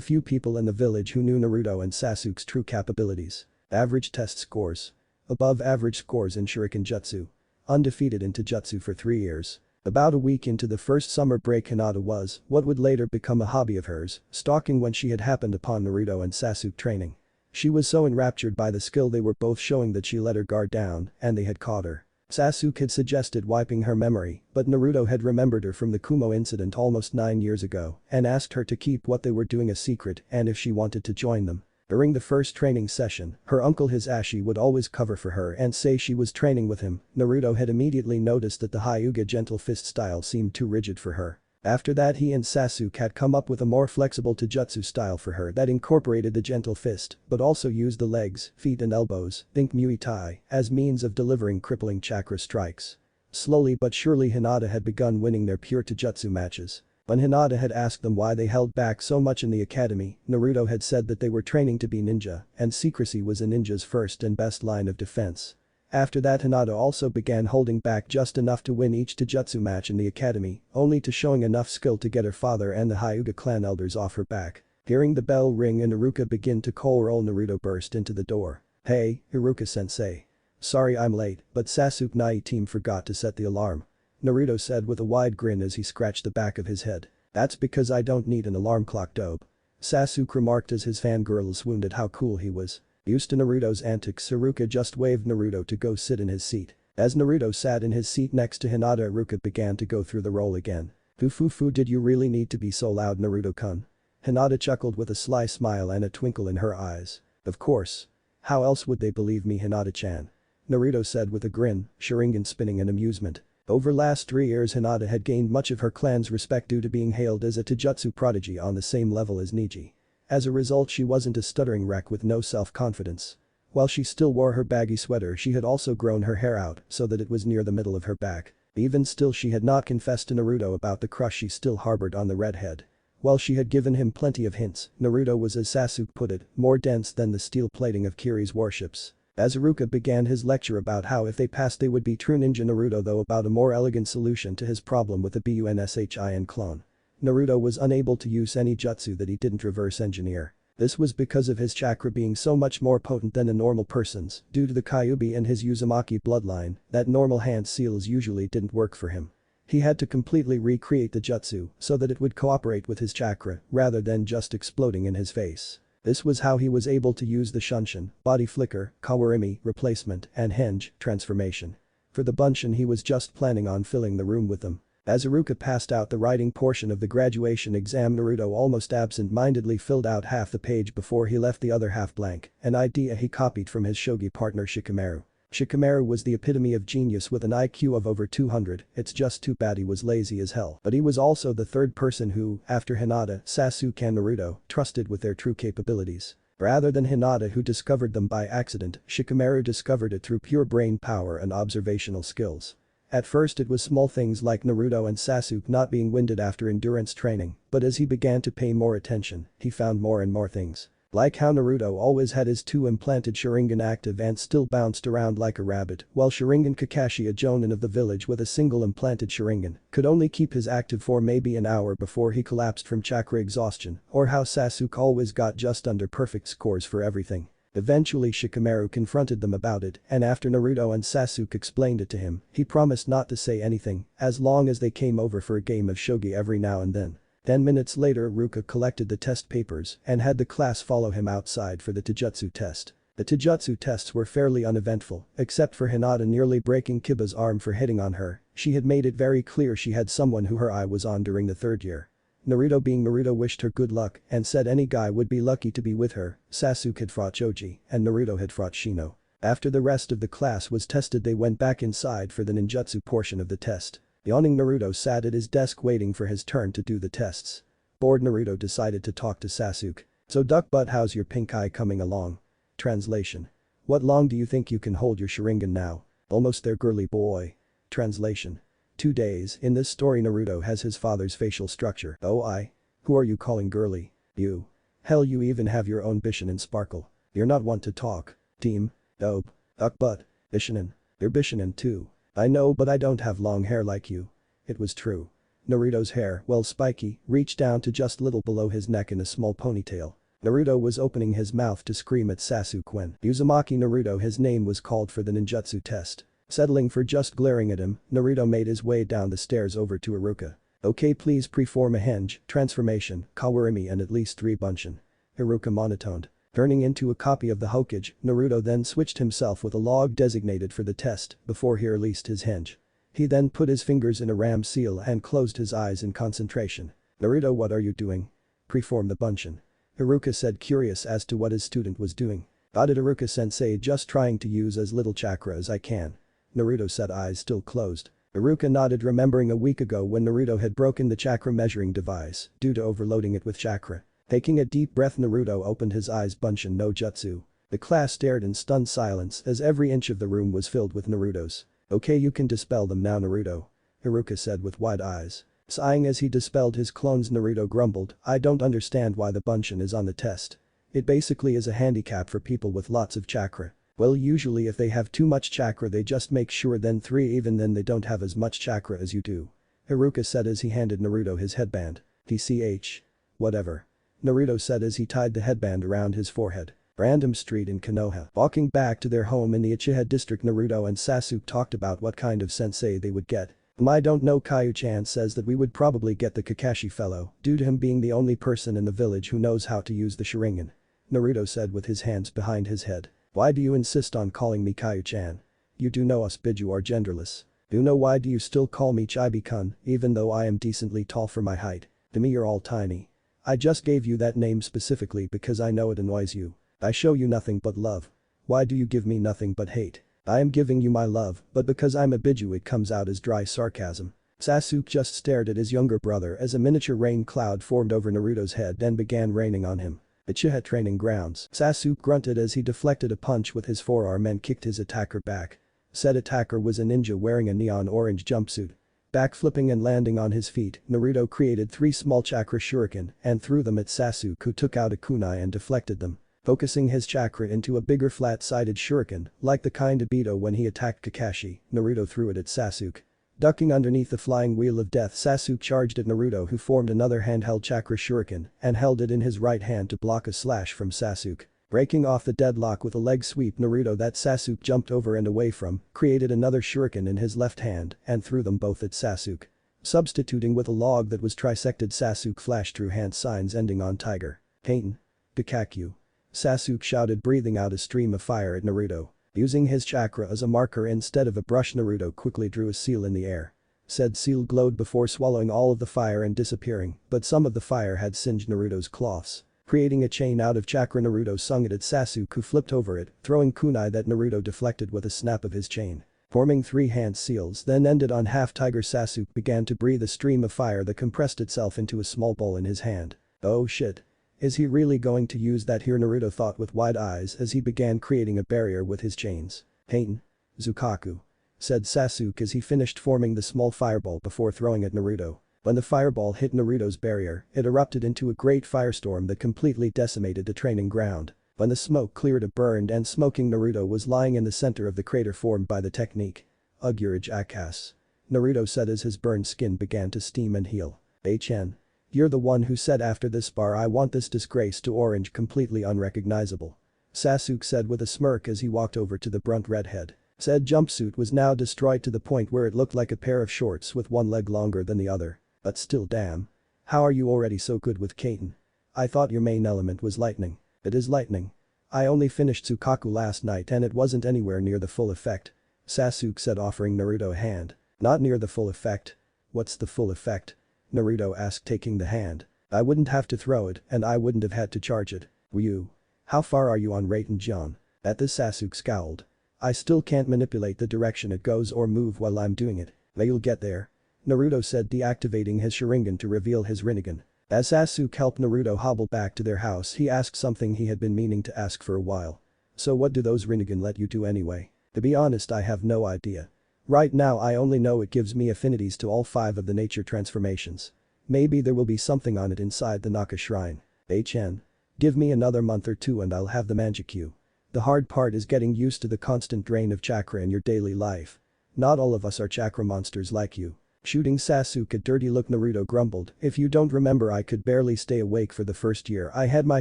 few people in the village who knew Naruto and Sasuke's true capabilities. Average test scores. Above average scores in Shuriken Jutsu. Undefeated in Taijutsu for 3 years. About a week into the first summer break, Hinata was, what would later become a hobby of hers, stalking when she had happened upon Naruto and Sasuke training. She was so enraptured by the skill they were both showing that she let her guard down, and they had caught her. Sasuke had suggested wiping her memory, but Naruto had remembered her from the Kumo incident almost 9 years ago and asked her to keep what they were doing a secret and if she wanted to join them. During the first training session, her uncle Hisashi would always cover for her and say she was training with him. Naruto had immediately noticed that the Hyuga gentle fist style seemed too rigid for her. After that, he and Sasuke had come up with a more flexible Taijutsu style for her that incorporated the gentle fist but also used the legs, feet and elbows, think Muay Thai, as means of delivering crippling chakra strikes. Slowly but surely Hinata had begun winning their pure Taijutsu matches. When Hinata had asked them why they held back so much in the academy, Naruto had said that they were training to be ninja, and secrecy was a ninja's first and best line of defense. After that, Hinata also began holding back just enough to win each Taijutsu match in the academy, only to showing enough skill to get her father and the Hyuga clan elders off her back. Hearing the bell ring and Iruka begin to roll, Naruto burst into the door. "Hey, Iruka-sensei. Sorry I'm late, but Sasuke Nai team forgot to set the alarm," Naruto said with a wide grin as he scratched the back of his head. "That's because I don't need an alarm clock, dope," Sasuke remarked as his fangirl swooned at how cool he was. Used to Naruto's antics, Iruka just waved Naruto to go sit in his seat. As Naruto sat in his seat next to Hinata, Iruka began to go through the role again. "Fufufu, did you really need to be so loud, Naruto-kun?" Hinata chuckled with a sly smile and a twinkle in her eyes. "Of course. How else would they believe me, Hinata-chan?" Naruto said with a grin, Sharingan spinning in amusement. Over last 3 years, Hinata had gained much of her clan's respect due to being hailed as a Taijutsu prodigy on the same level as Neji. As a result, she wasn't a stuttering wreck with no self-confidence. While she still wore her baggy sweater, she had also grown her hair out so that it was near the middle of her back. Even still, she had not confessed to Naruto about the crush she still harbored on the redhead. While she had given him plenty of hints, Naruto was, as Sasuke put it, more dense than the steel plating of Kiri's warships. As Iruka began his lecture about how if they passed they would be true ninja, Naruto though about a more elegant solution to his problem with the Bunshin clone. Naruto was unable to use any jutsu that he didn't reverse engineer. This was because of his chakra being so much more potent than a normal person's, due to the Kyuubi and his Uzumaki bloodline, that normal hand seals usually didn't work for him. He had to completely recreate the jutsu so that it would cooperate with his chakra rather than just exploding in his face. This was how he was able to use the Shunshin, body flicker, Kawarimi, replacement, and Henge, transformation. For the Bunshin, he was just planning on filling the room with them. As Iruka passed out the writing portion of the graduation exam, Naruto almost absent-mindedly filled out half the page before he left the other half blank, an idea he copied from his shogi partner Shikamaru. Shikamaru was the epitome of genius with an IQ of over 200, it's just too bad he was lazy as hell. But he was also the third person who, after Hinata, Sasuke and Naruto, trusted with their true capabilities. Rather than Hinata, who discovered them by accident, Shikamaru discovered it through pure brain power and observational skills. At first it was small things like Naruto and Sasuke not being winded after endurance training, but as he began to pay more attention, he found more and more things. Like how Naruto always had his 2 implanted Sharingan active and still bounced around like a rabbit, while Sharingan Kakashi, a jonin of the village with a single implanted Sharingan, could only keep his active for maybe an hour before he collapsed from chakra exhaustion, or how Sasuke always got just under perfect scores for everything. Eventually Shikamaru confronted them about it, and after Naruto and Sasuke explained it to him, he promised not to say anything as long as they came over for a game of shogi every now and then. 10 minutes later, Iruka collected the test papers and had the class follow him outside for the Taijutsu test. The Taijutsu tests were fairly uneventful, except for Hinata nearly breaking Kiba's arm for hitting on her. She had made it very clear she had someone who her eye was on during the 3rd year. Naruto, being Naruto, wished her good luck and said any guy would be lucky to be with her. Sasuke had fought Choji and Naruto had fought Shino. After the rest of the class was tested, they went back inside for the ninjutsu portion of the test. Yawning Naruto sat at his desk waiting for his turn to do the tests. Bored Naruto decided to talk to Sasuke. "So duck butt, how's your pink eye coming along?" Translation: "What long do you think you can hold your Sharingan now? Almost there, girly boy." Translation: 2 days. In this story, Naruto has his father's facial structure. "Oh, who are you calling girly? You. Hell, you even have your own Bishin and Sparkle. You're not one to talk. Team. Dope. Duck butt. Bishinin. You're Bishinin too. I know, but I don't have long hair like you." It was true. Naruto's hair, well spiky, reached down to just little below his neck in a small ponytail. Naruto was opening his mouth to scream at Sasuke when Uzumaki Naruto, his name, was called for the ninjutsu test. Settling for just glaring at him, Naruto made his way down the stairs over to Iruka. Okay, please preform a henge, transformation, Kawarimi and at least 3 bunshin. Iruka monotoned. Turning into a copy of the Hokage, Naruto then switched himself with a log designated for the test before he released his henge. He then put his fingers in a ram seal and closed his eyes in concentration. Naruto, what are you doing? Preform the bunshin. Iruka said, curious as to what his student was doing. Got it, Iruka-sensei, just trying to use as little chakra as I can. Naruto said, eyes still closed. Iruka nodded, remembering a week ago when Naruto had broken the chakra measuring device due to overloading it with chakra. Taking a deep breath, Naruto opened his eyes, bunshin no jutsu. The class stared in stunned silence as every inch of the room was filled with Narutos. Okay, you can dispel them now, Naruto. Iruka said with wide eyes. Sighing as he dispelled his clones, Naruto grumbled, I don't understand why the bunshin is on the test. It basically is a handicap for people with lots of chakra. Well, usually if they have too much chakra they just make sure then 3 even then they don't have as much chakra as you do. Iruka said as he handed Naruto his headband. TCH. Whatever. Naruto said as he tied the headband around his forehead. Random street in Konoha. Walking back to their home in the Uchiha district, Naruto and Sasuke talked about what kind of sensei they would get. I don't know, Kaiju-chan says that we would probably get the Kakashi fellow due to him being the only person in the village who knows how to use the Sharingan. Naruto said with his hands behind his head. Why do you insist on calling me Kaiju-chan? You do know us Biju are genderless. Do know why do you still call me Chibi-kun even though I am decently tall for my height? To me you're all tiny. I just gave you that name specifically because I know it annoys you. I show you nothing but love. Why do you give me nothing but hate? I am giving you my love, but because I'm a Biju it comes out as dry sarcasm. Sasuke just stared at his younger brother as a miniature rain cloud formed over Naruto's head and began raining on him. Uchiha training grounds. Sasuke grunted as he deflected a punch with his forearm and kicked his attacker back. Said attacker was a ninja wearing a neon orange jumpsuit. Backflipping and landing on his feet, Naruto created 3 small chakra shuriken and threw them at Sasuke, who took out a kunai and deflected them. Focusing his chakra into a bigger flat-sided shuriken, like the kind Obito when he attacked Kakashi, Naruto threw it at Sasuke. Ducking underneath the flying wheel of death, Sasuke charged at Naruto, who formed another handheld chakra shuriken and held it in his right hand to block a slash from Sasuke. Breaking off the deadlock with a leg sweep, Naruto that Sasuke jumped over and away from, created another shuriken in his left hand and threw them both at Sasuke. Substituting with a log that was trisected, Sasuke flashed through hand signs ending on tiger. Kaiten. Kakaku. Sasuke shouted, breathing out a stream of fire at Naruto. Using his chakra as a marker instead of a brush, Naruto quickly drew a seal in the air. Said seal glowed before swallowing all of the fire and disappearing, but some of the fire had singed Naruto's cloths. Creating a chain out of chakra, Naruto sung it at Sasuke, who flipped over it, throwing kunai that Naruto deflected with a snap of his chain. Forming 3 hand seals then ended on half tiger, Sasuke began to breathe a stream of fire that compressed itself into a small bowl in his hand. Oh shit. Is he really going to use that here, Naruto thought with wide eyes as he began creating a barrier with his chains. Kaiten. Zukaku. Said Sasuke as he finished forming the small fireball before throwing at Naruto. When the fireball hit Naruto's barrier, it erupted into a great firestorm that completely decimated the training ground. When the smoke cleared, a burned and smoking Naruto was lying in the center of the crater formed by the technique. Ugurage Akas. Naruto said as his burned skin began to steam and heal. HN. You're the one who said after this bar I want this disgrace to orange completely unrecognizable. Sasuke said with a smirk as he walked over to the brunt redhead. Said jumpsuit was now destroyed to the point where it looked like a pair of shorts with one leg longer than the other. But still, damn. How are you already so good with Kaiten? I thought your main element was lightning. It is lightning. I only finished Tsukaku last night and it wasn't anywhere near the full effect. Sasuke said, offering Naruto a hand. Not near the full effect. What's the full effect? Naruto asked, taking the hand. I wouldn't have to throw it and I wouldn't have had to charge it. Ryu. How far are you on Raiten-John? At this, Sasuke scowled. I still can't manipulate the direction it goes or move while I'm doing it. But you'll get there. Naruto said, deactivating his Sharingan to reveal his Rinnegan. As Sasuke helped Naruto hobble back to their house, he asked something he had been meaning to ask for a while. So what do those Rinnegan let you do anyway? To be honest, I have no idea. Right now I only know it gives me affinities to all 5 of the nature transformations. Maybe there will be something on it inside the Naka shrine. HN. Give me another month or 2 and I'll have the Manjikyu. The hard part is getting used to the constant drain of chakra in your daily life. Not all of us are chakra monsters like you. Shooting Sasuke a dirty look, Naruto grumbled, if you don't remember, I could barely stay awake for the first year I had my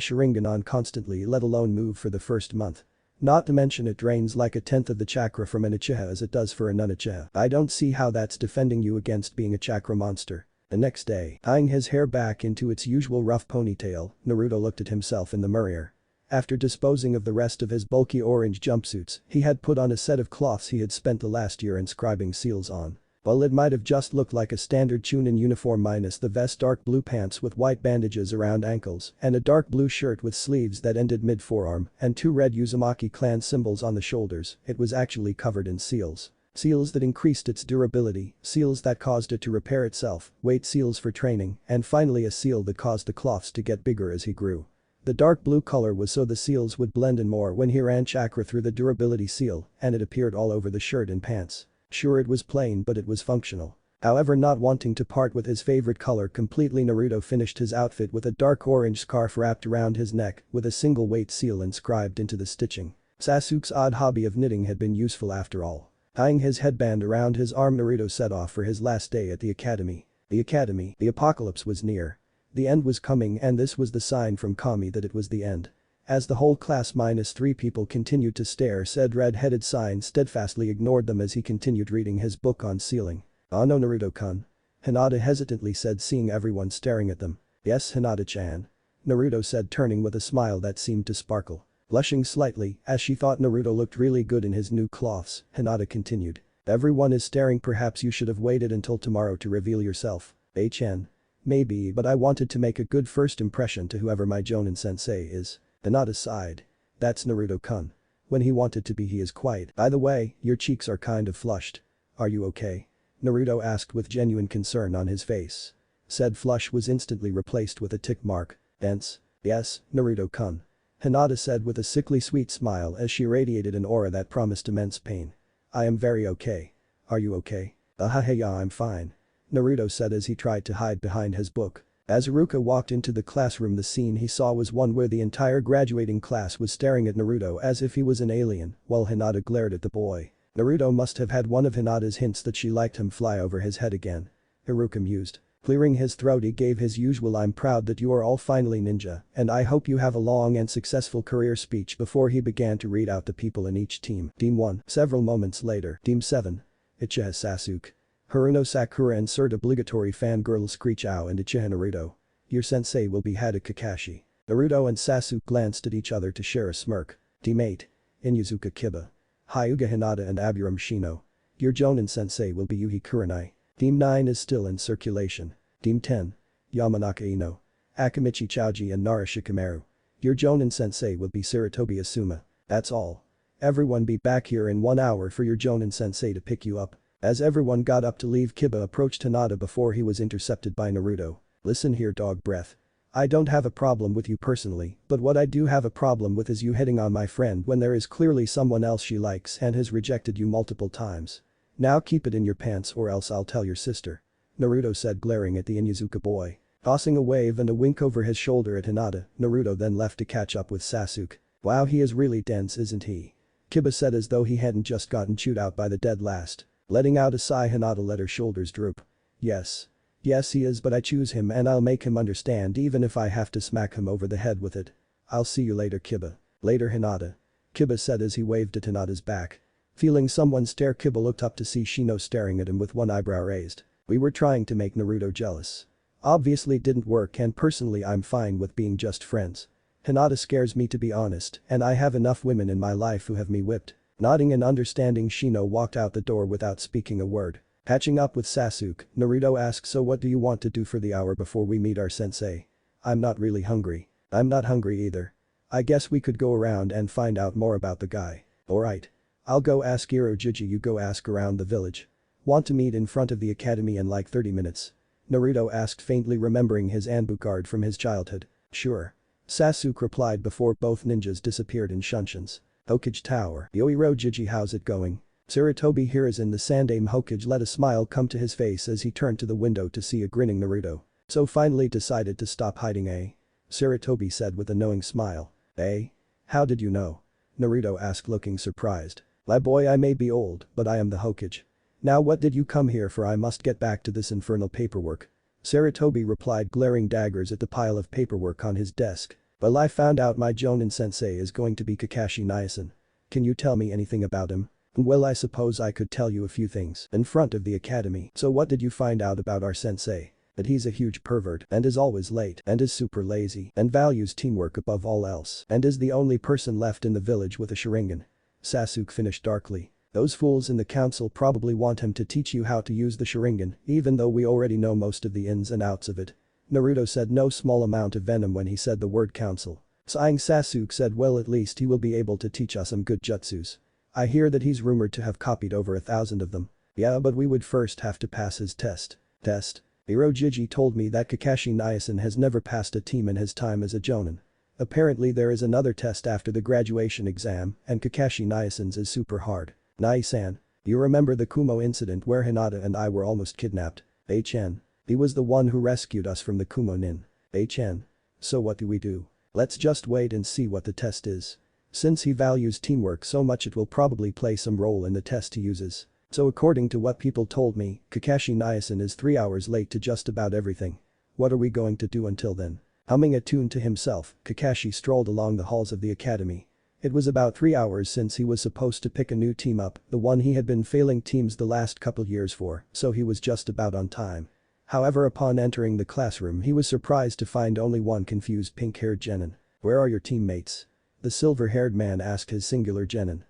Sharingan on constantly, let alone move for the first month. Not to mention it drains like a tenth of the chakra from an Uchiha as it does for a non-Uchiha. I don't see how that's defending you against being a chakra monster. The next day, tying his hair back into its usual rough ponytail, Naruto looked at himself in the mirror. After disposing of the rest of his bulky orange jumpsuits, he had put on a set of cloths he had spent the last year inscribing seals on. While it might have just looked like a standard Chunin uniform minus the vest, dark blue pants with white bandages around ankles, and a dark blue shirt with sleeves that ended mid-forearm, and 2 red Uzumaki clan symbols on the shoulders, it was actually covered in seals. Seals that increased its durability, seals that caused it to repair itself, weight seals for training, and finally a seal that caused the cloths to get bigger as he grew. The dark blue color was so the seals would blend in more when he ran chakra through the durability seal, and it appeared all over the shirt and pants. Sure, it was plain, but it was functional. However, not wanting to part with his favorite color completely, Naruto finished his outfit with a dark orange scarf wrapped around his neck with a single weight seal inscribed into the stitching. Sasuke's odd hobby of knitting had been useful after all. Tying his headband around his arm, Naruto set off for his last day at the academy. The apocalypse was near. The end was coming, and this was the sign from Kami that it was the end. As the whole class minus 3 people continued to stare, said red-headed sign steadfastly ignored them as he continued reading his book on sealing. "Ah no, Naruto-kun." Hinata hesitantly said, seeing everyone staring at them. "Yes, Hinata-chan." Naruto said, turning with a smile that seemed to sparkle. Blushing slightly, as she thought Naruto looked really good in his new cloths, Hinata continued. "Everyone is staring, perhaps you should have waited until tomorrow to reveal yourself." "Chen. Maybe, but I wanted to make a good first impression to whoever my Jonin sensei is." Hinata sighed. "That's Naruto-kun. When he wanted to be, he is quiet. By the way, your cheeks are kind of flushed. Are you okay?" Naruto asked with genuine concern on his face. Said flush was instantly replaced with a tick mark. "Dense." "Yes, Naruto-kun." Hinata said with a sickly sweet smile as she radiated an aura that promised immense pain. "I am very okay. Are you okay?" Yeah, I'm fine." Naruto said as he tried to hide behind his book. As Iruka walked into the classroom, the scene he saw was one where the entire graduating class was staring at Naruto as if he was an alien, while Hinata glared at the boy. Naruto must have had one of Hinata's hints that she liked him fly over his head again. Iruka mused. Clearing his throat, he gave his usual "I'm proud that you are all finally ninja, and I hope you have a long and successful career" speech before he began to read out the people in each team. Team 1. Several moments later. Team 7. Uchiha Sasuke. Haruno Sakura insert obligatory fangirl screech ow and Uchiha Naruto. "Your sensei will be Hada Kakashi." Naruto and Sasuke glanced at each other to share a smirk. Team 8. Inuzuka Kiba. Hyuga Hinata and Aburam Shino. "Your Jonin sensei will be Yuhi Kurenai." Team 9 is still in circulation. Team 10. Yamanaka Ino. Akamichi Chouji and Nara Shikamaru. "Your Jonin sensei will be Sarutobi Asuma." That's all. Everyone be back here in 1 hour for your Jonin sensei to pick you up. As everyone got up to leave, Kiba approached Hinata before he was intercepted by Naruto. "Listen here, dog breath. I don't have a problem with you personally, but what I do have a problem with is you hitting on my friend when there is clearly someone else she likes and has rejected you multiple times. Now keep it in your pants or else I'll tell your sister." Naruto said, glaring at the Inuzuka boy. Tossing a wave and a wink over his shoulder at Hinata, Naruto then left to catch up with Sasuke. "Wow, he is really dense, isn't he?" Kiba said as though he hadn't just gotten chewed out by the dead last. Letting out a sigh, Hinata let her shoulders droop. Yes, he is, but I choose him and I'll make him understand even if I have to smack him over the head with it. I'll see you later, Kiba." "Later, Hinata." Kiba said as he waved at Hinata's back. Feeling someone stare, Kiba looked up to see Shino staring at him with one eyebrow raised. "We were trying to make Naruto jealous. Obviously it didn't work, and personally I'm fine with being just friends. Hinata scares me, to be honest, and I have enough women in my life who have me whipped." Nodding and understanding, Shino walked out the door without speaking a word. Catching up with Sasuke, Naruto asked, "So what do you want to do for the hour before we meet our sensei?" "I'm not really hungry." "I'm not hungry either. I guess we could go around and find out more about the guy." "Alright. I'll go ask Irojiji, you go ask around the village." "Want to meet in front of the academy in like 30 minutes?" Naruto asked, faintly remembering his Anbu card from his childhood. "Sure." Sasuke replied before both ninjas disappeared in Shunshin's Hokage Tower. "Yo Irojiji, how's it going?" Sarutobi here is in the Sandaime Hokage let a smile come to his face as he turned to the window to see a grinning Naruto. "So finally decided to stop hiding, eh?" Sarutobi said with a knowing smile. "Eh? How did you know?" Naruto asked, looking surprised. "My boy, I may be old, but I am the Hokage. Now what did you come here for? I must get back to this infernal paperwork." Sarutobi replied, glaring daggers at the pile of paperwork on his desk. "Well, I found out my Jonin sensei is going to be Kakashi Naisen." Can you tell me anything about him? Well, I suppose I could tell you a few things in front of the academy. So what did you find out about our sensei? That he's a huge pervert and is always late and is super lazy and values teamwork above all else and is the only person left in the village with a Sharingan. Sasuke finished darkly. Those fools in the council probably want him to teach you how to use the Sharingan, even though we already know most of the ins and outs of it. Naruto said no small amount of venom when he said the word council. Sighing, Sasuke said, well, at least he will be able to teach us some good jutsus. I hear that he's rumored to have copied over 1,000 of them. Yeah, but we would first have to pass his test. Test? Irojiji told me that Kakashi Niasen has never passed a team in his time as a Jonin. Apparently there is another test after the graduation exam and Kakashi Niasen's is super hard. Nai-san. You remember the Kumo incident where Hinata and I were almost kidnapped? HN. He was the one who rescued us from the Kumo Nin. HN. So what do we do? Let's just wait and see what the test is. Since he values teamwork so much, it will probably play some role in the test he uses. So according to what people told me, Kakashi Niasen is 3 hours late to just about everything. What are we going to do until then? Humming a tune to himself, Kakashi strolled along the halls of the academy. It was about 3 hours since he was supposed to pick a new team up, the one he had been failing teams the last couple years for, so he was just about on time. However, upon entering the classroom he was surprised to find only one confused pink-haired genin. Where are your teammates? The silver-haired man asked his singular genin.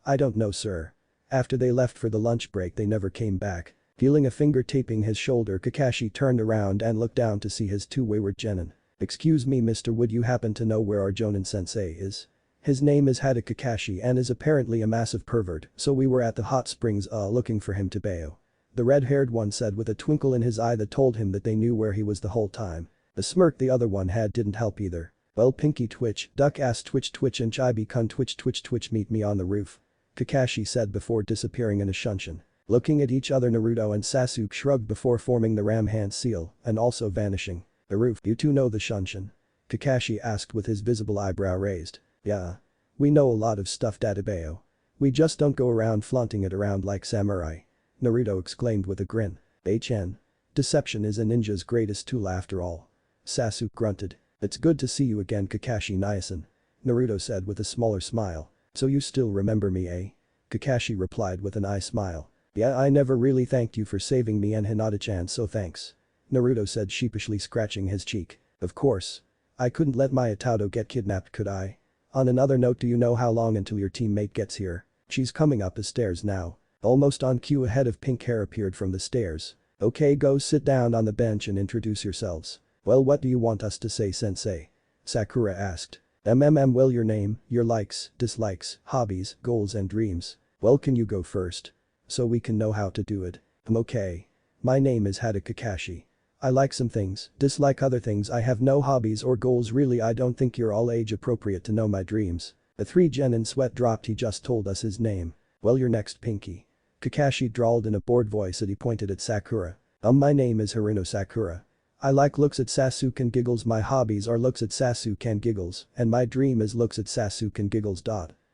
I don't know, sir. After they left for the lunch break they never came back. Feeling a finger taping his shoulder, Kakashi turned around and looked down to see his two wayward genin. Excuse me, mister, would you happen to know where our Jonin sensei is? His name is Hada Kakashi and is apparently a massive pervert, so we were at the hot springs looking for him to bail. The red-haired one said with a twinkle in his eye that told him that they knew where he was the whole time. The smirk the other one had didn't help either. Well, Pinky twitch, duck ass twitch twitch and chibi kun twitch twitch twitch, meet me on the roof. Kakashi said before disappearing in a shunshin. Looking at each other, Naruto and Sasuke shrugged before forming the ram hand seal and also vanishing. The roof, you two know the shunshin? Kakashi asked with his visible eyebrow raised. Yeah. We know a lot of stuff, Databeo. We just don't go around flaunting it around like samurai. Naruto exclaimed with a grin. HN. Deception is a ninja's greatest tool after all. Sasuke grunted. It's good to see you again, Kakashi Niasen. Naruto said with a smaller smile. So you still remember me, eh? Kakashi replied with an eye smile. Yeah, I never really thanked you for saving me and Hinata-chan, so thanks. Naruto said, sheepishly scratching his cheek. Of course. I couldn't let my Itato get kidnapped, could I? On another note, do you know how long until your teammate gets here? She's coming up the stairs now. Almost on cue, a head of pink hair appeared from the stairs. Okay, go sit down on the bench and introduce yourselves. Well, what do you want us to say, sensei? Sakura asked. Well, your name, your likes, dislikes, hobbies, goals and dreams. Well, can you go first? So we can know how to do it. Okay. My name is Hada Kakashi. I like some things, dislike other things. I have no hobbies or goals really. I don't think you're all age appropriate to know my dreams. The three genin sweat dropped. He just told us his name. Well, you're next, Pinky. Kakashi drawled in a bored voice and he pointed at Sakura. My name is Haruno Sakura. I like looks at Sasuke and giggles. My hobbies are looks at Sasuke and giggles, and my dream is looks at Sasuke and giggles.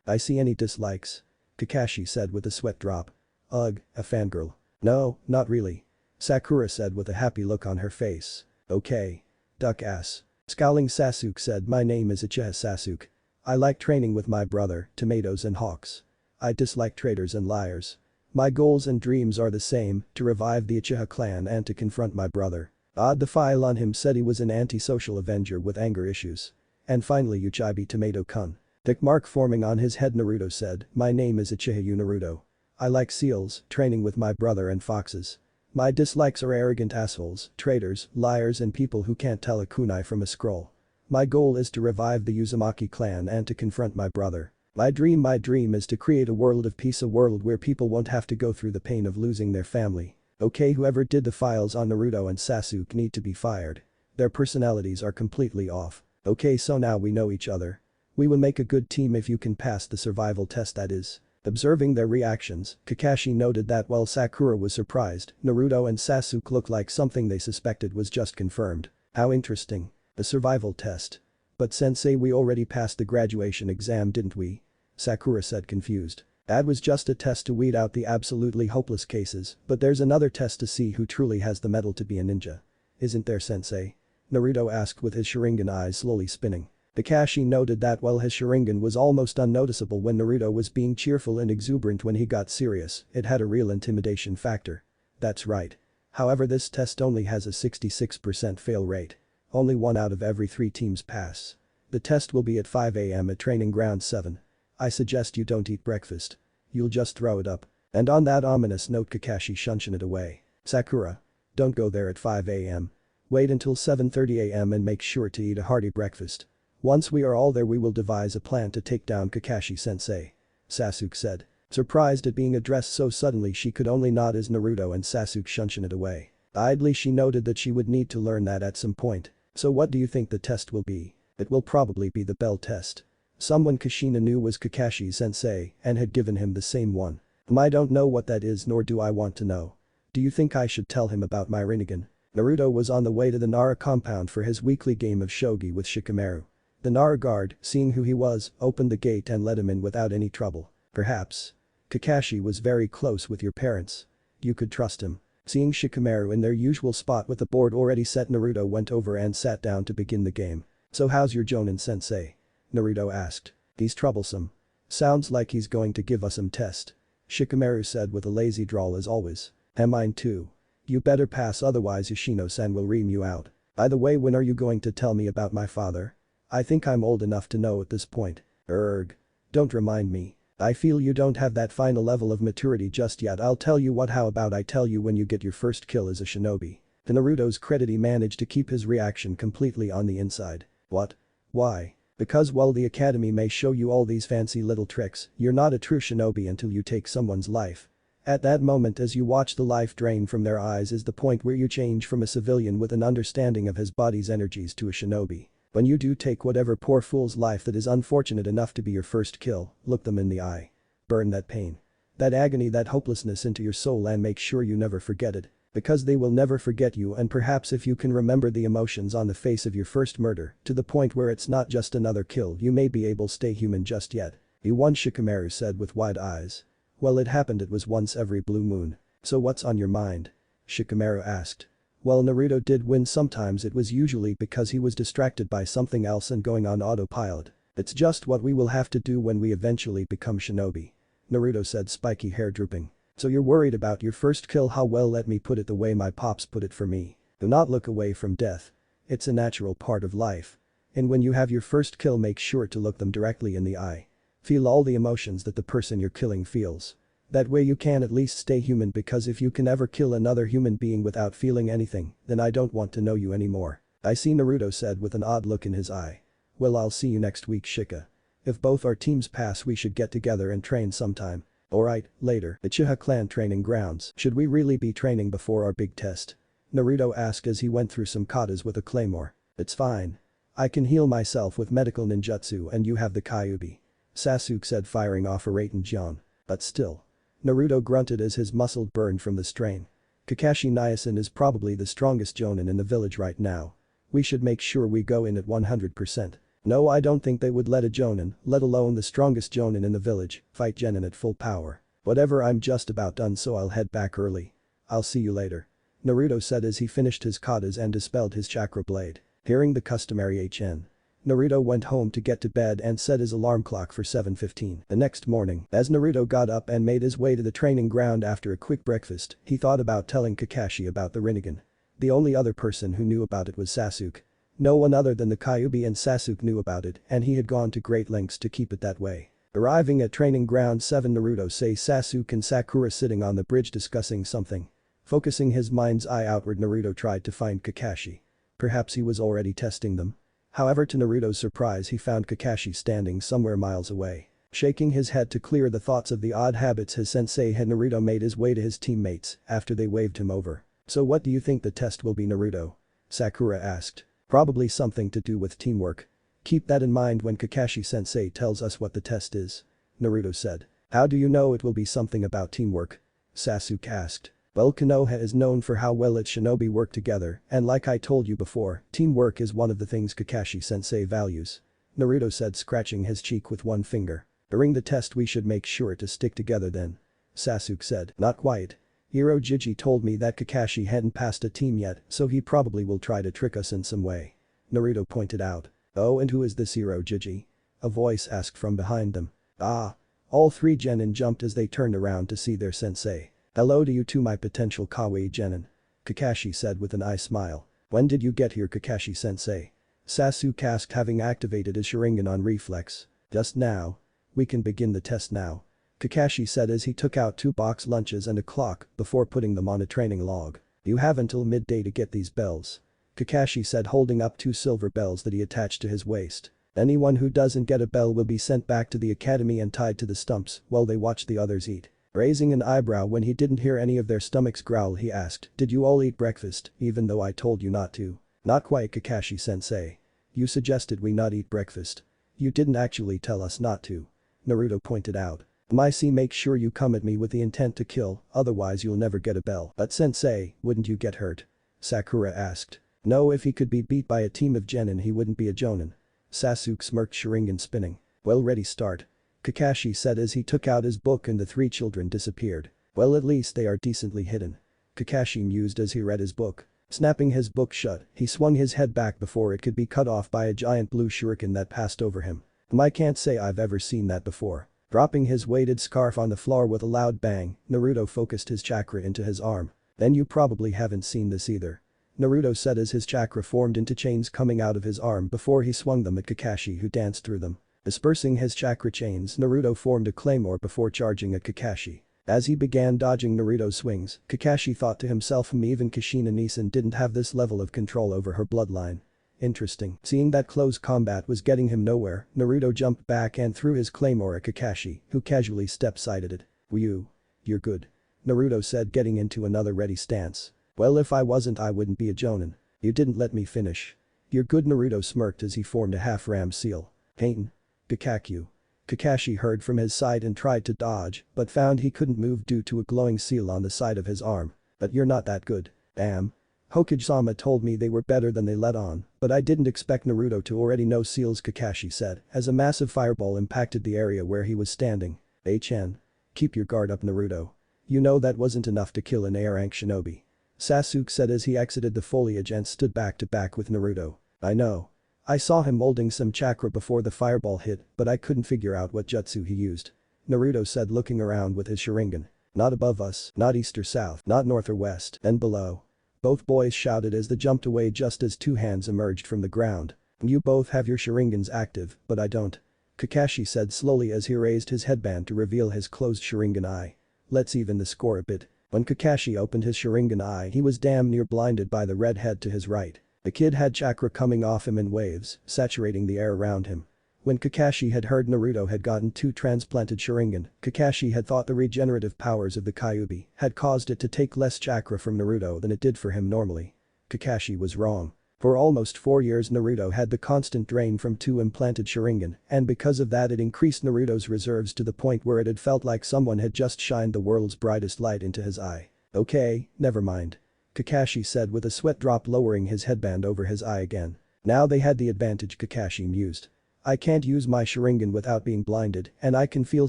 I see any dislikes? Kakashi said with a sweat drop. Ugh, a fangirl. No, not really. Sakura said with a happy look on her face. Okay. Duck ass. Scowling, Sasuke said, my name is Uchiha Sasuke. I like training with my brother, tomatoes and hawks. I dislike traitors and liars. My goals and dreams are the same, to revive the Uchiha clan and to confront my brother. The file on him said he was an antisocial avenger with anger issues. And finally, Uchibi Tomato-kun. Thick mark forming on his head. Naruto said, my name is Uchiha Naruto. I like seals, training with my brother and foxes. My dislikes are arrogant assholes, traitors, liars and people who can't tell a kunai from a scroll. My goal is to revive the Uzumaki clan and to confront my brother. My dream is to create a world of peace, a world where people won't have to go through the pain of losing their family. Okay, whoever did the files on Naruto and Sasuke need to be fired. Their personalities are completely off. Okay, so now we know each other. We will make a good team if you can pass the survival test, that is. Observing their reactions, Kakashi noted that while Sakura was surprised, Naruto and Sasuke looked like something they suspected was just confirmed. How interesting. The survival test. But sensei, we already passed the graduation exam, didn't we? Sakura said, confused. That was just a test to weed out the absolutely hopeless cases, but there's another test to see who truly has the mettle to be a ninja. Isn't there, sensei? Naruto asked with his Sharingan eyes slowly spinning. Kakashi noted that while his Sharingan was almost unnoticeable when Naruto was being cheerful and exuberant, when he got serious, it had a real intimidation factor. That's right. However, this test only has a 66% fail rate. Only 1 out of every 3 teams pass. The test will be at 5 AM at Training Ground 7. I suggest you don't eat breakfast. You'll just throw it up. And on that ominous note, Kakashi shunted it away. Sakura. Don't go there at 5 AM. Wait until 7:30 AM and make sure to eat a hearty breakfast. Once we are all there, we will devise a plan to take down Kakashi-sensei. Sasuke said. Surprised at being addressed so suddenly, she could only nod as Naruto and Sasuke shunted it away. Idly she noted that she would need to learn that at some point. So what do you think the test will be? It will probably be the bell test. Someone Kushina knew was Kakashi-sensei and had given him the same one. I don't know what that is, nor do I want to know. Do you think I should tell him about my Rinnegan? Naruto was on the way to the Nara compound for his weekly game of shogi with Shikamaru. The Nara guard, seeing who he was, opened the gate and let him in without any trouble. Perhaps. Kakashi was very close with your parents. You could trust him. Seeing Shikamaru in their usual spot with the board already set, Naruto went over and sat down to begin the game. So how's your Jonin-sensei? Naruto asked. He's troublesome. Sounds like he's going to give us some test. Shikamaru said with a lazy drawl as always. And mine too. You better pass, otherwise Yoshino-san will ream you out. By the way, when are you going to tell me about my father? I think I'm old enough to know at this point. Don't remind me. I feel you don't have that final level of maturity just yet. I'll tell you what, how about I tell you when you get your first kill as a shinobi? To Naruto's credit, he managed to keep his reaction completely on the inside. What? Why? Because while the academy may show you all these fancy little tricks, you're not a true shinobi until you take someone's life. At that moment, as you watch the life drain from their eyes, is the point where you change from a civilian with an understanding of his body's energies to a shinobi. When you do take whatever poor fool's life that is unfortunate enough to be your first kill, look them in the eye. Burn that pain. That agony, that hopelessness into your soul, and make sure you never forget it. Because they will never forget you, and perhaps if you can remember the emotions on the face of your first murder, to the point where it's not just another kill, you may be able to stay human just yet. You won, Shikamaru said with wide eyes. Well, it happened, it was once every blue moon. So what's on your mind? Shikamaru asked. Well, Naruto did win. Sometimes it was usually because he was distracted by something else and going on autopilot. It's just what we will have to do when we eventually become shinobi. Naruto said, spiky hair drooping. So you're worried about your first kill? How? Well, let me put it the way my pops put it for me. Do not look away from death. It's a natural part of life. And when you have your first kill, make sure to look them directly in the eye. Feel all the emotions that the person you're killing feels. That way you can at least stay human, because if you can ever kill another human being without feeling anything, then I don't want to know you anymore. I see, Naruto said with an odd look in his eye. Well, I'll see you next week, Shika. If both our teams pass, we should get together and train sometime. Alright, later. Uchiha clan training grounds. Should we really be training before our big test? Naruto asked as he went through some katas with a claymore. It's fine. I can heal myself with medical ninjutsu, and you have the Kyuubi. Sasuke said, firing off a Rasengan. But still. Naruto grunted as his muscle burned from the strain. Kakashi Nyasan is probably the strongest jonin in the village right now. We should make sure we go in at 100%. No, I don't think they would let a jonin, let alone the strongest jonin in the village, fight genin at full power. Whatever, I'm just about done, so I'll head back early. I'll see you later. Naruto said as he finished his katas and dispelled his chakra blade. Hearing the customary HN. Naruto went home to get to bed and set his alarm clock for 7:15. The next morning, as Naruto got up and made his way to the training ground after a quick breakfast, he thought about telling Kakashi about the Rinnegan. The only other person who knew about it was Sasuke. No one other than the Kyuubi and Sasuke knew about it, and he had gone to great lengths to keep it that way. Arriving at training ground 7, Naruto saw Sasuke and Sakura sitting on the bridge discussing something. Focusing his mind's eye outward, Naruto tried to find Kakashi. Perhaps he was already testing them. However, to Naruto's surprise, he found Kakashi standing somewhere miles away. Shaking his head to clear the thoughts of the odd habits his sensei had, Naruto made his way to his teammates after they waved him over. So what do you think the test will be, Naruto? Sakura asked. Probably something to do with teamwork. Keep that in mind when Kakashi-sensei tells us what the test is. Naruto said. How do you know it will be something about teamwork? Sasuke asked. Well, Konoha is known for how well its shinobi work together, and like I told you before, teamwork is one of the things Kakashi-sensei values. Naruto said, scratching his cheek with one finger. During the test we should make sure to stick together then. Sasuke said. Not quite. Irojiji told me that Kakashi hadn't passed a team yet, so he probably will try to trick us in some way. Naruto pointed out. "Oh, and who is this hero, Jiji?" a voice asked from behind them. "Ah." All three genin jumped as they turned around to see their sensei. "Hello to you too, my potential kawaii genin," Kakashi said with an eye smile. "When did you get here, Kakashi-sensei?" Sasuke asked, having activated his Sharingan on reflex. "Just now. We can begin the test now," Kakashi said as he took out 2 box lunches and a clock before putting them on a training log. "You have until midday to get these bells," Kakashi said, holding up 2 silver bells that he attached to his waist. "Anyone who doesn't get a bell will be sent back to the academy and tied to the stumps while they watch the others eat." Raising an eyebrow when he didn't hear any of their stomachs growl, he asked, "Did you all eat breakfast even though I told you not to?" "Not quite, Kakashi-sensei. You suggested we not eat breakfast. You didn't actually tell us not to," Naruto pointed out. "Make sure you come at me with the intent to kill, otherwise you'll never get a bell." "But sensei, wouldn't you get hurt?" Sakura asked. "No, if he could be beat by a team of genin he wouldn't be a jonin." Sasuke smirked, Sharingan spinning. "Well, ready, start," Kakashi said as he took out his book and the 3 children disappeared. "Well, at least they are decently hidden," Kakashi mused as he read his book. Snapping his book shut, he swung his head back before it could be cut off by a giant blue shuriken that passed over him. "I can't say I've ever seen that before." Dropping his weighted scarf on the floor with a loud bang, Naruto focused his chakra into his arm. "Then you probably haven't seen this either," Naruto said as his chakra formed into chains coming out of his arm before he swung them at Kakashi, who danced through them. Dispersing his chakra chains, Naruto formed a claymore before charging at Kakashi. As he began dodging Naruto's swings, Kakashi thought to himself, even Kushina Nisan didn't have this level of control over her bloodline. Interesting. Seeing that close combat was getting him nowhere, Naruto jumped back and threw his claymore at Kakashi, who casually step-sided it. You're good," Naruto said, getting into another ready stance. "Well, if I wasn't I wouldn't be a jonin. You didn't let me finish." "You're good," Naruto smirked as he formed a half-ram seal. "Pain. Kakaku." Kakashi heard from his side and tried to dodge, but found he couldn't move due to a glowing seal on the side of his arm. "But you're not that good." "Damn. Hokage-sama told me they were better than they let on, but I didn't expect Naruto to already know seals," Kakashi said, as a massive fireball impacted the area where he was standing. "HN. Keep your guard up, Naruto. You know that wasn't enough to kill an A-rank shinobi," Sasuke said as he exited the foliage and stood back to back with Naruto. "I know. I saw him molding some chakra before the fireball hit, but I couldn't figure out what jutsu he used," Naruto said, looking around with his Sharingan. "Not above us, not east or south, not north or west, and below," both boys shouted as they jumped away just as 2 hands emerged from the ground. "You both have your Sharingans active, but I don't," Kakashi said slowly as he raised his headband to reveal his closed Sharingan eye. "Let's even the score a bit." When Kakashi opened his Sharingan eye, he was damn near blinded by the red head to his right. The kid had chakra coming off him in waves, saturating the air around him. When Kakashi had heard Naruto had gotten 2 transplanted Sharingan, Kakashi had thought the regenerative powers of the Kyuubi had caused it to take less chakra from Naruto than it did for him normally. Kakashi was wrong. For almost 4 years Naruto had the constant drain from 2 implanted Sharingan, and because of that it increased Naruto's reserves to the point where it had felt like someone had just shined the world's brightest light into his eye. "Okay, never mind," Kakashi said with a sweat drop, lowering his headband over his eye again. "Now they had the advantage," Kakashi mused. "I can't use my Sharingan without being blinded, and I can feel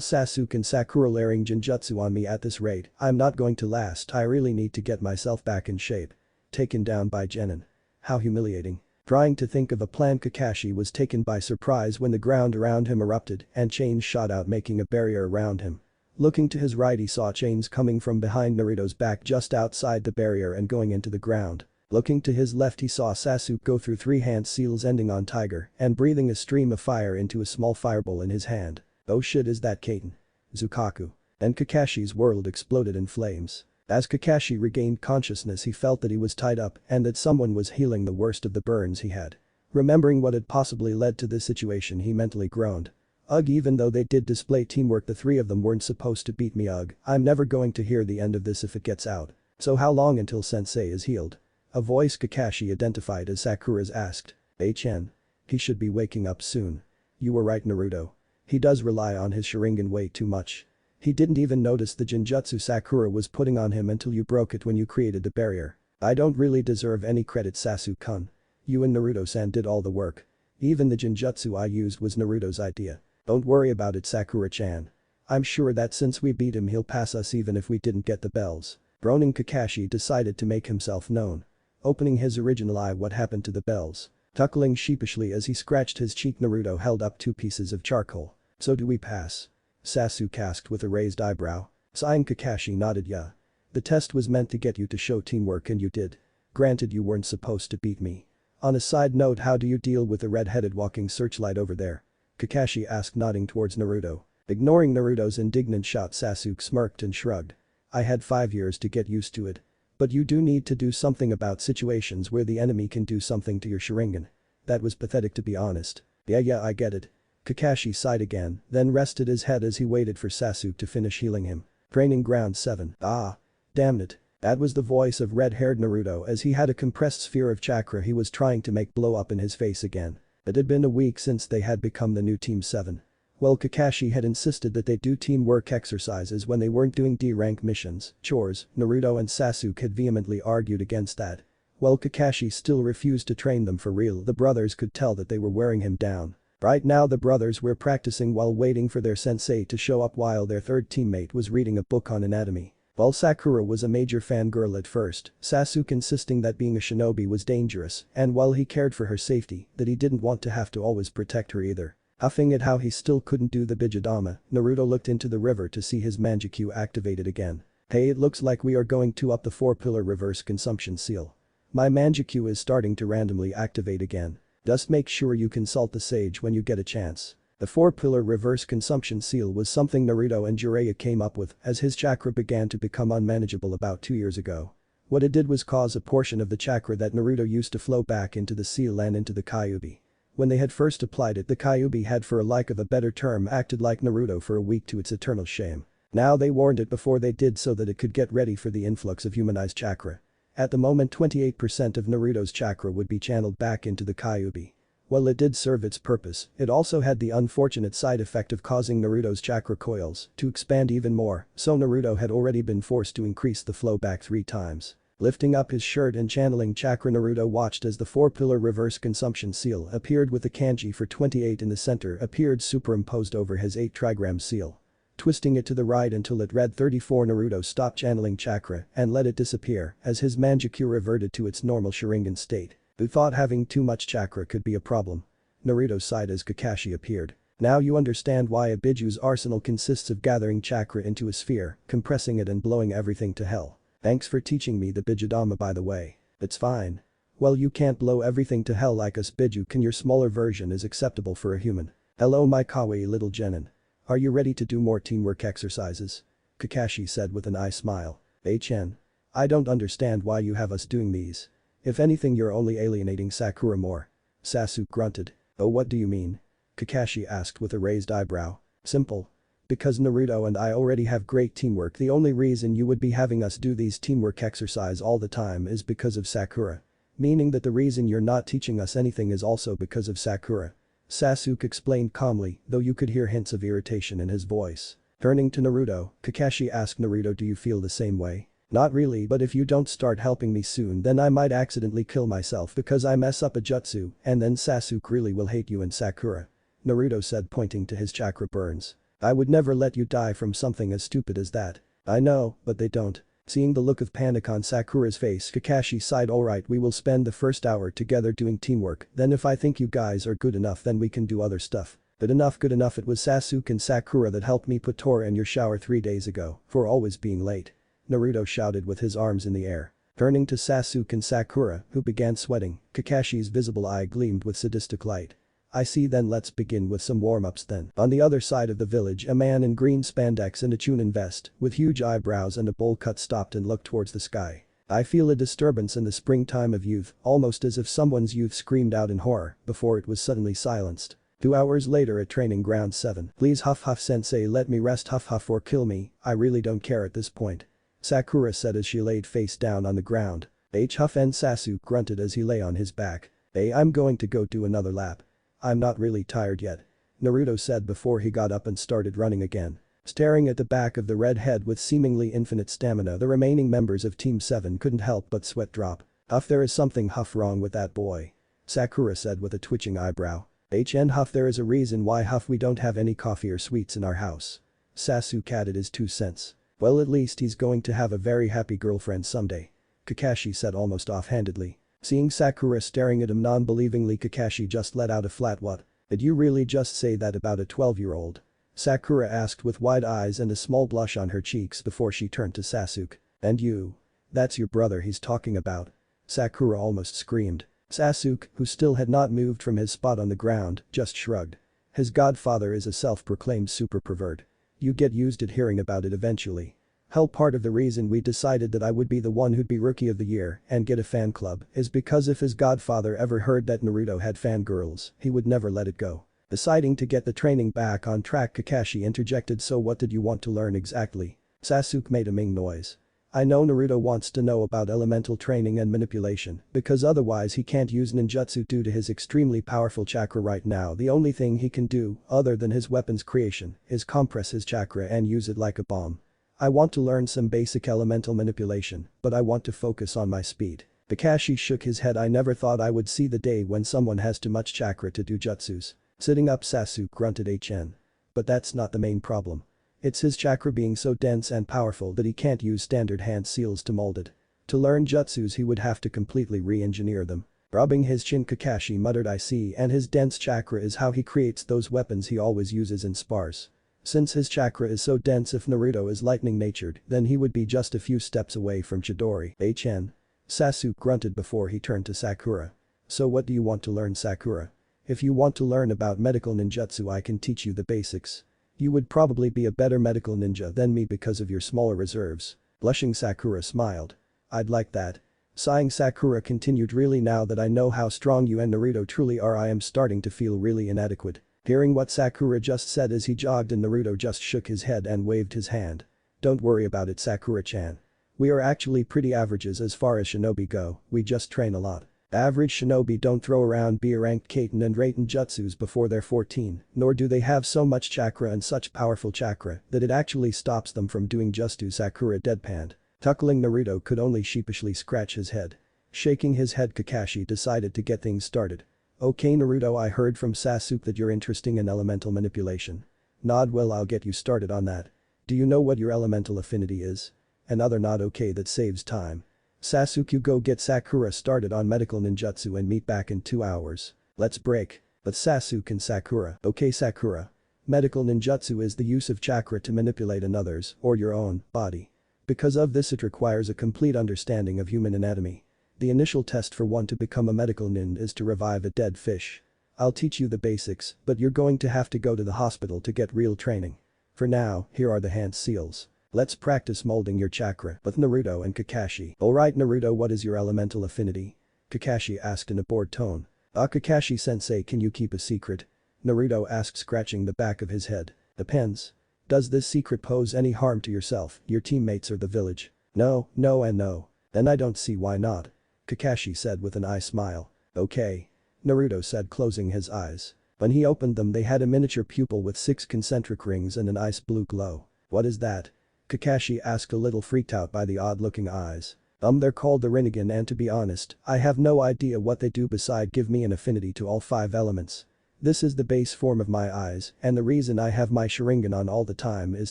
Sasuke and Sakura layering Genjutsu on me at this rate. I'm not going to last. I really need to get myself back in shape." Taken down by genin. How humiliating. Trying to think of a plan, Kakashi was taken by surprise when the ground around him erupted and chains shot out, making a barrier around him. Looking to his right, he saw chains coming from behind Naruto's back just outside the barrier and going into the ground. Looking to his left, he saw Sasuke go through 3 hand seals ending on tiger and breathing a stream of fire into a small fireball in his hand. "Oh shit, is that Kaiten? Zukaku." And Kakashi's world exploded in flames. As Kakashi regained consciousness, he felt that he was tied up and that someone was healing the worst of the burns he had. Remembering what had possibly led to this situation, he mentally groaned. "Ugh, even though they did display teamwork, the 3 of them weren't supposed to beat me. Ugh, I'm never going to hear the end of this if it gets out. So how long until sensei is healed?" A voice Kakashi identified as Sakura's asked. "HN. He should be waking up soon." "You were right, Naruto. He does rely on his Sharingan way too much. He didn't even notice the Genjutsu Sakura was putting on him until you broke it when you created the barrier. I don't really deserve any credit, Sasuke-kun. You and Naruto-san did all the work. Even the Genjutsu I used was Naruto's idea. Don't worry about it, Sakura-chan. I'm sure that since we beat him he'll pass us even if we didn't get the bells." Groaning, Kakashi decided to make himself known. Opening his original eye, "What happened to the bells?" Chuckling sheepishly as he scratched his cheek, Naruto held up 2 pieces of charcoal. "So do we pass?" Sasuke asked with a raised eyebrow. Sighing, Kakashi nodded. "Yeah. The test was meant to get you to show teamwork and you did. Granted, you weren't supposed to beat me. On a side note, how do you deal with the red-headed walking searchlight over there?" Kakashi asked, nodding towards Naruto. Ignoring Naruto's indignant shout, Sasuke smirked and shrugged. "I had 5 years to get used to it. But you do need to do something about situations where the enemy can do something to your Sharingan." That was pathetic, to be honest. Yeah, I get it." Kakashi sighed again, then rested his head as he waited for Sasuke to finish healing him. Training ground 7. "Ah. Damn it." That was the voice of red-haired Naruto as he had a compressed sphere of chakra he was trying to make blow up in his face again. It had been a week since they had become the new Team 7. Well, Kakashi had insisted that they do teamwork exercises when they weren't doing D-rank missions, chores. Naruto and Sasuke had vehemently argued against that. While Kakashi still refused to train them for real, the brothers could tell that they were wearing him down. Right now the brothers were practicing while waiting for their sensei to show up, while their third teammate was reading a book on anatomy. While Sakura was a major fangirl at first, Sasuke insisting that being a shinobi was dangerous, and while he cared for her safety, that he didn't want to have to always protect her either. Huffing at how he still couldn't do the Bijidama, Naruto looked into the river to see his Manjikyu activated again. "Hey, it looks like we are going to up the 4-pillar reverse consumption seal. My Manjikyu is starting to randomly activate again. Just make sure you consult the sage when you get a chance." The 4-pillar reverse consumption seal was something Naruto and Jiraiya came up with as his chakra began to become unmanageable about 2 years ago. What it did was cause a portion of the chakra that Naruto used to flow back into the seal and into the Kyuubi. When they had first applied it, the Kyuubi had, for a lack of a better term, acted like Naruto for a week, to its eternal shame. Now they warned it before they did so that it could get ready for the influx of humanized chakra. At the moment 28% of Naruto's chakra would be channeled back into the Kyuubi. While it did serve its purpose, it also had the unfortunate side effect of causing Naruto's chakra coils to expand even more, so Naruto had already been forced to increase the flow back 3 times. Lifting up his shirt and channeling chakra, Naruto watched as the 4-pillar reverse consumption seal appeared with the kanji for 28 in the center appeared superimposed over his 8 trigram seal. Twisting it to the right until it read 34, Naruto stopped channeling chakra and let it disappear as his Manjikyu reverted to its normal Sharingan state. Who thought having too much chakra could be a problem? Naruto sighed as Kakashi appeared. "Now you understand why a Biju's arsenal consists of gathering chakra into a sphere, compressing it and blowing everything to hell. Thanks for teaching me the Bijidama, by the way." "It's fine. Well, you can't blow everything to hell like us, Biju can. Your smaller version is acceptable for a human." "Hello my kawaii little genin. Are you ready to do more teamwork exercises?" Kakashi said with an eye smile. "HN. I don't understand why you have us doing these. If anything, you're only alienating Sakura more." Sasuke grunted. "Oh, what do you mean?" Kakashi asked with a raised eyebrow. "Simple. Because Naruto and I already have great teamwork. The only reason you would be having us do these teamwork exercise all the time is because of Sakura. Meaning that the reason you're not teaching us anything is also because of Sakura." Sasuke explained calmly, though you could hear hints of irritation in his voice. Turning to Naruto, Kakashi asked Naruto, "Do you feel the same way?" "Not really, but if you don't start helping me soon, then I might accidentally kill myself because I mess up a jutsu, and then Sasuke really will hate you and Sakura," Naruto said, pointing to his chakra burns. "I would never let you die from something as stupid as that." "I know, but they don't." Seeing the look of panic on Sakura's face, Kakashi sighed. "Alright, we will spend the first hour together doing teamwork, then if I think you guys are good enough then we can do other stuff." Good enough. It was Sasuke and Sakura that helped me put Tora in your shower 3 days ago, for always being late," Naruto shouted with his arms in the air. Turning to Sasuke and Sakura, who began sweating, Kakashi's visible eye gleamed with sadistic light. "I see, then let's begin with some warm-ups then." On the other side of the village, a man in green spandex and a Chunin vest, with huge eyebrows and a bowl cut, stopped and looked towards the sky. "I feel a disturbance in the springtime of youth, almost as if someone's youth screamed out in horror before it was suddenly silenced." 2 hours later at training ground 7. "Please huff huff sensei, let me rest, huff huff, or kill me, I really don't care at this point," Sakura said as she laid face down on the ground. Huff, and Sasuke grunted as he lay on his back. "Hey, I'm going to go do another lap. I'm not really tired yet," Naruto said before he got up and started running again. Staring at the back of the red head with seemingly infinite stamina, the remaining members of Team 7 couldn't help but sweat drop. "Huff, there is something wrong with that boy," Sakura said with a twitching eyebrow. Huff, there is a reason why Huff we don't have any coffee or sweets in our house." Sasuke added his 2 cents. "Well, at least he's going to have a very happy girlfriend someday," Kakashi said almost offhandedly. Seeing Sakura staring at him non-believingly, Kakashi just let out a flat "What? Did you really just say that about a 12-year-old?" Sakura asked with wide eyes and a small blush on her cheeks before she turned to Sasuke. "And you? That's your brother he's talking about." Sakura almost screamed. Sasuke, who still had not moved from his spot on the ground, just shrugged. His godfather is a self-proclaimed super pervert. You get used to hearing about it eventually. Hell, part of the reason we decided that I would be the one who'd be Rookie of the Year and get a fan club is because if his godfather ever heard that Naruto had fangirls, he would never let it go. Deciding to get the training back on track, Kakashi interjected, "So what did you want to learn exactly?" Sasuke made a ming noise. "I know Naruto wants to know about elemental training and manipulation because otherwise he can't use ninjutsu due to his extremely powerful chakra right now. The only thing he can do, other than his weapons creation, is compress his chakra and use it like a bomb. I want to learn some basic elemental manipulation, but I want to focus on my speed." Kakashi shook his head. "I never thought I would see the day when someone has too much chakra to do jutsus." Sitting up, Sasuke grunted "HN. But that's not the main problem. It's his chakra being so dense and powerful that he can't use standard hand seals to mold it. To learn jutsus he would have to completely re-engineer them." Rubbing his chin, Kakashi muttered, "I see, and his dense chakra is how he creates those weapons he always uses in spars. Since his chakra is so dense, if Naruto is lightning-natured, then he would be just a few steps away from Chidori." "HN." Sasuke grunted before he turned to Sakura. "So what do you want to learn, Sakura? If you want to learn about medical ninjutsu, I can teach you the basics. You would probably be a better medical ninja than me because of your smaller reserves." Blushing, Sakura smiled. "I'd like that." Sighing, Sakura continued, "Really, now that I know how strong you and Naruto truly are, I am starting to feel really inadequate." Hearing what Sakura just said as he jogged, and Naruto just shook his head and waved his hand. "Don't worry about it, Sakura-chan. We are actually pretty averages as far as shinobi go, we just train a lot. Average shinobi don't throw around B-ranked kaiten and raten jutsus before they're 14, nor do they have so much chakra and such powerful chakra that it actually stops them from doing jutsu." Sakura deadpanned. Tuckling, Naruto could only sheepishly scratch his head. Shaking his head, Kakashi decided to get things started. "Okay Naruto, I heard from Sasuke that you're interested in elemental manipulation. Nod. Well, I'll get you started on that. Do you know what your elemental affinity is?" Another nod. "Okay, that saves time. Sasuke, you go get Sakura started on medical ninjutsu and meet back in 2 hours. Let's break." But Sasuke and Sakura. "Okay Sakura. Medical ninjutsu is the use of chakra to manipulate another's, or your own, body. Because of this it requires a complete understanding of human anatomy. The initial test for one to become a medical nin is to revive a dead fish. I'll teach you the basics, but you're going to have to go to the hospital to get real training. For now, here are the hand seals. Let's practice molding your chakra." With Naruto and Kakashi. "Alright Naruto, what is your elemental affinity?" Kakashi asked in a bored tone. Kakashi-sensei, can you keep a secret?" Naruto asked, scratching the back of his head. "Depends. Does this secret pose any harm to yourself, your teammates or the village?" "No, no and no." "Then I don't see why not," Kakashi said with an eye smile. "Okay," Naruto said, closing his eyes. When he opened them, they had a miniature pupil with 6 concentric rings and an ice blue glow. "What is that?" Kakashi asked, a little freaked out by the odd-looking eyes. They're called the Rinnegan, and to be honest, I have no idea what they do beside give me an affinity to all 5 elements. This is the base form of my eyes, and the reason I have my Sharingan on all the time is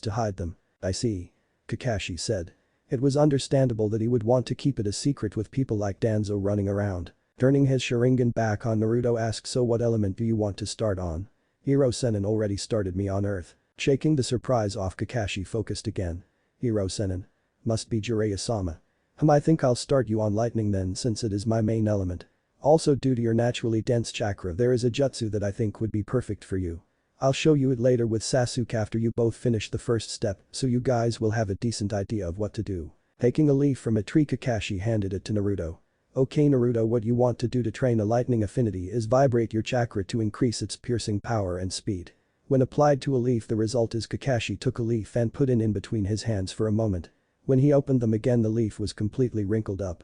to hide them." "I see," Kakashi said. It was understandable that he would want to keep it a secret with people like Danzo running around. Turning his Sharingan back on, Naruto asked, "So what element do you want to start on?" "Hiro-sennin already started me on Earth." Shaking the surprise off, Kakashi focused again. "Hiro-sennin? Must be Jiraiya-sama. I think I'll start you on lightning then, since it is my main element. Also, due to your naturally dense chakra, there is a jutsu that I think would be perfect for you. I'll show you it later with Sasuke after you both finish the first step, so you guys will have a decent idea of what to do." Taking a leaf from a tree, Kakashi handed it to Naruto. "Okay Naruto, what you want to do to train a lightning affinity is vibrate your chakra to increase its piercing power and speed. When applied to a leaf, the result is." Kakashi took a leaf and put it in between his hands for a moment. When he opened them again, the leaf was completely wrinkled up.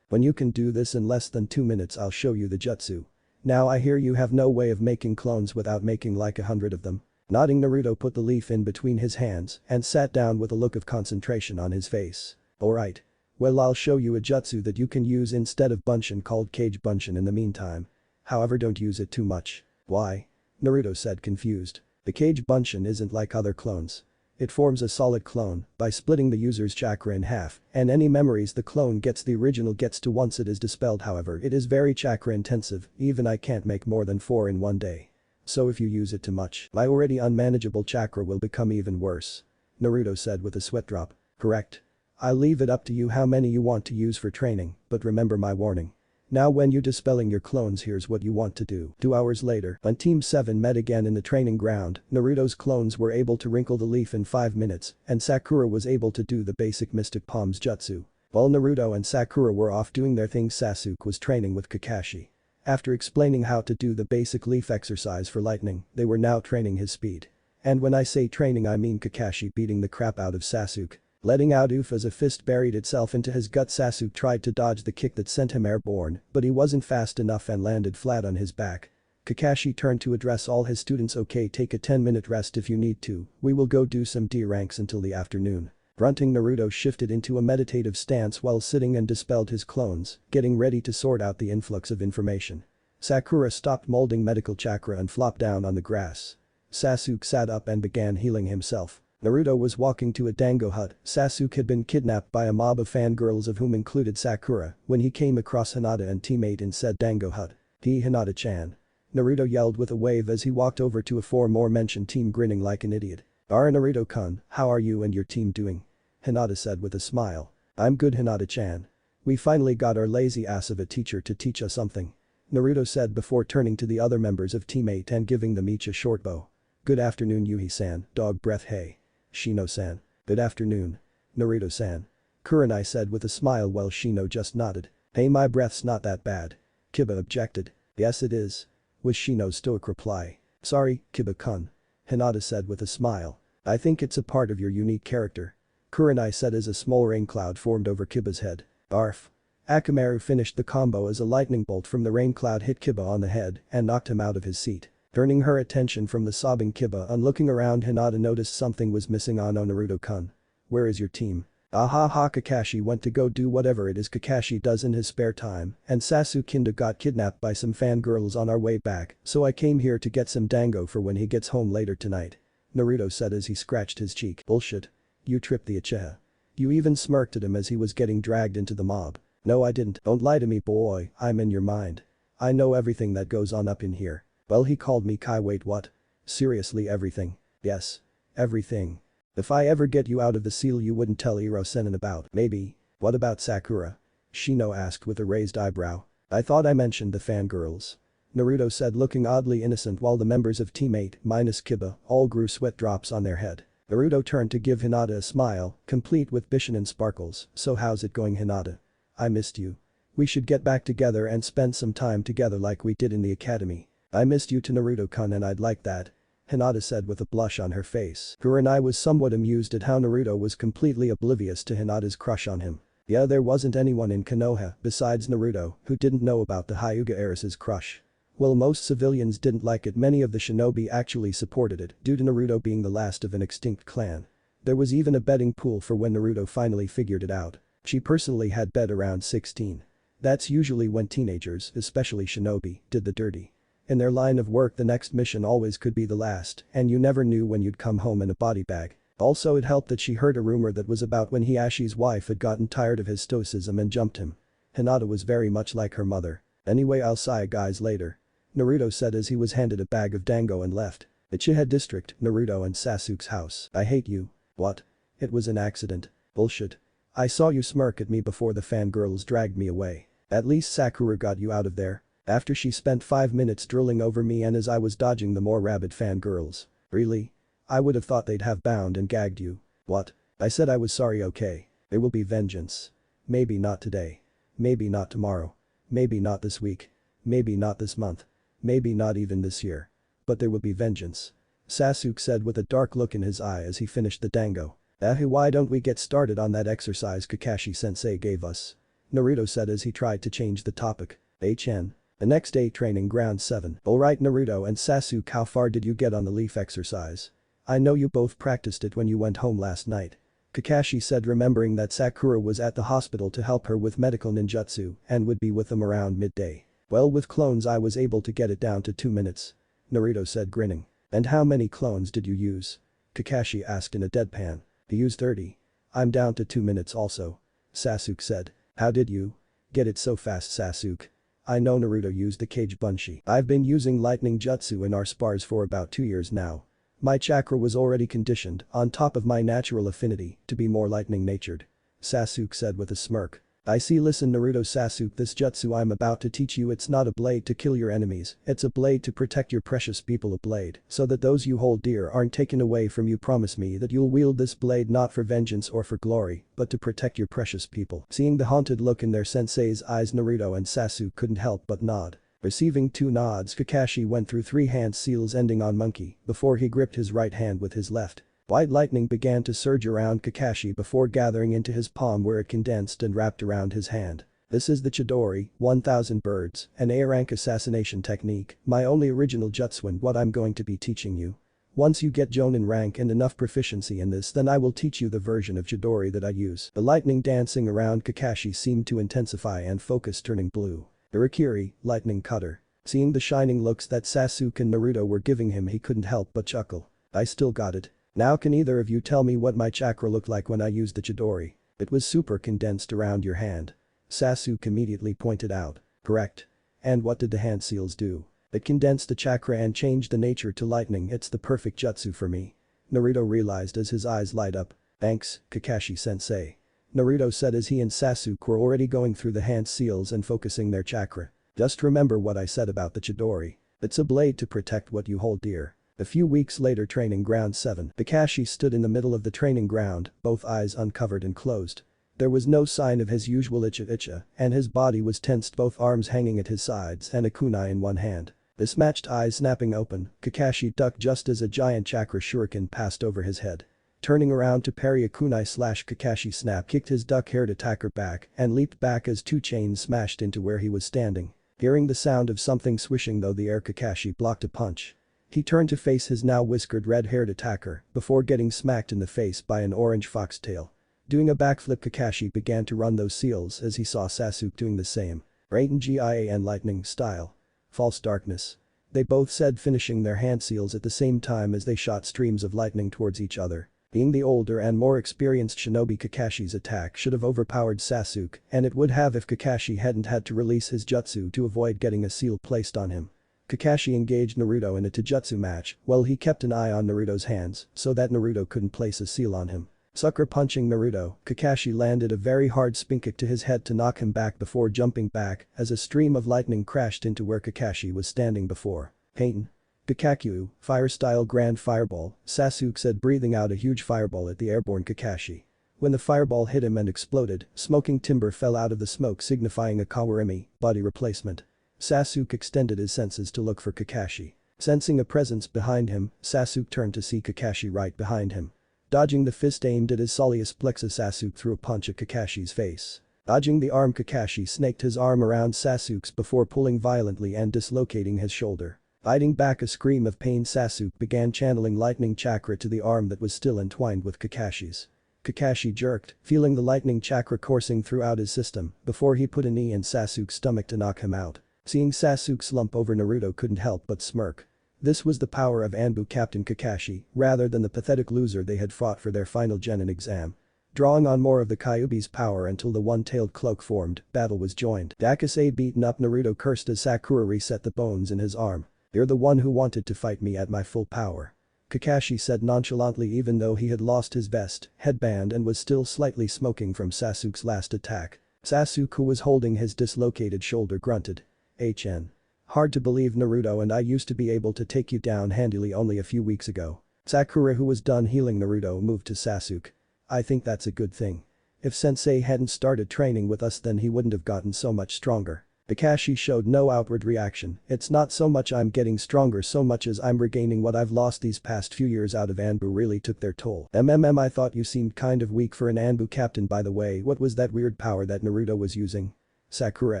When you can do this in less than 2 minutes, I'll show you the jutsu. Now I hear you have no way of making clones without making like 100 of them." Nodding, Naruto put the leaf in between his hands and sat down with a look of concentration on his face. "Alright. Well, I'll show you a jutsu that you can use instead of Bunshin called Cage Bunshin in the meantime. However, don't use it too much." "Why?" Naruto said, confused. "The Cage Bunshin isn't like other clones. It forms a solid clone by splitting the user's chakra in half, and any memories the clone gets the original gets to once it is dispelled. However, it is very chakra intensive, even I can't make more than 4 in one day. So if you use it too much, my already unmanageable chakra will become even worse. Naruto said with a sweat drop. Correct. I'll leave it up to you how many you want to use for training, but remember my warning. Now when you dispelling your clones, here's what you want to do. 2 hours later, when Team 7 met again in the training ground, Naruto's clones were able to wrinkle the leaf in 5 minutes, and Sakura was able to do the basic Mystic Palms jutsu. While Naruto and Sakura were off doing their thing, Sasuke was training with Kakashi. After explaining how to do the basic leaf exercise for lightning, they were now training his speed. And when I say training, I mean Kakashi beating the crap out of Sasuke. Letting out oof as a fist buried itself into his gut. Sasuke tried to dodge the kick that sent him airborne, but he wasn't fast enough and landed flat on his back. Kakashi turned to address all his students. Okay, take a 10-minute rest if you need to, we will go do some D ranks until the afternoon. Grunting, Naruto shifted into a meditative stance while sitting and dispelled his clones, getting ready to sort out the influx of information. Sakura stopped molding medical chakra and flopped down on the grass. Sasuke sat up and began healing himself. Naruto was walking to a dango hut. Sasuke had been kidnapped by a mob of fangirls, of whom included Sakura, when he came across Hinata and teammate in said dango hut. Hinata-chan. Naruto yelled with a wave as he walked over to a aforementioned team, grinning like an idiot. Naruto-kun, how are you and your team doing? Hinata said with a smile. I'm good, Hinata-chan. We finally got our lazy ass of a teacher to teach us something. Naruto said before turning to the other members of teammate and giving them each a short bow. Good afternoon, Yuhi-san, dog breath. Hey. Shino-san. Good afternoon. Naruto-san. Kurenai said with a smile while Shino just nodded. Hey, my breath's not that bad. Kiba objected. Yes it is. Was Shino's stoic reply. Sorry, Kiba-kun. Hinata said with a smile. I think it's a part of your unique character. Kurenai said as a small rain cloud formed over Kiba's head. Barf. Akamaru finished the combo as a lightning bolt from the rain cloud hit Kiba on the head and knocked him out of his seat. Turning her attention from the sobbing Kiba and looking around, Hinata noticed something was missing. Naruto-kun. Where is your team? Kakashi went to go do whatever it is Kakashi does in his spare time, and Sasuke got kidnapped by some fangirls on our way back, so I came here to get some dango for when he gets home later tonight. Naruto said as he scratched his cheek. Bullshit. You tripped the Uchiha. You even smirked at him as he was getting dragged into the mob. No, I didn't. Don't lie to me, boy, I'm in your mind. I know everything that goes on up in here. Well, he called me Kai. Wait, what? Seriously, everything? Yes. Everything. If I ever get you out of the seal, you wouldn't tell Iro-senin about. Maybe. What about Sakura? Shino asked with a raised eyebrow. I thought I mentioned the fangirls. Naruto said, looking oddly innocent, while the members of teammate, minus Kiba, all grew sweat drops on their head. Naruto turned to give Hinata a smile, complete with Bishinen sparkles. So how's it going, Hinata? I missed you. We should get back together and spend some time together like we did in the academy. I missed you to Naruto-kun and I'd like that. Hinata said with a blush on her face. Kurenai was somewhat amused at how Naruto was completely oblivious to Hinata's crush on him. Yeah, there wasn't anyone in Konoha, besides Naruto, who didn't know about the Hyuga heiress's crush. Well, most civilians didn't like it. Many of the shinobi actually supported it, due to Naruto being the last of an extinct clan. There was even a betting pool for when Naruto finally figured it out. She personally had bet around 16. That's usually when teenagers, especially shinobi, did the dirty. In their line of work, the next mission always could be the last, and you never knew when you'd come home in a body bag. Also, it helped that she heard a rumor that was about when Hiashi's wife had gotten tired of his stoicism and jumped him. Hinata was very much like her mother. Anyway, I'll see you guys later. Naruto said as he was handed a bag of dango and left. Uchiha District, Naruto and Sasuke's house. I hate you. What? It was an accident. Bullshit. I saw you smirk at me before the fangirls dragged me away. At least Sakura got you out of there. After she spent 5 minutes drooling over me and as I was dodging the more rabid fangirls. Really? I would have thought they'd have bound and gagged you. What? I said I was sorry, okay. There will be vengeance. Maybe not today. Maybe not tomorrow. Maybe not this week. Maybe not this month. Maybe not even this year. But there will be vengeance. Sasuke said with a dark look in his eye as he finished the dango. Why don't we get started on that exercise Kakashi-sensei gave us? Naruto said as he tried to change the topic. HN. The next day, training ground 7. Alright Naruto and Sasuke, how far did you get on the leaf exercise? I know you both practiced it when you went home last night. Kakashi said, remembering that Sakura was at the hospital to help her with medical ninjutsu and would be with them around midday. Well, with clones I was able to get it down to 2 minutes. Naruto said, grinning. And how many clones did you use? Kakashi asked in a deadpan. He used 30. I'm down to 2 minutes also. Sasuke said. How did you get it so fast, Sasuke? I know Naruto used the cage bunshi. I've been using lightning jutsu in our spars for about 2 years now. My chakra was already conditioned, on top of my natural affinity, to be more lightning natured. Sasuke said with a smirk. I see. Listen Naruto Sasuke, this jutsu I'm about to teach you, it's not a blade to kill your enemies, it's a blade to protect your precious people, a blade so that those you hold dear aren't taken away from you. Promise me that you'll wield this blade not for vengeance or for glory, but to protect your precious people. Seeing the haunted look in their sensei's eyes, Naruto and Sasuke couldn't help but nod. Receiving 2 nods, Kakashi went through 3 hand seals ending on monkey before he gripped his right hand with his left. White lightning began to surge around Kakashi before gathering into his palm where it condensed and wrapped around his hand. This is the Chidori, 1000 birds, an A-rank assassination technique, my only original jutsu and what I'm going to be teaching you. Once you get Jonin rank and enough proficiency in this, then I will teach you the version of Chidori that I use. The lightning dancing around Kakashi seemed to intensify and focus, turning blue. Irakiri, lightning cutter. Seeing the shining looks that Sasuke and Naruto were giving him, he couldn't help but chuckle. I still got it. Now can either of you tell me what my chakra looked like when I used the Chidori? It was super condensed around your hand. Sasuke immediately pointed out. Correct. And what did the hand seals do? It condensed the chakra and changed the nature to lightning. It's the perfect jutsu for me. Naruto realized as his eyes light up. Thanks, Kakashi-sensei. Naruto said as he and Sasuke were already going through the hand seals and focusing their chakra. Just remember what I said about the Chidori. It's a blade to protect what you hold dear. A few weeks later, training ground 7. Kakashi stood in the middle of the training ground, both eyes uncovered and closed. There was no sign of his usual icha, and his body was tensed, both arms hanging at his sides and a kunai in one hand. Mismatched eyes snapping open, Kakashi ducked just as a giant chakra shuriken passed over his head. Turning around to parry a kunai slash, Kakashi snap kicked his duck-haired attacker back and leaped back as 2 chains smashed into where he was standing. Hearing the sound of something swishing through the air, Kakashi blocked a punch. He turned to face his now whiskered red-haired attacker before getting smacked in the face by an orange foxtail. Doing a backflip, Kakashi began to run those seals as he saw Sasuke doing the same. Raiden Gian lightning style. False darkness. They both said, finishing their hand seals at the same time as they shot streams of lightning towards each other. Being the older and more experienced shinobi, Kakashi's attack should have overpowered Sasuke, and it would have if Kakashi hadn't had to release his jutsu to avoid getting a seal placed on him. Kakashi engaged Naruto in a taijutsu match while he kept an eye on Naruto's hands so that Naruto couldn't place a seal on him. Sucker punching Naruto, Kakashi landed a very hard spin kick to his head to knock him back before jumping back as a stream of lightning crashed into where Kakashi was standing before. Pain. Kakakyu, fire-style grand fireball, Sasuke said, breathing out a huge fireball at the airborne Kakashi. When the fireball hit him and exploded, smoking timber fell out of the smoke, signifying a kawarimi, body replacement. Sasuke extended his senses to look for Kakashi. Sensing a presence behind him, Sasuke turned to see Kakashi right behind him. Dodging the fist aimed at his soleus plexus, Sasuke threw a punch at Kakashi's face. Dodging the arm, Kakashi snaked his arm around Sasuke's before pulling violently and dislocating his shoulder. Biting back a scream of pain, Sasuke began channeling lightning chakra to the arm that was still entwined with Kakashi's. Kakashi jerked, feeling the lightning chakra coursing throughout his system before he put a knee in Sasuke's stomach to knock him out. Seeing Sasuke slump over, Naruto couldn't help but smirk. This was the power of Anbu Captain Kakashi, rather than the pathetic loser they had fought for their final genin exam. Drawing on more of the Kyuubi's power until the one-tailed cloak formed, battle was joined. Dakase beaten up, Naruto cursed as Sakura reset the bones in his arm. You're the one who wanted to fight me at my full power. Kakashi said nonchalantly, even though he had lost his vest, headband and was still slightly smoking from Sasuke's last attack. Sasuke, who was holding his dislocated shoulder, grunted. HN. Hard to believe, Naruto, and I used to be able to take you down handily only a few weeks ago. Sakura, who was done healing Naruto, moved to Sasuke. I think that's a good thing. If sensei hadn't started training with us, then he wouldn't have gotten so much stronger. Kakashi showed no outward reaction. It's not so much I'm getting stronger so much as I'm regaining what I've lost these past few years out of Anbu really took their toll. I thought you seemed kind of weak for an Anbu captain. By the way, what was that weird power that Naruto was using? Sakura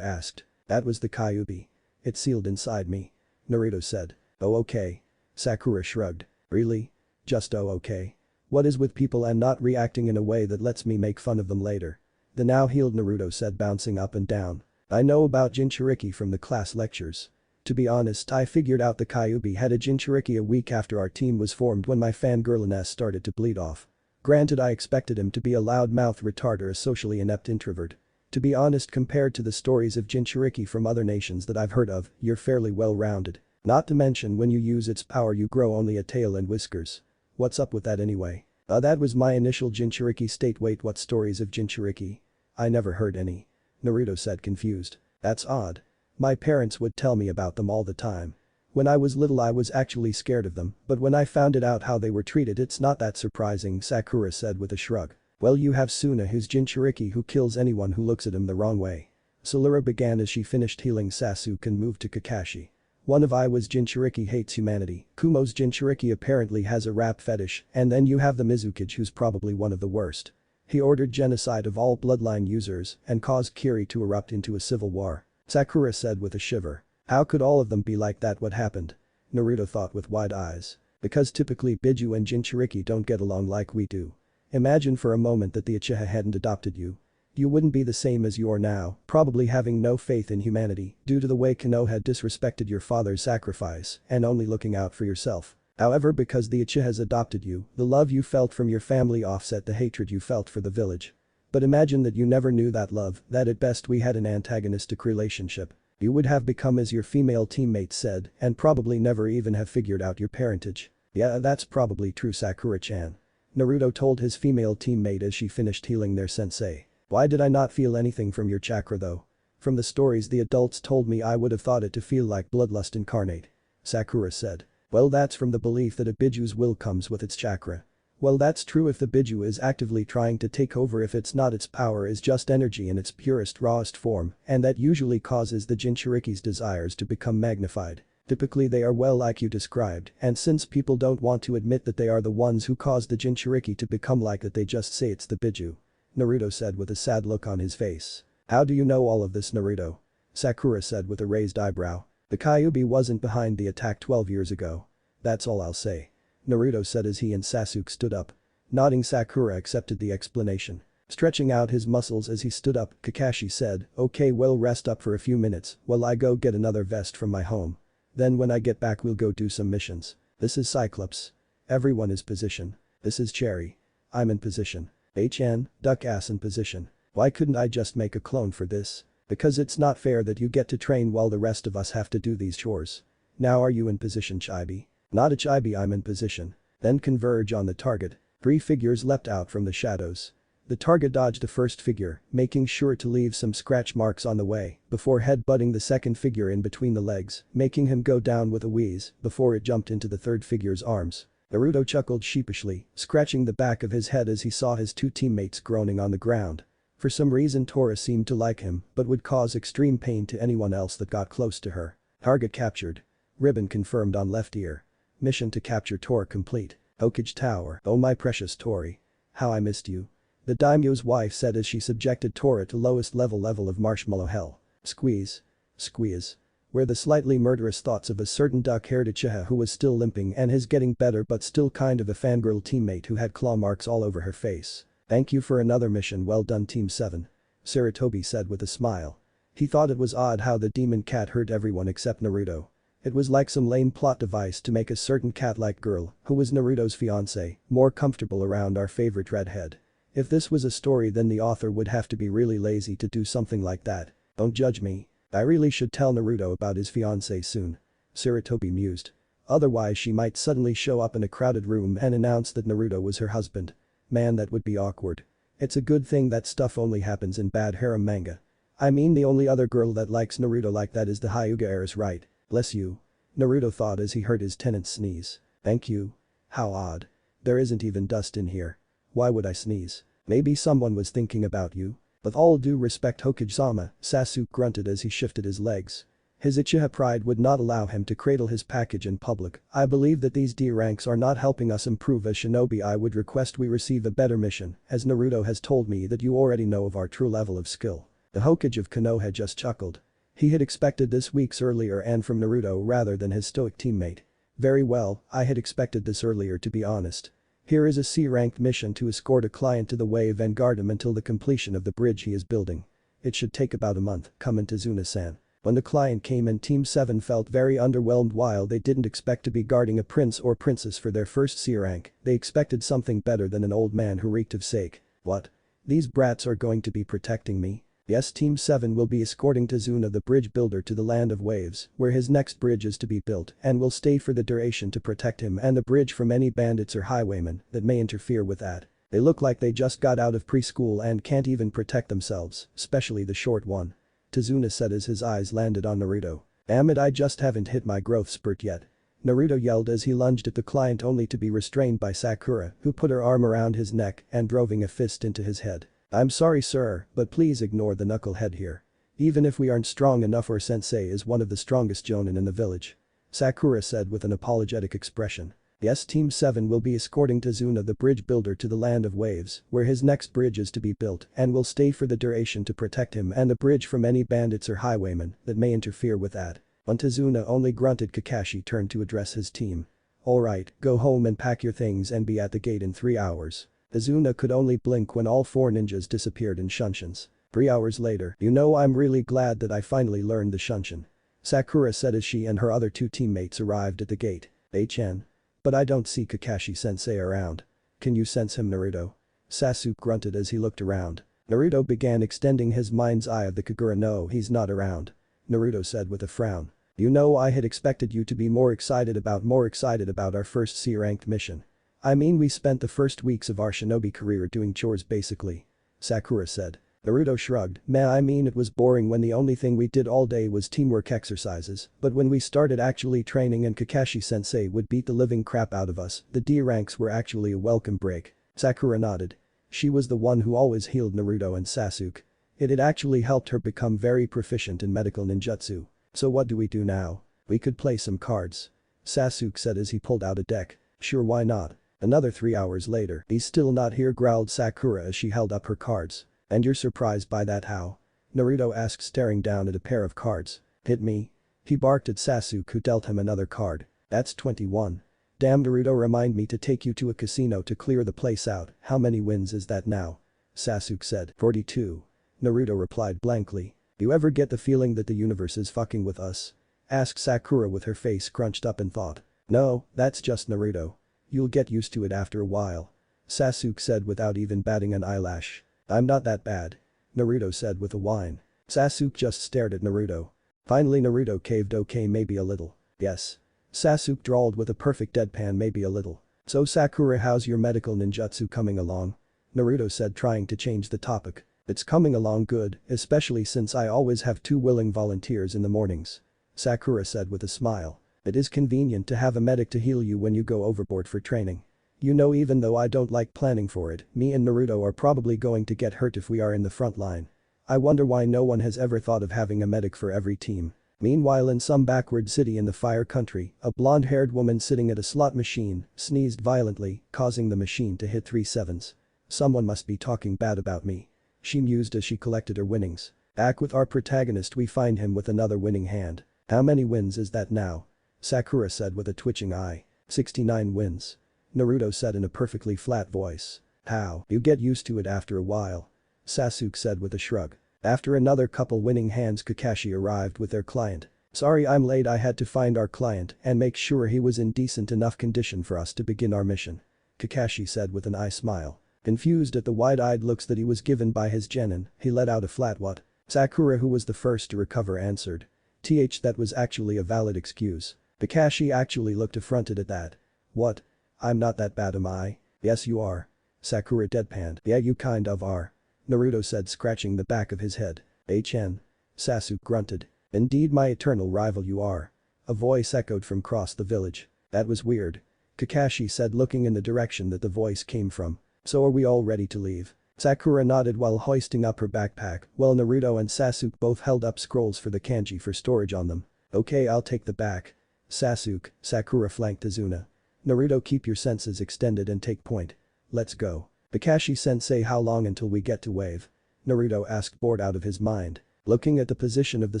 asked. That was the Kyuubi. It sealed inside me. Naruto said. Oh okay. Sakura shrugged. Really? Just oh okay. What is with people and not reacting in a way that lets me make fun of them later? The now healed Naruto said, bouncing up and down. I know about Jinchuriki from the class lectures. To be honest, I figured out the Kyuubi had a Jinchuriki a week after our team was formed when my fangirliness started to bleed off. Granted, I expected him to be a loudmouth retard or a socially inept introvert. To be honest, compared to the stories of Jinchuriki from other nations that I've heard of, you're fairly well-rounded. Not to mention when you use its power you grow only a tail and whiskers. What's up with that anyway? That was my initial Jinchuriki state. Wait, what stories of Jinchuriki? I never heard any. Naruto said, confused. That's odd. My parents would tell me about them all the time. When I was little I was actually scared of them, but when I found it out how they were treated it's not that surprising, Sakura said with a shrug. Well, you have Suna, who's Jinchuriki, who kills anyone who looks at him the wrong way. Salura began as she finished healing Sasuke and moved to Kakashi. One of Iwa's Jinchuriki hates humanity, Kumo's Jinchuriki apparently has a rap fetish, and then you have the Mizukage, who's probably one of the worst. He ordered genocide of all bloodline users and caused Kiri to erupt into a civil war. Sakura said with a shiver. How could all of them be like that? What happened? Naruto thought with wide eyes. Because typically Biju and Jinchuriki don't get along like we do. Imagine for a moment that the Uchiha hadn't adopted you. You wouldn't be the same as you are now, probably having no faith in humanity due to the way Konoha had disrespected your father's sacrifice and only looking out for yourself. However, because the Uchihas adopted you, the love you felt from your family offset the hatred you felt for the village. But imagine that you never knew that love, that at best we had an antagonistic relationship. You would have become as your female teammates said and probably never even have figured out your parentage. Yeah, that's probably true, Sakura-chan. Naruto told his female teammate as she finished healing their sensei. Why did I not feel anything from your chakra though? From the stories the adults told me I would have thought it to feel like bloodlust incarnate. Sakura said. Well, that's from the belief that a Biju's will comes with its chakra. Well, that's true if the Biju is actively trying to take over, if it's not, its power is just energy in its purest, rawest form, and that usually causes the Jinchuriki's desires to become magnified. Typically they are well like you described, and since people don't want to admit that they are the ones who caused the Jinchuriki to become like that, they just say it's the Biju. Naruto said with a sad look on his face. How do you know all of this, Naruto? Sakura said with a raised eyebrow. The Kyuubi wasn't behind the attack 12 years ago. That's all I'll say. Naruto said as he and Sasuke stood up. Nodding, Sakura accepted the explanation. Stretching out his muscles as he stood up, Kakashi said, okay, well, rest up for a few minutes while I go get another vest from my home. Then when I get back we'll go do some missions. This is Cyclops. Everyone is position. This is Cherry. I'm in position. HN, duck ass in position. Why couldn't I just make a clone for this? Because it's not fair that you get to train while the rest of us have to do these chores. Now are you in position, Chibi? Not a Chibi, I'm in position. Then converge on the target. 3 figures leapt out from the shadows. The target dodged the first figure, making sure to leave some scratch marks on the way, before headbutting the second figure in between the legs, making him go down with a wheeze before it jumped into the third figure's arms. Naruto chuckled sheepishly, scratching the back of his head as he saw his 2 teammates groaning on the ground. For some reason Tora seemed to like him, but would cause extreme pain to anyone else that got close to her. Target captured. Ribbon confirmed on left ear. Mission to capture Tora complete. Hokage Tower. Oh my precious Tori. How I missed you. The daimyo's wife said as she subjected Tora to lowest level of marshmallow hell. Squeeze. Squeeze. Were the slightly murderous thoughts of a certain duck-haired Uchiha who was still limping and his getting better but still kind of a fangirl teammate who had claw marks all over her face. Thank you for another mission, well done Team 7. Sarutobi said with a smile. He thought it was odd how the demon cat hurt everyone except Naruto. It was like some lame plot device to make a certain cat-like girl, who was Naruto's fiancé, more comfortable around our favorite redhead. If this was a story then the author would have to be really lazy to do something like that. Don't judge me. I really should tell Naruto about his fiancé soon. Sarutobi mused. Otherwise she might suddenly show up in a crowded room and announce that Naruto was her husband. Man, that would be awkward. It's a good thing that stuff only happens in bad harem manga. I mean, the only other girl that likes Naruto like that is the Hyuga heiress, right? Bless you. Naruto thought as he heard his tenant sneeze. Thank you. How odd. There isn't even dust in here. Why would I sneeze? Maybe someone was thinking about you. With all due respect, Hokage-sama, Sasuke grunted as he shifted his legs. His Uchiha pride would not allow him to cradle his package in public. I believe that these D ranks are not helping us improve as shinobi. I would request we receive a better mission, as Naruto has told me that you already know of our true level of skill. The Hokage of Konoha just chuckled. He had expected this weeks earlier and from Naruto rather than his stoic teammate. Very well, I had expected this earlier, to be honest. Here is a C-ranked mission to escort a client to the wave and guard him until the completion of the bridge he is building. It should take about a month, come into Zuna-san. When the client came in, Team 7 felt very underwhelmed. While they didn't expect to be guarding a prince or princess for their first C rank, they expected something better than an old man who reeked of sake. What? These brats are going to be protecting me? Yes, Team 7 will be escorting Tazuna the bridge builder to the land of waves, where his next bridge is to be built, and will stay for the duration to protect him and the bridge from any bandits or highwaymen that may interfere with that. They look like they just got out of preschool and can't even protect themselves, especially the short one. Tazuna said as his eyes landed on Naruto. Damn it, I just haven't hit my growth spurt yet. Naruto yelled as he lunged at the client, only to be restrained by Sakura, who put her arm around his neck and droving a fist into his head. I'm sorry sir, but please ignore the knucklehead here. Even if we aren't strong enough, our sensei is one of the strongest jonin in the village. Sakura said with an apologetic expression. Yes, Team 7 will be escorting Tazuna the bridge builder to the land of waves, where his next bridge is to be built, and will stay for the duration to protect him and the bridge from any bandits or highwaymen that may interfere with that. When Tazuna only grunted, Kakashi turned to address his team. Alright, go home and pack your things and be at the gate in 3 hours. Tazuna could only blink when all 4 ninjas disappeared in shunshuns. 3 hours later, you know, I'm really glad that I finally learned the shunshin. Sakura said as she and her other 2 teammates arrived at the gate. HN. But I don't see Kakashi-sensei around. Can you sense him, Naruto? Sasuke grunted as he looked around. Naruto began extending his mind's eye of the Kagura. No, he's not around. Naruto said with a frown. You know, I had expected you to be more excited about our first C-ranked mission. I mean, we spent the first weeks of our shinobi career doing chores basically. Sakura said. Naruto shrugged. Man, I mean, it was boring when the only thing we did all day was teamwork exercises, but when we started actually training and Kakashi-sensei would beat the living crap out of us, the D ranks were actually a welcome break. Sakura nodded. She was the one who always healed Naruto and Sasuke. It had actually helped her become very proficient in medical ninjutsu. So what do we do now? We could play some cards. Sasuke said as he pulled out a deck. Sure, why not? Another 3 hours later. He's still not here, growled Sakura as she held up her cards. And you're surprised by that, how? Naruto asked, staring down at a pair of cards. Hit me. He barked at Sasuke, who dealt him another card. That's 21. Damn, Naruto, remind me to take you to a casino to clear the place out. How many wins is that now? Sasuke said. 42. Naruto replied blankly. Do you ever get the feeling that the universe is fucking with us? Asked Sakura with her face crunched up in thought. No, that's just Naruto. You'll get used to it after a while. Sasuke said without even batting an eyelash. I'm not that bad. Naruto said with a whine. Sasuke just stared at Naruto. Finally Naruto caved. Okay, maybe a little. Yes. Sasuke drawled with a perfect deadpan, maybe a little. So Sakura, how's your medical ninjutsu coming along? Naruto said, trying to change the topic. It's coming along good, especially since I always have 2 willing volunteers in the mornings. Sakura said with a smile. It is convenient to have a medic to heal you when you go overboard for training. You know, even though I don't like planning for it, me and Naruto are probably going to get hurt if we are in the front line. I wonder why no one has ever thought of having a medic for every team. Meanwhile, in some backward city in the Fire Country, a blonde-haired woman sitting at a slot machine sneezed violently, causing the machine to hit 3 sevens. Someone must be talking bad about me. She mused as she collected her winnings. Back with our protagonist, we find him with another winning hand. How many wins is that now? Sakura said with a twitching eye. 69 wins. Naruto said in a perfectly flat voice. How? You get used to it after a while. Sasuke said with a shrug. After another couple winning hands, Kakashi arrived with their client. Sorry I'm late, I had to find our client and make sure he was in decent enough condition for us to begin our mission. Kakashi said with an eye smile. Confused at the wide-eyed looks that he was given by his genin, he let out a flat what? Sakura, who was the first to recover, answered. That was actually a valid excuse. Kakashi actually looked affronted at that. What? I'm not that bad, am I? Yes you are. Sakura deadpanned. Yeah, you kind of are. Naruto said, scratching the back of his head. HN. Sasuke grunted. Indeed, my eternal rival you are. A voice echoed from across the village. That was weird. Kakashi said, looking in the direction that the voice came from. So are we all ready to leave? Sakura nodded while hoisting up her backpack, while Naruto and Sasuke both held up scrolls for the kanji for storage on them. Okay, I'll take the back. Sasuke, Sakura flanked Tazuna. Naruto, keep your senses extended and take point. Let's go. Kakashi-sensei, how long until we get to wave? Naruto asked, bored out of his mind. Looking at the position of the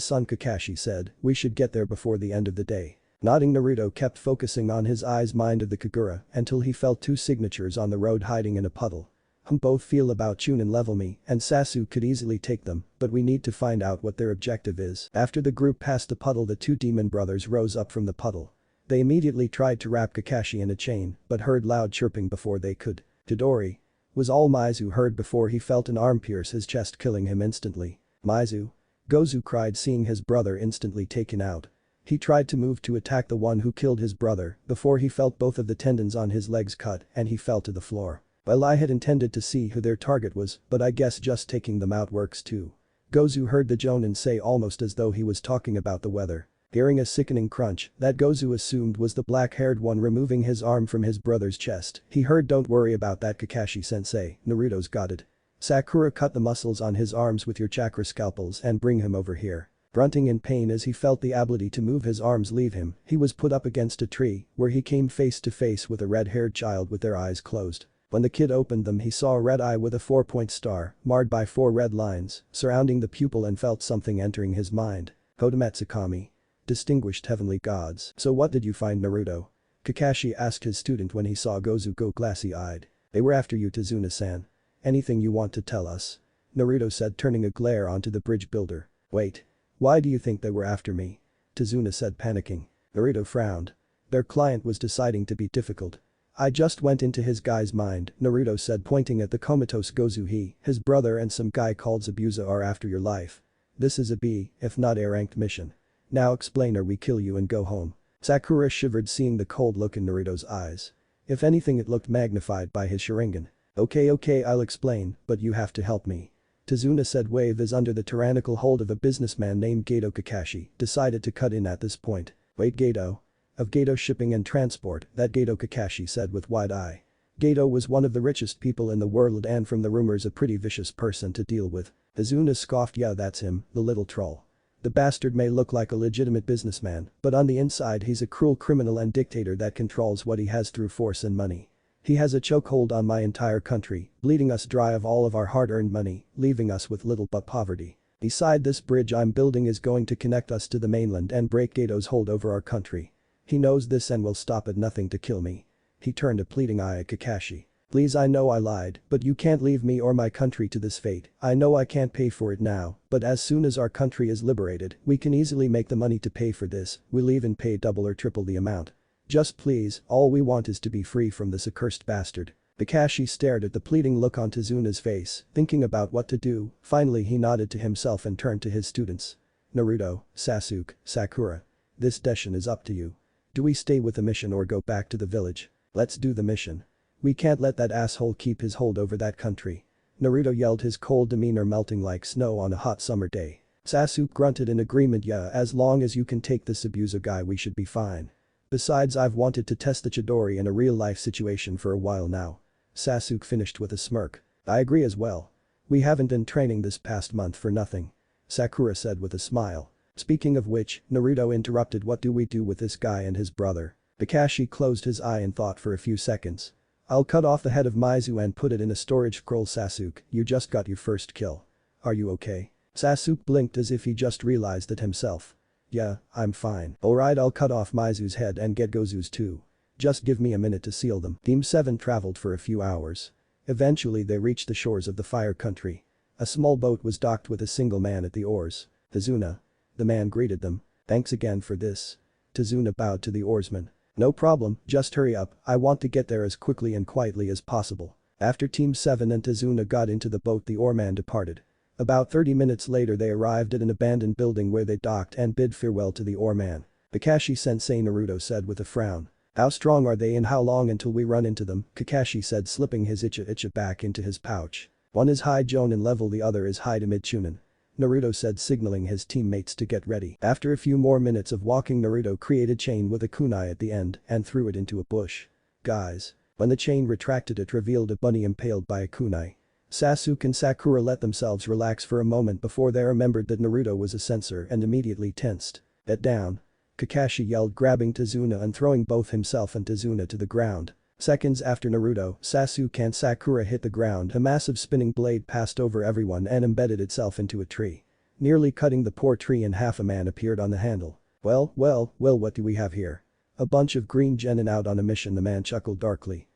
sun, Kakashi said, we should get there before the end of the day. Nodding, Naruto kept focusing on his eyes mind of the Kagura until he felt 2 signatures on the road hiding in a puddle. Both feel about Chunin level me and Sasuke could easily take them, but we need to find out what their objective is. After the group passed the puddle, the two demon brothers rose up from the puddle. They immediately tried to wrap Kakashi in a chain but heard loud chirping before they could. Todori was all Mizu heard before he felt an arm pierce his chest, killing him instantly. Mizu. Gozu cried, seeing his brother instantly taken out. He tried to move to attack the one who killed his brother before he felt both of the tendons on his legs cut and he fell to the floor. Well, I had intended to see who their target was, but I guess just taking them out works too. Gozu heard the Jonin say almost as though he was talking about the weather. Hearing a sickening crunch that Gozu assumed was the black-haired one removing his arm from his brother's chest, he heard, "Don't worry about that, Kakashi-sensei, Naruto's got it. Sakura, cut the muscles on his arms with your chakra scalpels and bring him over here." Grunting in pain as he felt the ability to move his arms leave him, he was put up against a tree where he came face to face with a red-haired child with their eyes closed. When the kid opened them, he saw a red eye with a 4-point star marred by 4 red lines surrounding the pupil and felt something entering his mind. Kodometsukami. Distinguished heavenly gods. So what did you find, Naruto? Kakashi asked his student when he saw Gozu go glassy-eyed. They were after you, Tazuna-san. Anything you want to tell us? Naruto said, turning a glare onto the bridge builder. Wait. Why do you think they were after me? Tazuna said, panicking. Naruto frowned. Their client was deciding to be difficult. I just went into his guy's mind, Naruto said, pointing at the comatose Gozu. His brother and some guy called Zabuza are after your life. This is a B, if not A-ranked mission. Now explain or we kill you and go home. Sakura shivered, seeing the cold look in Naruto's eyes. If anything, it looked magnified by his Sharingan. Okay, I'll explain, but you have to help me. Tazuna said. Wave is under the tyrannical hold of a businessman named Gato. Kakashi decided to cut in at this point. Wait, Gato? Of Gato Shipping and Transport, that Gato, Kakashi said with wide eye. Gato was one of the richest people in the world and from the rumors a pretty vicious person to deal with. Tazuna scoffed. Yeah, that's him, the little troll. The bastard may look like a legitimate businessman, but on the inside he's a cruel criminal and dictator that controls what he has through force and money. He has a chokehold on my entire country, bleeding us dry of all of our hard-earned money, leaving us with little but poverty. Beside, this bridge I'm building is going to connect us to the mainland and break Gato's hold over our country. He knows this and will stop at nothing to kill me. He turned a pleading eye at Kakashi. Please, I know I lied, but you can't leave me or my country to this fate. I know I can't pay for it now, but as soon as our country is liberated, we can easily make the money to pay for this. We'll even pay double or triple the amount. Just please, all we want is to be free from this accursed bastard. Kakashi stared at the pleading look on Tazuna's face, thinking about what to do. Finally he nodded to himself and turned to his students. Naruto, Sasuke, Sakura. This decision is up to you. Do we stay with the mission or go back to the village? Let's do the mission. We can't let that asshole keep his hold over that country. Naruto yelled, his cold demeanor melting like snow on a hot summer day. Sasuke grunted in agreement. Yeah, as long as you can take this Zabuza guy we should be fine. Besides, I've wanted to test the Chidori in a real-life situation for a while now. Sasuke finished with a smirk. I agree as well. We haven't been training this past month for nothing. Sakura said with a smile. Speaking of which, Naruto interrupted, what do we do with this guy and his brother? Kakashi closed his eye in thought for a few seconds. I'll cut off the head of Mizu and put it in a storage scroll. Sasuke, you just got your first kill. Are you okay? Sasuke blinked as if he just realized it himself. Yeah, I'm fine. Alright, I'll cut off Mizu's head and get Gozu's too. Just give me a minute to seal them. Team 7 traveled for a few hours. Eventually they reached the shores of the Fire Country. A small boat was docked with a single man at the oars. Tazuna. The man greeted them. Thanks again for this. Tazuna bowed to the oarsman. No problem, just hurry up, I want to get there as quickly and quietly as possible. After Team 7 and Tazuna got into the boat, the oarman departed. About 30 minutes later they arrived at an abandoned building where they docked and bid farewell to the oarman. Kakashi-sensei, Naruto said with a frown. How strong are they and how long until we run into them? Kakashi said, slipping his Uchiha back into his pouch. One is high Jonin level, the other is high to mid Chunin. Naruto said, signaling his teammates to get ready. After a few more minutes of walking, Naruto created chain with a kunai at the end and threw it into a bush. Guys. When the chain retracted, it revealed a bunny impaled by a kunai. Sasuke and Sakura let themselves relax for a moment before they remembered that Naruto was a censor and immediately tensed. Get down. Kakashi yelled, grabbing Tazuna and throwing both himself and Tazuna to the ground. Seconds after Naruto, Sasuke and Sakura hit the ground, a massive spinning blade passed over everyone and embedded itself into a tree. Nearly cutting the poor tree in half, a man appeared on the handle. Well, what do we have here? A bunch of green genin out on a mission, the man chuckled darkly.